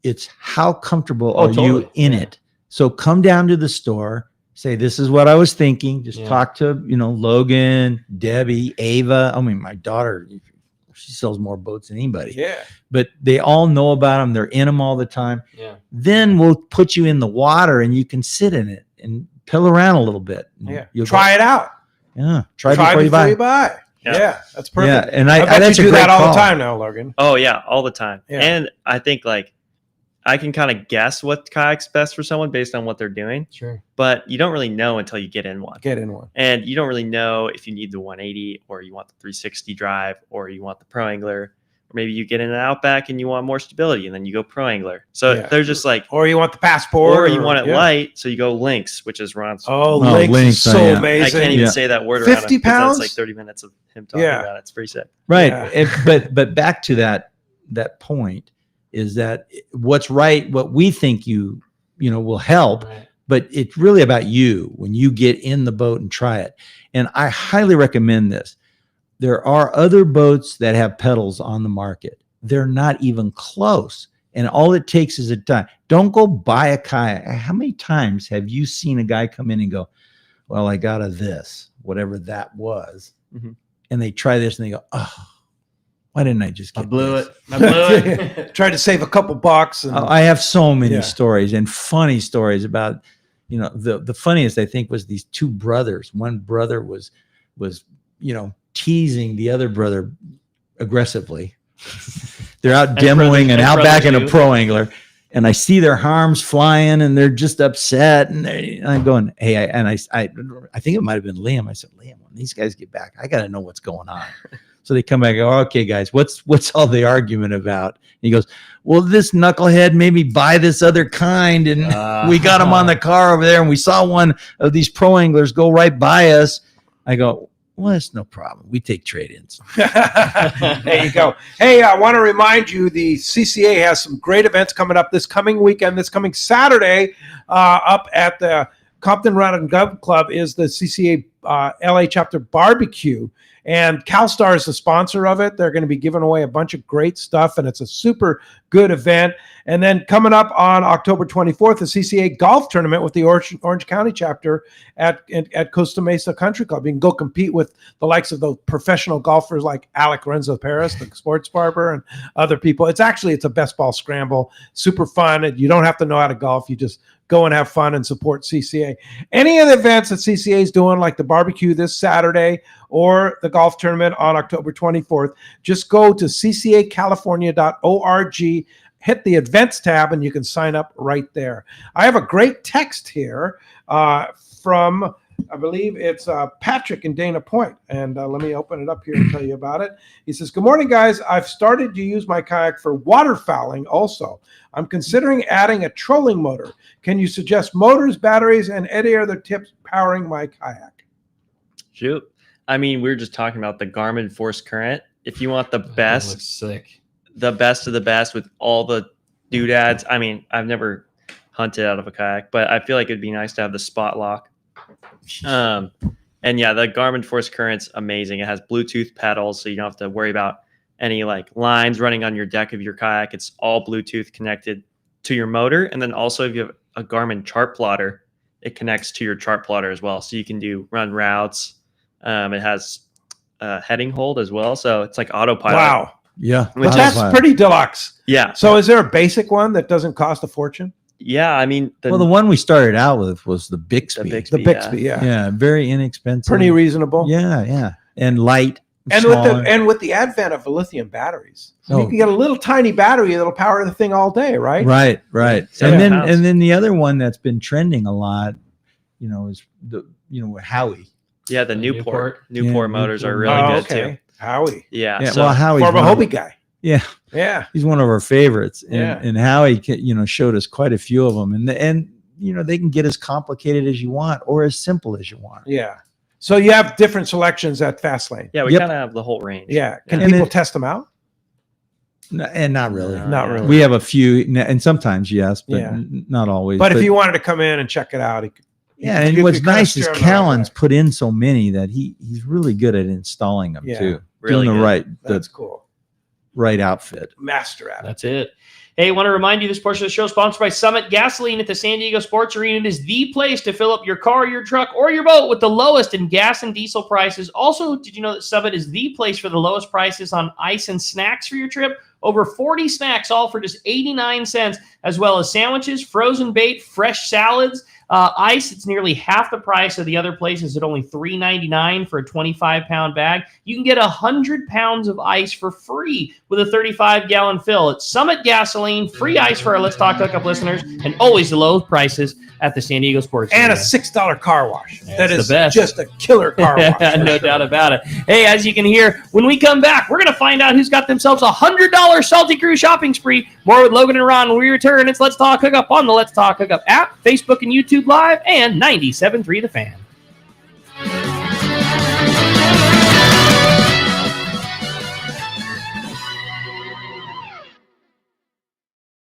It's how comfortable are you in it. So come down to the store. Say, this is what I was thinking. Just talk to, Logan, Debbie, Ava. I mean, my daughter, she sells more boats than anybody. Yeah. But they all know about them. They're in them all the time. Yeah. Then we'll put you in the water and you can sit in it and pill around a little bit. Yeah. Try it out. Yeah. Try before you buy. Yeah. That's perfect. Yeah. And I bet that's you do a great that all call. the time now, Logan. Oh yeah, all the time. Yeah. And I think I can kind of guess what kayak's best for someone based on what they're doing. Sure. But you don't really know until you get in one. And you don't really know if you need the 180 or you want the 360 drive or you want the Pro Angler. Or maybe you get in an Outback and you want more stability and then you go Pro Angler. So they're just like. Or you want the Passport. Or you want it light, so you go Lynx, which is Ron's. Lynx is so amazing. I can't even say that word 50 pounds? It's like 30 minutes of him talking about it. It's pretty sick. Right. But back to that point is that what's right, what we think you will help, but it's really about you when you get in the boat and try it. And I highly recommend this. There are other boats that have pedals on the market. They're not even close. And all it takes is a time. Don't go buy a kayak. How many times have you seen a guy come in and go, well, I got this, whatever that was. And they try this and they go, oh, why didn't I just get I blew it. Tried to save a couple bucks. And I have so many stories and funny stories about, the funniest I think was these two brothers. One brother was teasing the other brother aggressively. They're out demoing an Outback and a Pro Angler, and I see their arms flying and they're just upset. And I'm going, hey, I think it might have been Liam. I said, Liam, when these guys get back, I got to know what's going on. So they come back and go, okay, guys, what's all the argument about? And he goes, well, this knucklehead made me buy this other kind. And we got him on the car over there. And we saw one of these Pro Anglers go right by us. I go, well, it's no problem. We take trade-ins. There you go. Hey, I want to remind you, the CCA has some great events coming up this coming weekend. This coming Saturday up at the Compton Run and Gun Club is the CCA LA chapter barbecue. And CalStar is the sponsor of it. They're going to be giving away a bunch of great stuff, and it's a super good event. And then coming up on October 24th, the CCA golf tournament with the Orange County chapter at Costa Mesa Country Club. You can go compete with the likes of the professional golfers like Alec Renzo Paris, the sports barber, and other people. It's a best ball scramble, super fun. You don't have to know how to golf. You just go and have fun and support CCA. Any of the events that CCA is doing, like the barbecue this Saturday or the golf tournament on October 24th, just go to ccacalifornia.org, hit the events tab, and you can sign up right there. I have a great text here from, I believe it's Patrick in Dana Point. And let me open it up here and tell you about it. He says, good morning, guys. I've started to use my kayak for waterfowling also. I'm considering adding a trolling motor. Can you suggest motors, batteries, and any other tips powering my kayak? Shoot. I mean, we were just talking about the Garmin Force Current. If you want the best, sick, the best of the best with all the doodads. I mean, I've never hunted out of a kayak, but I feel like it'd be nice to have the spot lock. And yeah, the Garmin Force Current's amazing. It has Bluetooth pedals, so you don't have to worry about any like lines running on your deck of your kayak. It's all Bluetooth connected to your motor. And then also if you have a Garmin chart plotter, it connects to your chart plotter as well. So you can run routes. It has heading hold as well. So it's like autopilot. Wow. Yeah. That's pretty deluxe. Yeah. So is there a basic one that doesn't cost a fortune? Yeah. I mean, the one we started out with was the Bixby. The Bixby, yeah. Yeah. Very inexpensive. Pretty reasonable. Yeah. Yeah. And light. And with the advent of lithium batteries, you can get a little tiny battery that'll power the thing all day, right? Right. And then the other one that's been trending a lot, is Howie. Yeah, the Newport motors are really good too. Howie. Yeah. So, well, Howie's more of a Hobie guy. Yeah. Yeah. He's one of our favorites. And, Yeah. and Howie, showed us quite a few of them. And they can get as complicated as you want or as simple as you want. Yeah. So you have different selections at Fast Lane. Yeah, we kind of have the whole range. Yeah. Can people test them out? And not really. Not really. We have a few, and sometimes yes, but Yeah. not always. But if you wanted to come in and check it out, and what's nice is Callan's put in so many that he's really good at installing them too. Really doing good. That's cool. Right outfit. Master at it. That's it. Hey, I want to remind you this portion of the show is sponsored by Summit Gasoline at the San Diego Sports Arena. It is the place to fill up your car, your truck, or your boat with the lowest in gas and diesel prices. Also, did you know that Summit is the place for the lowest prices on ice and snacks for your trip? Over 40 snacks, all for just 89 cents, as well as sandwiches, frozen bait, fresh salads, Ice, it's nearly half the price of the other places at only $3.99 for a 25-pound bag. You can get 100 pounds of ice for free with a 35-gallon fill. It's Summit Gasoline, free ice for our Let's Talk Hookup listeners, and always the low prices at the San Diego Sports And Arena. a $6 car wash. That is the best. just a killer car wash. No doubt about it. Hey, as you can hear, when we come back, we're going to find out who's got themselves a $100 Salty Crew shopping spree. More with Logan and Ron when we return. It's Let's Talk Hookup on the Let's Talk Hookup app, Facebook and YouTube Live, and 97.3 The Fan.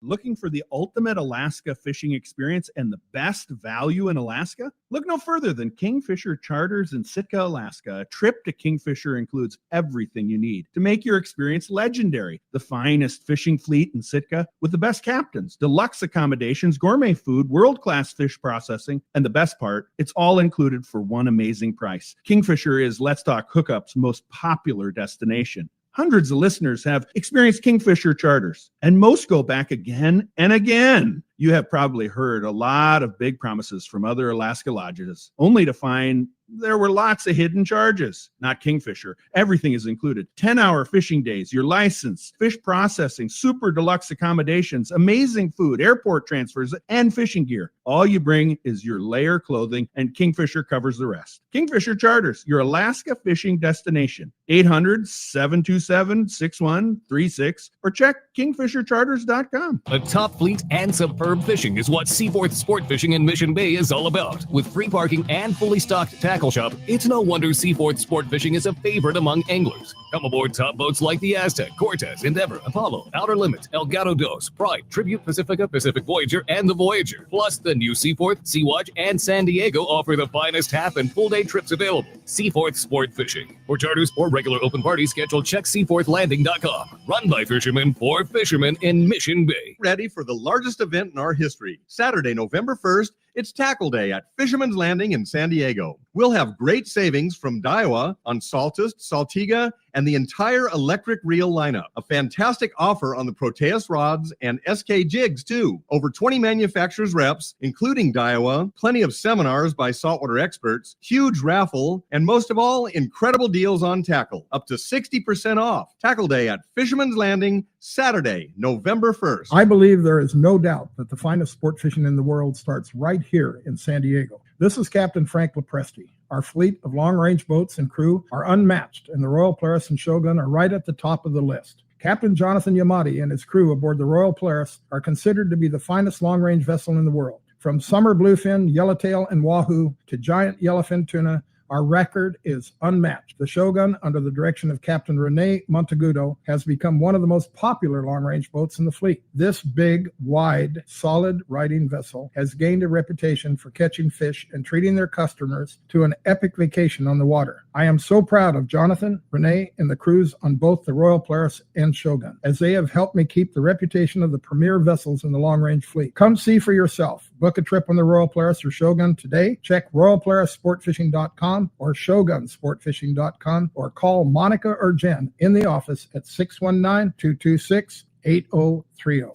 Looking for the ultimate Alaska fishing experience and the best value in Alaska? Look no further than Kingfisher Charters in Sitka, Alaska. A trip to Kingfisher includes everything you need to make your experience legendary. The finest fishing fleet in Sitka with the best captains, deluxe accommodations, gourmet food, world-class fish processing, and the best part, it's all included for one amazing price. Kingfisher is Let's Talk Hookup's most popular destination. Hundreds of listeners have experienced Kingfisher Charters, and most go back again and again. You have probably heard a lot of big promises from other Alaska lodges, only to find there were lots of hidden charges. Not Kingfisher. Everything is included. 10-hour fishing days, your license, fish processing, super deluxe accommodations, amazing food, airport transfers, and fishing gear. All you bring is your layer clothing, and Kingfisher covers the rest. Kingfisher Charters, your Alaska fishing destination. 800-727-6136 or check kingfishercharters.com. A top fleet and superb fishing is what Seaforth Sport Fishing in Mission Bay is all about. With free parking and fully stocked tackle shop, it's no wonder Seaforth Sport Fishing is a favorite among anglers. Come aboard top boats like the Aztec, Cortez, Endeavor, Apollo, Outer Limit, Elgato Dos, Pride, Tribute Pacifica, Pacific Voyager, and the Voyager. Plus, the new Seaforth, Sea-Watch, and San Diego offer the finest half and full day trips available. Seaforth Sport Fishing. For charters or regular open party schedule, check seaforthlanding.com. Run by fishermen for fishermen in Mission Bay. Ready for the largest event in our history. Saturday, November 1st, it's Tackle Day at Fisherman's Landing in San Diego. We'll have great savings from Daiwa on Saltist, Saltiga, and the entire electric reel lineup. A fantastic offer on the Proteus rods and SK jigs, too. Over 20 manufacturers reps, including Daiwa, plenty of seminars by saltwater experts, huge raffle, and most of all, incredible deals on tackle. Up to 60% off. Tackle Day at Fisherman's Landing, Saturday, November 1st. I believe there is no doubt that the finest sport fishing in the world starts right here in San Diego. This is Captain Frank Lepresti. Our fleet of long-range boats and crew are unmatched, and the Royal Polaris and Shogun are right at the top of the list. Captain Jonathan Yamati and his crew aboard the Royal Polaris are considered to be the finest long-range vessel in the world. From summer bluefin, yellowtail, and wahoo to giant yellowfin tuna, our record is unmatched. The Shogun, under the direction of Captain Rene Monteagudo, has become one of the most popular long-range boats in the fleet. This big, wide, solid riding vessel has gained a reputation for catching fish and treating their customers to an epic vacation on the water. I am so proud of Jonathan, Rene, and the crews on both the Royal Polaris and Shogun, as they have helped me keep the reputation of the premier vessels in the long-range fleet. Come see for yourself. Book a trip on the Royal Polaris or Shogun today. Check RoyalPolarisSportFishing.com or ShogunSportFishing.com or call Monica or Jen in the office at 619-226-8030.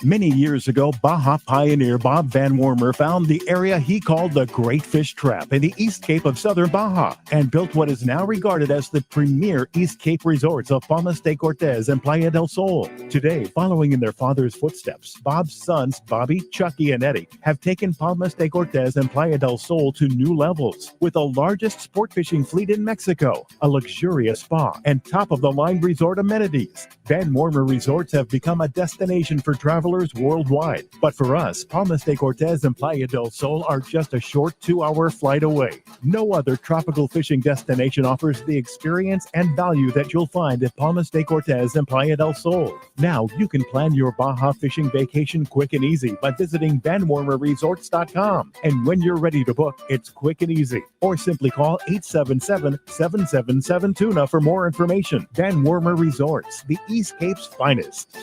Many years ago, Baja pioneer Bob Van Wormer found the area he called the Great Fish Trap in the East Cape of southern Baja and built what is now regarded as the premier East Cape resorts of Palmas de Cortez and Playa del Sol. Today, following in their father's footsteps, Bob's sons, Bobby, Chucky, and Eddie, have taken Palmas de Cortez and Playa del Sol to new levels with the largest sport fishing fleet in Mexico, a luxurious spa, and top-of-the-line resort amenities. Van Wormer Resorts have become a destination for travelers worldwide. But for us, Palmas de Cortez and Playa del Sol are just a short 2-hour flight away. No other tropical fishing destination offers the experience and value that you'll find at Palmas de Cortez and Playa del Sol. Now you can plan your Baja fishing vacation quick and easy by visiting VanWarmerResorts.com. And when you're ready to book, it's quick and easy. Or simply call 877-777-TUNA for more information. Van Wormer Resorts, the East Cape's finest.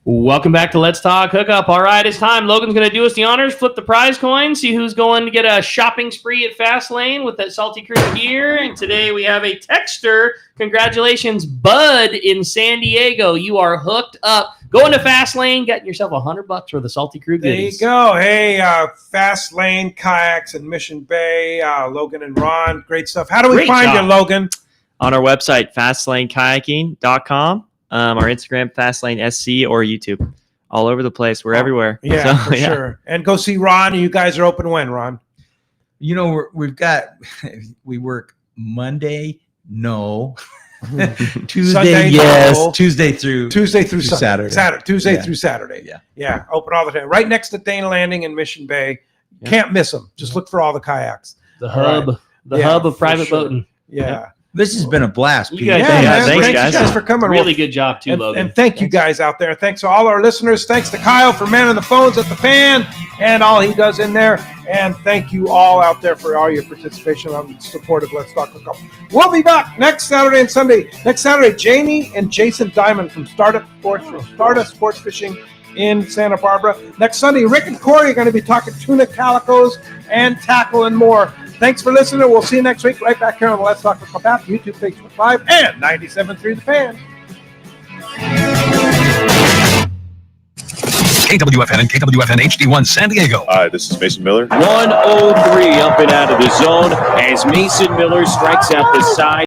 Welcome back to Let's Talk Hookup. All right, it's time. Logan's going to do us the honors, flip the prize coin, see who's going to get a shopping spree at Fast Lane with that Salty Crew gear. And today we have a texter. Congratulations, Bud in San Diego. You are hooked up Going to Fast Lane, getting yourself $100 for the Salty Crew There goodies. you go. Hey, Fast Lane Kayaks in Mission Bay, Logan and Ron. Great stuff. How do we Great find job. you, Logan? On our website, fastlanekayaking.com, our Instagram, FastlaneSC, or YouTube. All over the place. We're everywhere. Yeah, So, for sure. And go see Ron. You guys are open when, Ron? You know, we work Monday, no. Tuesday, Sunday, yes. no. Tuesday through Saturday. Tuesday Yeah. through Saturday. Yeah. Yeah. Open all the time. Right next to Dana Landing in Mission Bay. Can't miss them. Just look for all the kayaks. The hub. Right. The Yeah, hub of for private sure. boating. Yeah. This has been a blast, You Pete. guys, Thanks, you guys for coming. Really good job too, And, Logan. and thank you guys out there. Thanks to all our listeners. Thanks to Kyle for manning the phones at the fan and all he does in there. And thank you all out there for all your participation on support of Let's Talk Hookup. We'll be back next Saturday and Sunday. Next Saturday, Jamie and Jason Diamond from Stardust Sports Fishing in Santa Barbara. Next Sunday, Rick and Corey are going to be talking tuna calicos and tackle and more. Thanks for listening. We'll see you next week right back here on the Let's Talk Hookup app, YouTube, Facebook Live, and 97.3 The Fan. KWFN and KWFN HD1 San Diego. Hi, this is Mason Miller. 103 up and out of the zone as Mason Miller strikes out the side.